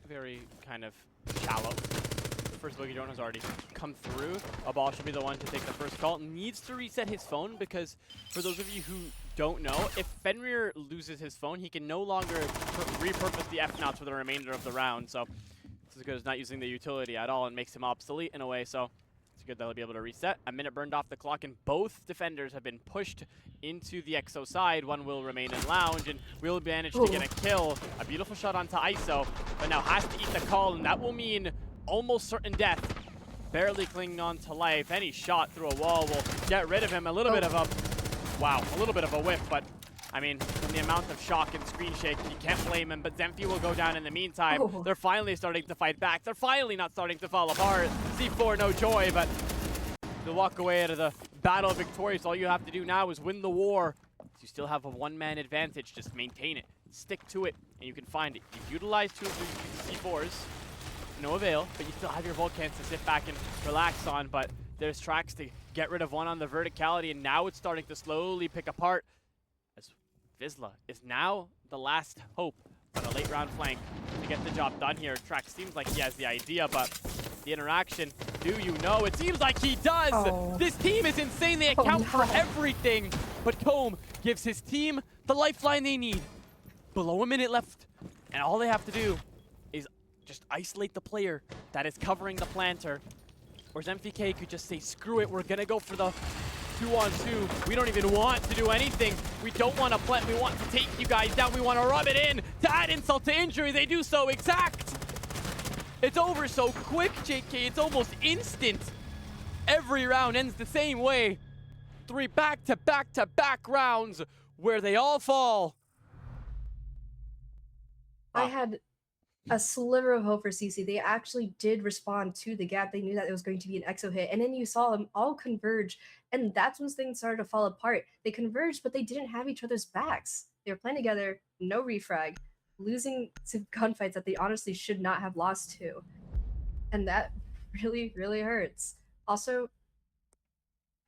very kind of shallow. The first boogie drone has already come through. A ball should be the one to take the first call. Needs to reset his phone because, for those of you who don't know, if Fenrir loses his phone, he can no longer repurpose the F-Nauts for the remainder of the round. So it's as good as not using the utility at all and makes him obsolete in a way. So it's good that he'll be able to reset. A minute burned off the clock, and both defenders have been pushed into the EXO side. One will remain in lounge and will manage to get a kill. A beautiful shot onto ISO, but now has to eat the call, and that will mean almost certain death. Barely clinging on to life. Any shot through a wall will get rid of him. A little bit of a, wow, a little bit of a whiff, but I mean, from the amount of shock and screen shake, you can't blame him, but ZEMFIE will go down in the meantime. Oh. They're finally starting to fight back. They're finally not starting to fall apart. C4, no joy, but to walk away out of the battle victorious, all you have to do now is win the war. You still have a one-man advantage. Just maintain it. Stick to it, and you can find it. You've utilized 2 of the C4s. No avail, but you still have your Vulcans to sit back and relax on, but there's tracks to get rid of one on the verticality, and now it's starting to slowly pick apart as Vizsla is now the last hope on a late round flank to get the job done here. Trax seems like he has the idea, but the interaction, do you know? It seems like he does! Oh. This team is insane, they account for everything, but Comb gives his team the lifeline they need. Below a minute left, and all they have to do is just isolate the player that is covering the planter. Or ZEMFIE could just say, screw it, we're gonna go for the 2-on-2. We don't even want to do anything. We don't want to plant, we want to take you guys down. We want to rub it in. To add insult to injury, they do so exact. It's over so quick, JK, it's almost instant. Every round ends the same way. 3 back-to-back-to-back rounds where they all fall. I had a sliver of hope for CC. They actually did respond to the gap. They knew that it was going to be an exo hit. And then you saw them all converge. And that's when things started to fall apart. They converged, but they didn't have each other's backs. They were playing together, no refrag, losing to gunfights that they honestly should not have lost to. And that really, really hurts. Also,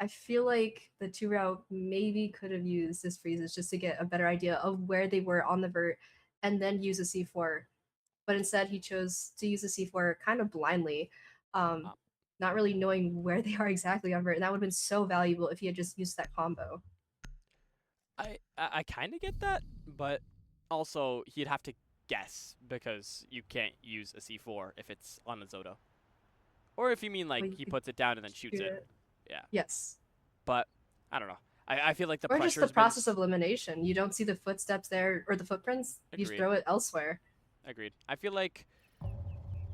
I feel like the 2-round maybe could have used this freezes just to get a better idea of where they were on the vert and then use a C4. But instead, he chose to use the C4 kind of blindly, not really knowing where they are exactly on vert. And that would have been so valuable if he had just used that combo. I kind of get that, but also he'd have to guess because you can't use a C4 if it's on a Zoto. Or if you mean like he puts it down and then shoots it. Yeah. Yes. But I don't know. I feel like the or pressure. Just the process of elimination. You don't see the footsteps there or the footprints. Agreed. You throw it elsewhere. Agreed. I feel like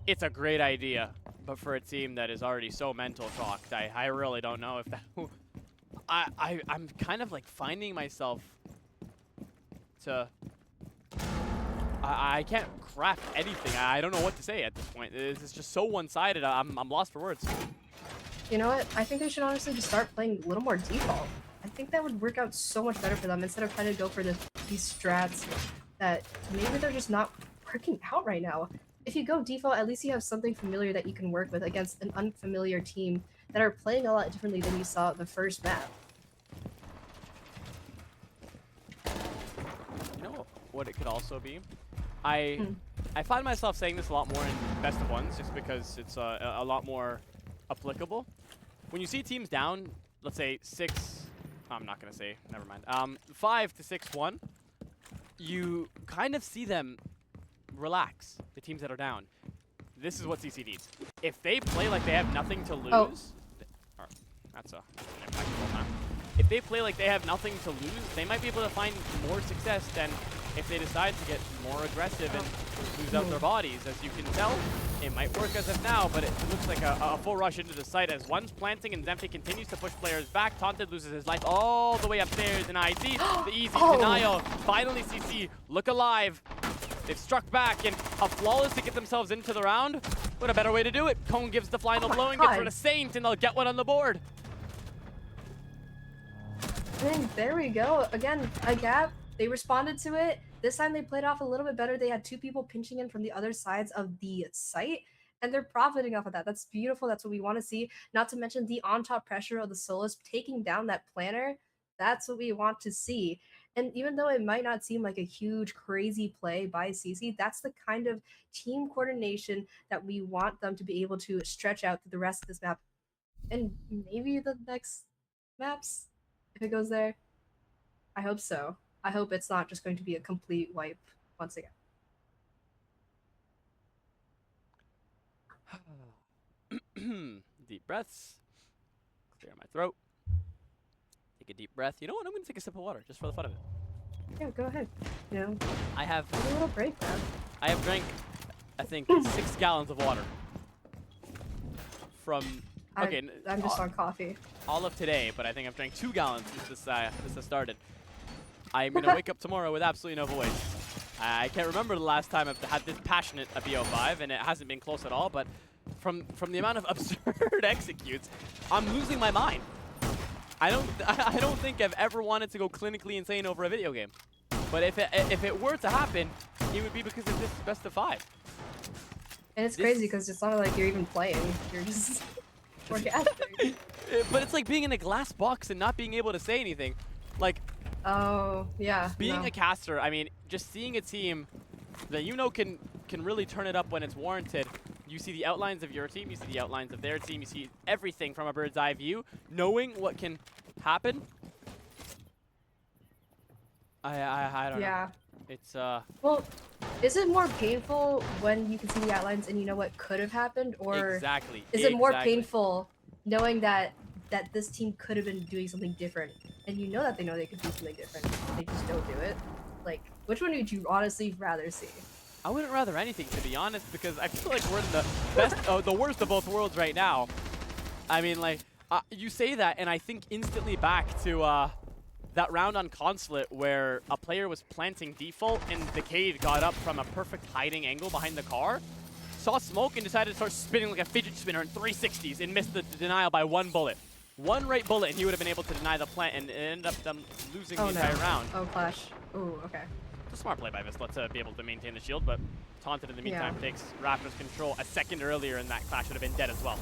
it's a great idea, but for a team that is already so mental shocked, I really don't know if that. I'm kind of like finding myself to. I can't craft anything. I don't know what to say at this point. It's just so one-sided. I'm lost for words. You know what? I think they should honestly just start playing a little more default. I think that would work out so much better for them instead of trying to go for these strats that maybe they're just not working out right now. If you go default, at least you have something familiar that you can work with against an unfamiliar team that are playing a lot differently than you saw the first map. You know what it could also be? I find myself saying this a lot more in best of ones just because it's a lot more applicable. When you see teams down, let's say 6, I'm not going to say, never mind, 5 to 6-1, you kind of see them relax, the teams that are down. This is what CC needs. If they play like they have nothing to lose, that's an impeccable time. If they play like they have nothing to lose, they might be able to find more success than if they decide to get more aggressive and lose out their bodies. As you can tell, it might work as of now, but it looks like a full rush into the site as one's planting and ZEMFIE continues to push players back. Taunted loses his life all the way upstairs, and I see the easy denial. Finally, CC look alive. They've struck back, and a flawless to get themselves into the round. What a better way to do it. Cone gives the final blow and gets rid of Saint, and they'll get one on the board. And there we go. Again, a gap. They responded to it. This time they played off a little bit better. They had 2 people pinching in from the other sides of the site, and they're profiting off of that. That's beautiful. That's what we want to see. Not to mention the on-top pressure of the Solus taking down that planner. That's what we want to see. And even though it might not seem like a huge, crazy play by CC, that's the kind of team coordination that we want them to be able to stretch out through the rest of this map. And maybe the next maps, if it goes there. I hope so. I hope it's not just going to be a complete wipe once again. Deep breaths. Clear my throat. Take a deep breath. You know what? I'm going to take a sip of water just for the fun of it. Yeah, go ahead. You know, I have take a little break, man. I have drank, I think, 6 gallons of water. From, okay. I'm just on coffee. All of today, but I think I've drank 2 gallons since this has started. I'm going to wake up tomorrow with absolutely no voice. I can't remember the last time I've had this passionate a BO5, and it hasn't been close at all, but from the amount of absurd executes, I'm losing my mind. I don't think I've ever wanted to go clinically insane over a video game. But if it were to happen, it would be because of this best of 5. And it's crazy because it's not like you're even playing. You're just forecasting. But it's like being in a glass box and not being able to say anything. Like, oh, yeah. being a caster, I mean, just seeing a team that you know can really turn it up when it's warranted. You see the outlines of your team, you see the outlines of their team, you see everything from a bird's eye view, knowing what can happen. I don't know. It's Well, is it more painful when you can see the outlines and you know what could have happened, or exactly. is it more painful knowing that this team could have been doing something different, and you know that they know they could do something different, they just don't do it? Like, which one would you honestly rather see? I wouldn't rather anything, to be honest, because I feel like we're in the best, the worst of both worlds right now. I mean, like, you say that, and I think instantly back to that round on Consulate where a player was planting default, and the Cade got up from a perfect hiding angle behind the car, saw smoke, and decided to start spinning like a fidget spinner in 360s, and missed the denial by 1 bullet. 1 right bullet, and he would have been able to deny the plant, and it ended up them losing the entire round. Oh, Clash. Ooh, okay. It's a smart play by Vizsla to be able to maintain the shield, but Taunted in the meantime takes Raptors control. A second earlier, and that Clash would have been dead as well.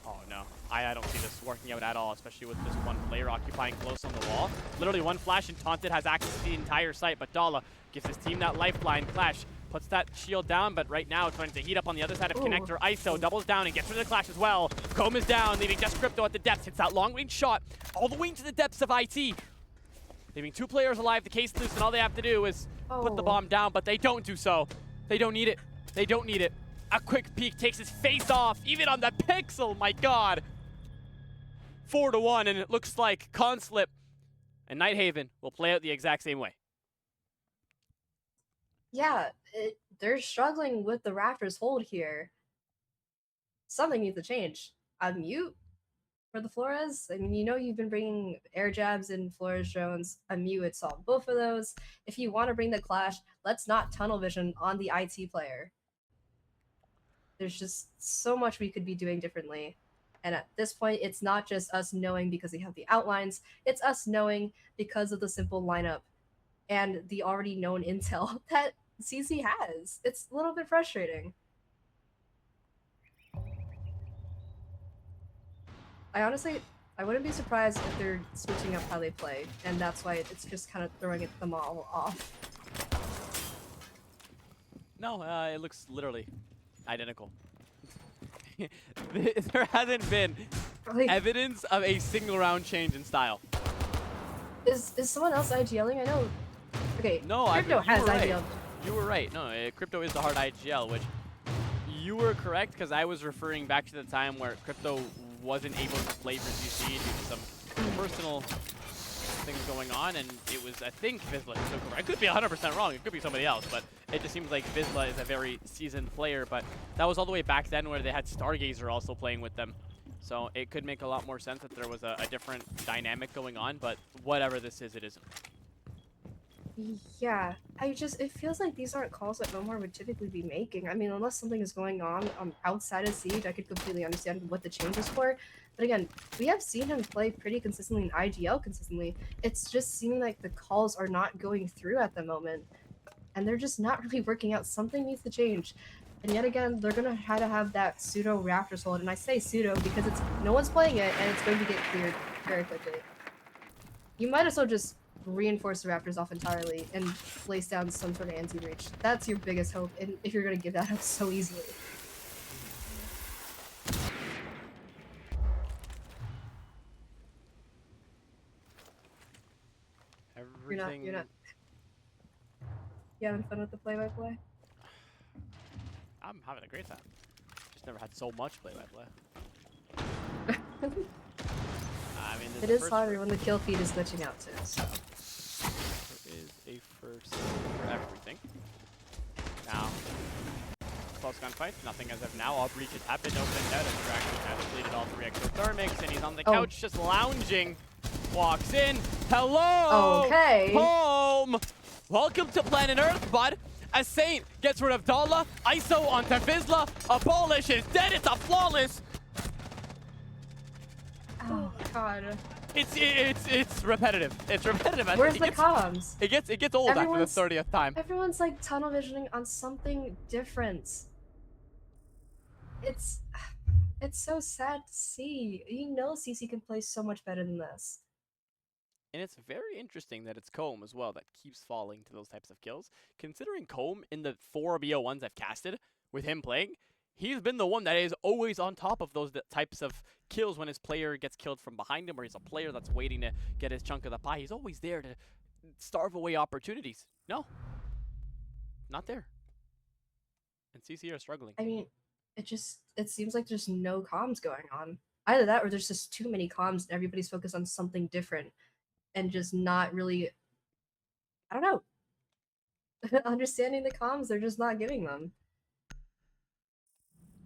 Oh no, I don't see this working out at all, especially with this one player occupying close on the wall. Literally one flash, and Taunted has access to the entire site, but Dala gives his team that lifeline. Clash puts that shield down, but right now it's going to heat up on the other side of Connector. ISO doubles down and gets rid of the Clash as well. Comb is down, leaving just Crypto at the depths. Hits that long-range shot all the way into the depths of IT. Leaving 2 players alive, the case loose, and all they have to do is put the bomb down, but they don't do so. They don't need it. They don't need it. A quick peek takes his face off, even on the pixel, my god. 4-1, and it looks like Consulate and Nighthaven will play out the exact same way. Yeah, they're struggling with the Raptors hold here. Something needs to change. A mute for the Flores? I mean, you know you've been bringing air jabs and Flores drones. A mute would solve both of those. If you want to bring the Clash, let's not tunnel vision on the IT player. There's just so much we could be doing differently. And at this point, it's not just us knowing because we have the outlines. It's us knowing because of the simple lineup and the already known intel that CC has. It's a little bit frustrating. I wouldn't be surprised if they're switching up how they play, and that's why it's just kind of throwing them all off. No, it looks literally identical. There hasn't been evidence of a single round change in style. Is someone else IGLing? I know. Okay, no, Crypto has IGL. You were right. No, Crypto is the hard IGL, which you were correct, because I was referring back to the time where Crypto wasn't able to play for GC due to some personal things going on, and it was, I think, Vizsla. So I could be 100% wrong. It could be somebody else, but it just seems like Vizsla is a very seasoned player. But that was all the way back then where they had Stargazer also playing with them. So it could make a lot more sense that there was a different dynamic going on, but whatever this is, it isn't. Yeah, it feels like these aren't calls that Omar would typically be making. I mean, unless something is going on outside of Siege, I could completely understand what the change is for. But again, we have seen him play pretty consistently in IGL consistently. It's just seeming like the calls are not going through at the moment. And they're just not really working out. Something needs to change. And yet again, they're going to have that pseudo Raptors hold. And I say pseudo because no one's playing it, and it's going to get cleared very quickly. You might as well just reinforce the Raptors off entirely and place down some sort of anti-breach. That's your biggest hope, and if you're going to give that up so easily. Everything... You're not... You having fun with the play-by-play? I'm having a great time. Just never had so much play-by-play. I mean, it is harder when the kill feed is glitching out too, so. There is a first for everything. Now, close gunfight, nothing as of now. All breaches have been opened out, and Dragon has deleted all 3 exothermics, and he's on the couch just lounging. walks in. Hello! Okay. Home! Welcome to planet Earth, bud. A Saint gets rid of Dala. ISO onto Vizsla. A Polish is dead. It's a flawless. Oh god. It's repetitive. It's repetitive. Where's the comms? It gets old after the 30th time. Everyone's like tunnel visioning on something different. It's so sad to see. You know CC can play so much better than this. And it's very interesting that it's Comb as well that keeps falling to those types of kills. Considering Comb in the 4 BO1s I've casted with him playing, he's been the one that is always on top of those types of kills when his player gets killed from behind him or he's a player that's waiting to get his chunk of the pie. He's always there to starve away opportunities. No. Not there. And CC are struggling. I mean, it seems like there's no comms going on. Either that or there's just too many comms and everybody's focused on something different and just not really, I don't know, understanding the comms they're just not giving them.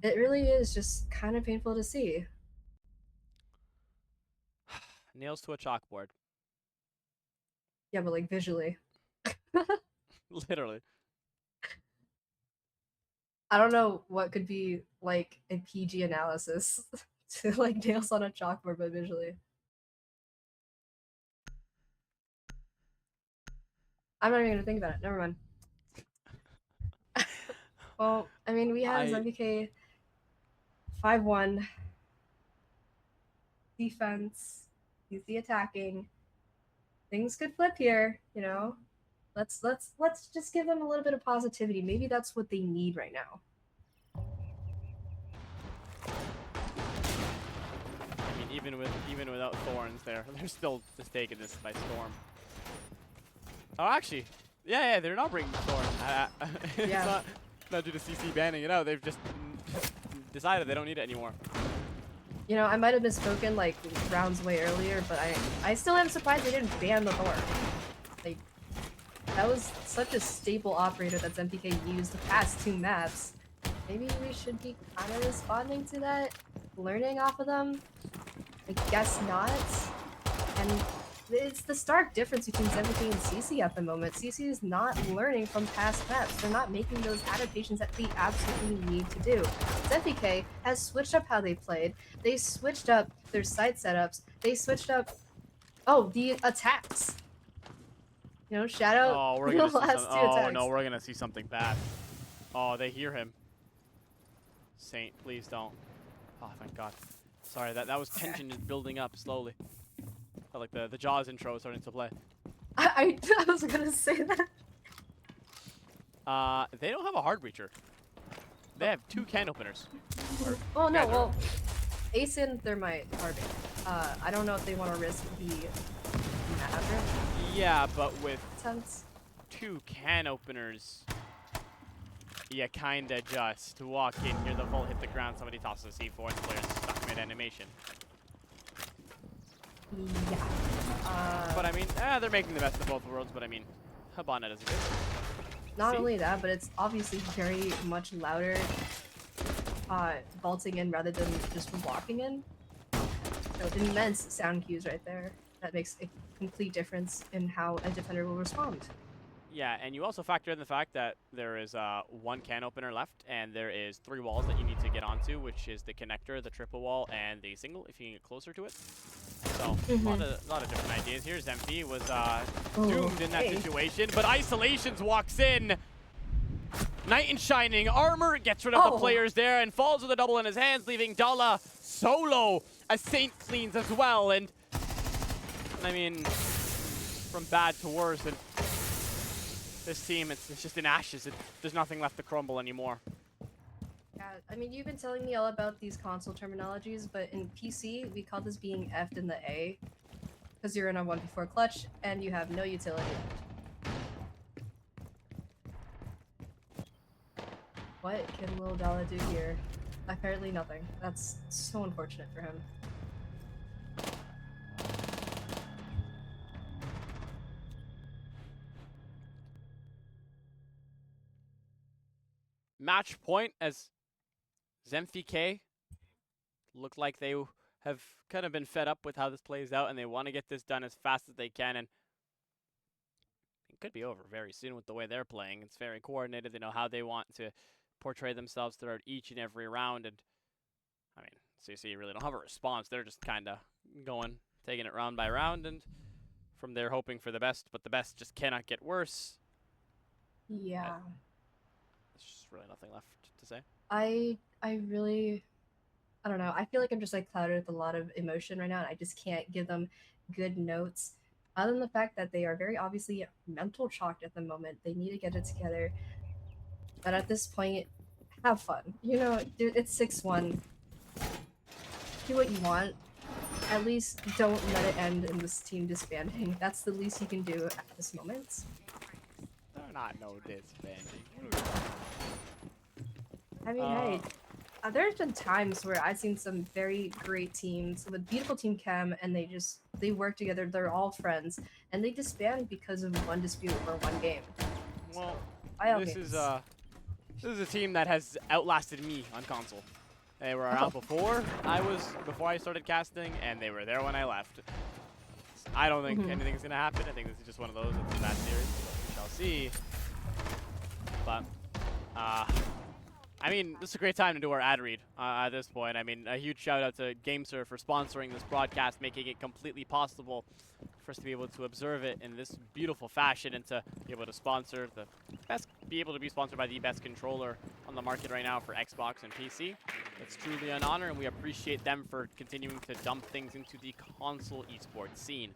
It really is just kind of painful to see. Nails to a chalkboard. Yeah, but like visually. Literally. I don't know what could be like a PG analysis to like nails on a chalkboard, but visually. I'm not even gonna think about it. Never mind. Well, I mean, we have ZEMFIE 5-1 defense. He's the attacking. Things could flip here, you know. Let's just give them a little bit of positivity. Maybe that's what they need right now. I mean, even without Thorns, they're still just taking this by storm. Oh, actually, yeah, they're not bringing Thorn. Yeah. It's not due to CC banning it out. They've just decided they don't need it anymore. You know, I might have misspoken like rounds way earlier, but I still am surprised they didn't ban the Thorn. Like, that was such a staple operator that ZEMFIE used the past 2 maps. Maybe we should be kind of responding to that, learning off of them. I guess not. And it's the stark difference between ZEMFIE and CC at the moment. CC is not learning from past maps. They're not making those adaptations that they absolutely need to do. ZEMFIE has switched up how they played. They switched up their site setups. They switched up, the attacks. You know, shout out we're gonna the last 2 attacks. Oh no, we're gonna see something bad. Oh, they hear him. Saint, please don't. Oh, thank God. Sorry, that was tension just building up slowly. Felt like the Jaws intro was starting to play. I was gonna say that. They don't have a hard breacher. They have 2 can openers. Oh no, well, Ace and Thermite are big. I don't know if they want to risk the Maverick. Yeah, but with Sense. 2 can openers, you kinda just walk in, hear the Volt hit the ground, somebody tosses a C4, and the player's stuck mid-animation. Yeah. But I mean, they're making the best of both worlds, but I mean, Habana does it good. Not only that, but it's obviously very much louder vaulting in rather than just walking in. So immense sound cues right there. That makes a complete difference in how a defender will respond. Yeah, and you also factor in the fact that there is 1 can opener left, and there is 3 walls that you need to get onto, which is the connector, the triple wall, and the single, if you can get closer to it. So, a lot of different ideas here. ZEMFIE was doomed in that situation, but Isolations walks in. Knight in Shining Armor gets rid of the players there and falls with a double in his hands, leaving Dala solo. A Saint cleans as well, and I mean, from bad to worse, and this team, it's just in ashes. There's nothing left to crumble anymore. Yeah, I mean, you've been telling me all about these console terminologies, but in PC, we call this being F'd in the A, because you're in a 1v4 clutch, and you have no utility left. What can Lil Dala do here? Apparently nothing. That's so unfortunate for him. Match point as ZEMFIE looked like they have kind of been fed up with how this plays out, and they want to get this done as fast as they can. And it could be over very soon with the way they're playing. It's very coordinated. They know how they want to portray themselves throughout each and every round. And I mean, CC really don't have a response. They're just kind of going, taking it round by round, and from there hoping for the best. But the best just cannot get worse. Yeah. There's just really nothing left to say. I really, I don't know. I feel like I'm just like clouded with a lot of emotion right now, and I just can't give them good notes. Other than the fact that they are very obviously mental chalked at the moment, they need to get it together. But at this point, have fun. You know, it's 6-1. Do what you want. At least don't let it end in this team disbanding. That's the least you can do at this moment. They're not no disbanding. I mean, hey, there's been times where I've seen some very great teams with beautiful team chem, and they work together. They're all friends, and they disband because of one dispute or one game. Well, So, this is a team that has outlasted me on console. They were around before I started casting, and they were there when I left. I don't think anything's gonna happen. I think this is just one of those. It's a bad series. We shall see. But I mean, this is a great time to do our ad read at this point. I mean, a huge shout out to GameSir for sponsoring this broadcast, making it completely possible for us to be able to observe it in this beautiful fashion and to be able to sponsor the best, be able to be sponsored by the best controller on the market right now for Xbox and PC. It's truly an honor, and we appreciate them for continuing to dump things into the console esports scene.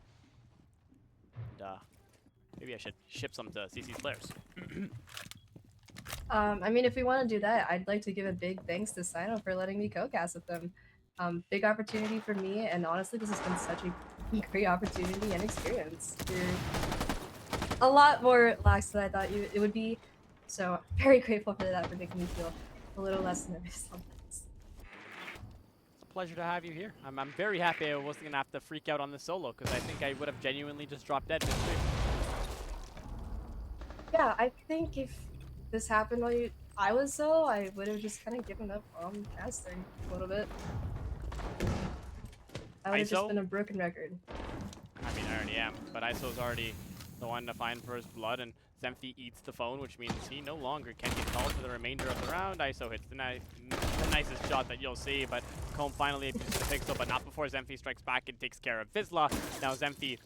And maybe I should ship some to CC's players. I mean, if we want to do that, I'd like to give a big thanks to SiNO for letting me co-cast with them. Big opportunity for me, and honestly, this has been such a great opportunity and experience. You're a lot more relaxed than I thought it would be, so very grateful for that, for making me feel a little less nervous on this. It's a pleasure to have you here. I'm very happy I wasn't going to have to freak out on the solo, because I think I would have genuinely just dropped dead midstream. Yeah, I think if this happened while I was solo, I would have just kind of given up on casting a little bit. I would have just been a broken record. I mean, I already am, but ISO's already the one to find first blood, and ZEMFIE eats the phone, which means he no longer can get called for the remainder of the round. ISO hits the nicest shot that you'll see, but Comb finally abuses the pixel, but not before ZEMFIE strikes back and takes care of Vizsla. Now ZEMFIE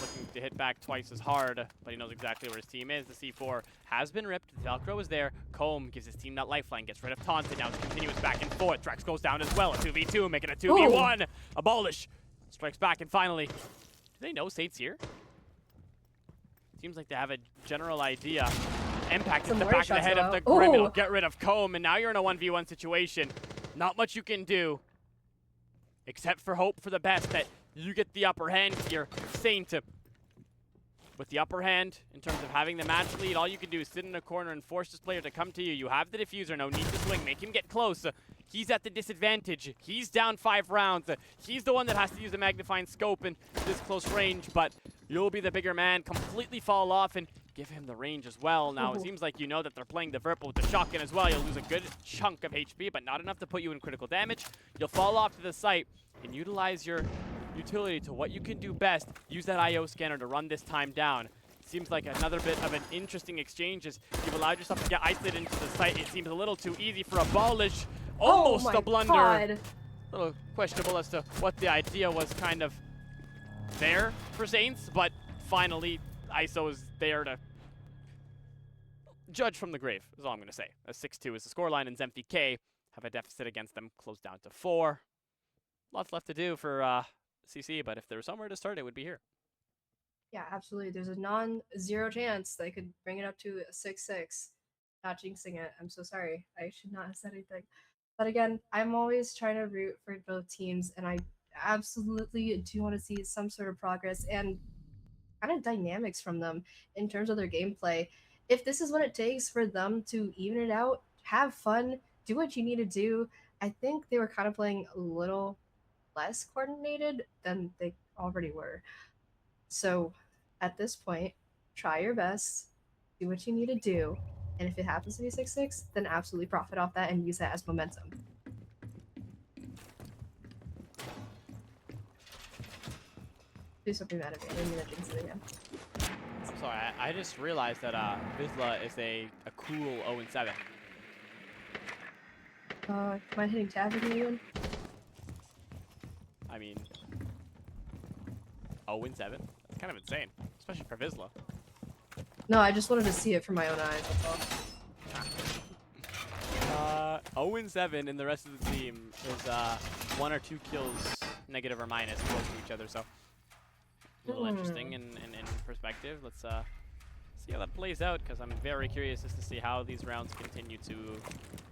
looking to hit back twice as hard, but he knows exactly where his team is. The C4 has been ripped. The Velcro is there. Comb gives his team that lifeline, gets rid of Taunted. Now it's continuous back and forth. Drax goes down as well. A 2v2, making a 2v1. Abolish strikes back, and finally, do they know Sate's here? Seems like they have a general idea. Impact in the back of the head of the Grim. It'll get rid of Comb, and now you're in a 1v1 situation. Not much you can do, except for hope for the best that you get the upper hand here. Saint with the upper hand in terms of having the match lead. All you can do is sit in a corner and force this player to come to you. You have the diffuser, no need to swing. Make him get close. He's at the disadvantage. He's down 5 rounds. He's the one that has to use the magnifying scope in this close range, but you'll be the bigger man. Completely fall off and give him the range as well. Now, it seems like you know that they're playing the Verpa with the shotgun as well. You'll lose a good chunk of HP, but not enough to put you in critical damage. You'll fall off to the site and utilize your utility to what you can do best. Use that IO scanner to run this time down. Seems like another bit of an interesting exchange as you've allowed yourself to get isolated into the site. It seems a little too easy for Abolish. Almost a blunder. A little questionable as to what the idea was kind of there for Saints, but finally ISO is there to judge from the grave, is all I'm going to say. A 6-2 is the scoreline, and ZEMFIE K have a deficit against them, closed down to 4. Lots left to do for CC, but if there was somewhere to start, it would be here. Yeah, absolutely. There's a non-zero chance they could bring it up to a 6-6. Not jinxing it. I'm so sorry. I should not have said anything. But again, I'm always trying to root for both teams, and I absolutely do want to see some sort of progress and kind of dynamics from them in terms of their gameplay. If this is what it takes for them to even it out, have fun, do what you need to do. I think they were kind of playing a little less coordinated than they already were. So at this point, try your best, do what you need to do, and if it happens to be 6-6, then absolutely profit off that and use that as momentum. Please don't be mad at me. I didn't mean to jinx it again. I'm sorry, I just realized that Vizsla is a cool 0-7. Mind hitting tab with me again? I mean, 0-7? That's kind of insane, especially for Vizsla. No, I just wanted to see it for my own eyes, that's all. 0-7 and the rest of the team is 1 or 2 kills, negative or minus, close to each other, so a little interesting in perspective. Let's see how that plays out, because I'm very curious as to see how these rounds continue to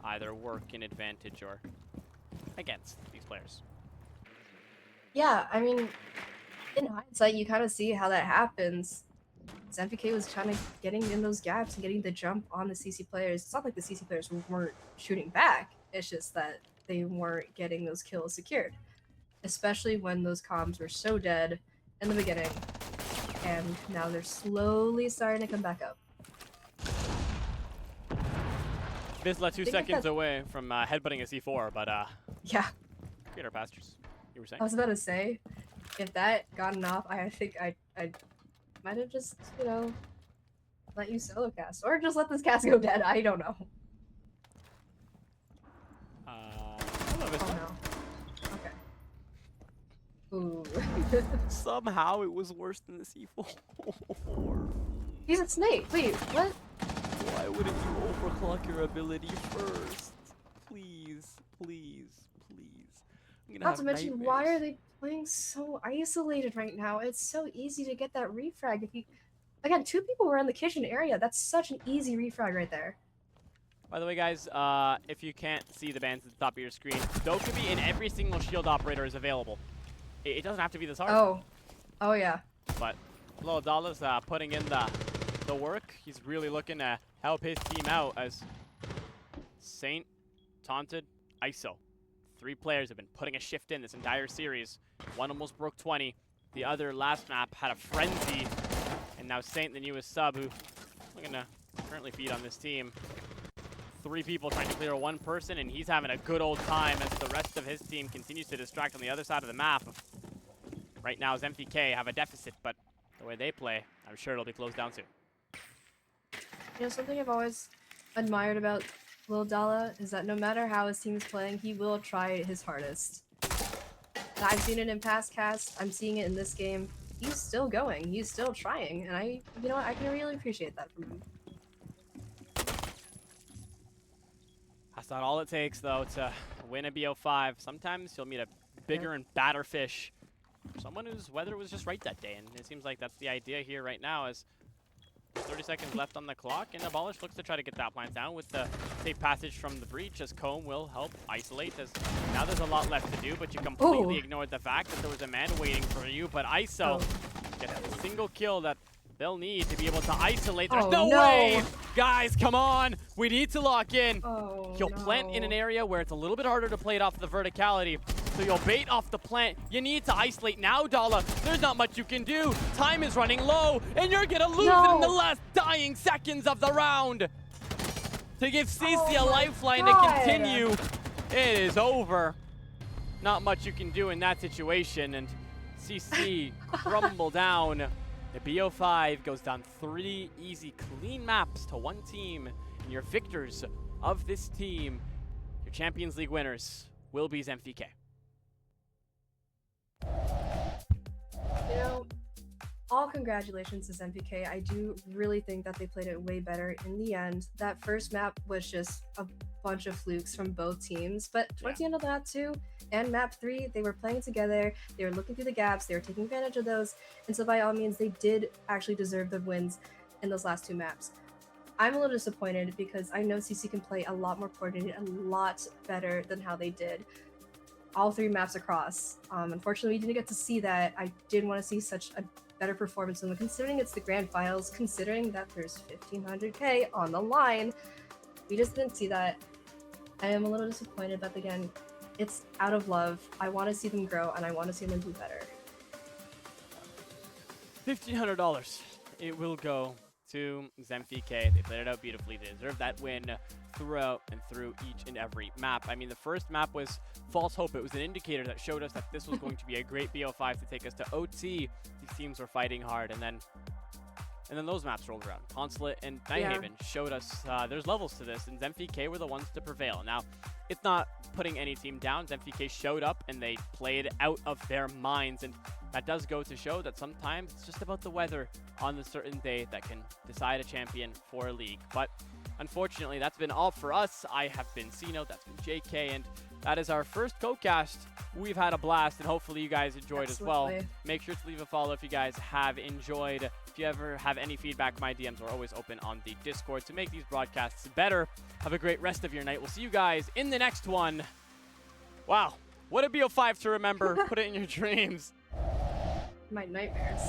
either work in advantage or against these players. Yeah, I mean, in hindsight, you kind of see how that happens. ZEMFIE was kind of getting in those gaps and getting the jump on the CC players. It's not like the CC players weren't shooting back. It's just that they weren't getting those kills secured. Especially when those comms were so dead in the beginning. And now they're slowly starting to come back up. Vizsla 2 seconds away from headbutting a C4, but yeah. Creator Pastures, you were saying? I was about to say, if that gotten off, I think I might have just, you know, let you solo cast. Or just let this cast go dead, I don't know. Hello, Vizsla. Oh no. Okay. Ooh. Somehow it was worse than the C4. He's a snake. Wait, what? Why wouldn't you overclock your ability first? Please, please, please. I'm gonna Not have to mention, nightmares. why are they playing so isolated right now? It's so easy to get that refrag. If you, again, 2 people were in the kitchen area. That's such an easy refrag right there. By the way, guys, if you can't see the bands at the top of your screen, Dokubi in every single shield operator is available. It doesn't have to be this hard. Oh. Oh, yeah. But Lil Dala's putting in the work. He's really looking to help his team out as Saint, Taunted, ISO. 3 players have been putting a shift in this entire series. One almost broke 20. The other last map had a frenzy. And now Saint, the newest sub, who looking to currently feed on this team. 3 people trying to clear 1 person, and he's having a good old time as the rest of his team continues to distract on the other side of the map. Right now, ZEMFIE have a deficit, but the way they play, I'm sure it'll be closed down soon. You know, something I've always admired about Lil Dala is that no matter how his team is playing, he will try his hardest. And I've seen it in past casts, I'm seeing it in this game. He's still going, he's still trying, and you know what, I can really appreciate that from him. That's not all it takes, though, to win a BO5. Sometimes you'll meet a bigger and badder fish. Someone whose weather was just right that day, and it seems like that's the idea here right now as 30 seconds left on the clock, and Abolish looks to try to get that plant down with the safe passage from the breach, as Comb will help isolate. As now there's a lot left to do, but you completely ignored the fact that there was a man waiting for you, but ISO gets a single kill that they'll need to be able to isolate. There's no way! Guys, come on! We need to lock in. He'll plant in an area where it's a little bit harder to play it off the verticality. So you'll bait off the plant. You need to isolate now, Dala. There's not much you can do. Time is running low, and you're gonna lose it in the last dying seconds of the round. To give CC a lifeline to continue. It is over. Not much you can do in that situation, and CC crumble down. The BO5 goes down 3 easy, clean maps to 1 team, and your victors of this team, your Champions League winners, will be ZEMFIE. You know, all congratulations to ZEMFIE. I do really think that they played it way better in the end. That first map was just a bunch of flukes from both teams, but towards the end of that too, and map 3, they were playing together, they were looking through the gaps, they were taking advantage of those, and so by all means, they did actually deserve the wins in those last 2 maps. I'm a little disappointed because I know CC can play a lot more coordinated, a lot better than how they did all 3 maps across. Unfortunately, we didn't get to see that. I did want to see such a better performance from them, considering it's the grand finals, considering that there's 1500K on the line. We just didn't see that. I am a little disappointed, but again, it's out of love. I want to see them grow, and I want to see them do better. $1,500. It will go to ZEMFIE K. They played it out beautifully. They deserved that win throughout and through each and every map. I mean, the first map was False Hope. It was an indicator that showed us that this was going to be a great BO5 to take us to OT. These teams were fighting hard, and then those maps rolled around. Consulate and Nighthaven showed us there's levels to this, and ZEMFIE K were the ones to prevail. Now, it's not putting any team down. ZEMFIE K showed up, and they played out of their minds, and that does go to show that sometimes it's just about the weather on a certain day that can decide a champion for a league. But unfortunately, that's been all for us. I have been SiNO, that's been JK, and that is our first co-cast. We've had a blast, and hopefully you guys enjoyed as well. Make sure to leave a follow if you guys have enjoyed. If you ever have any feedback, my DMs are always open on the Discord to make these broadcasts better. Have a great rest of your night. We'll see you guys in the next one. Wow, what a BO5 to remember. Put it in your dreams. My nightmares.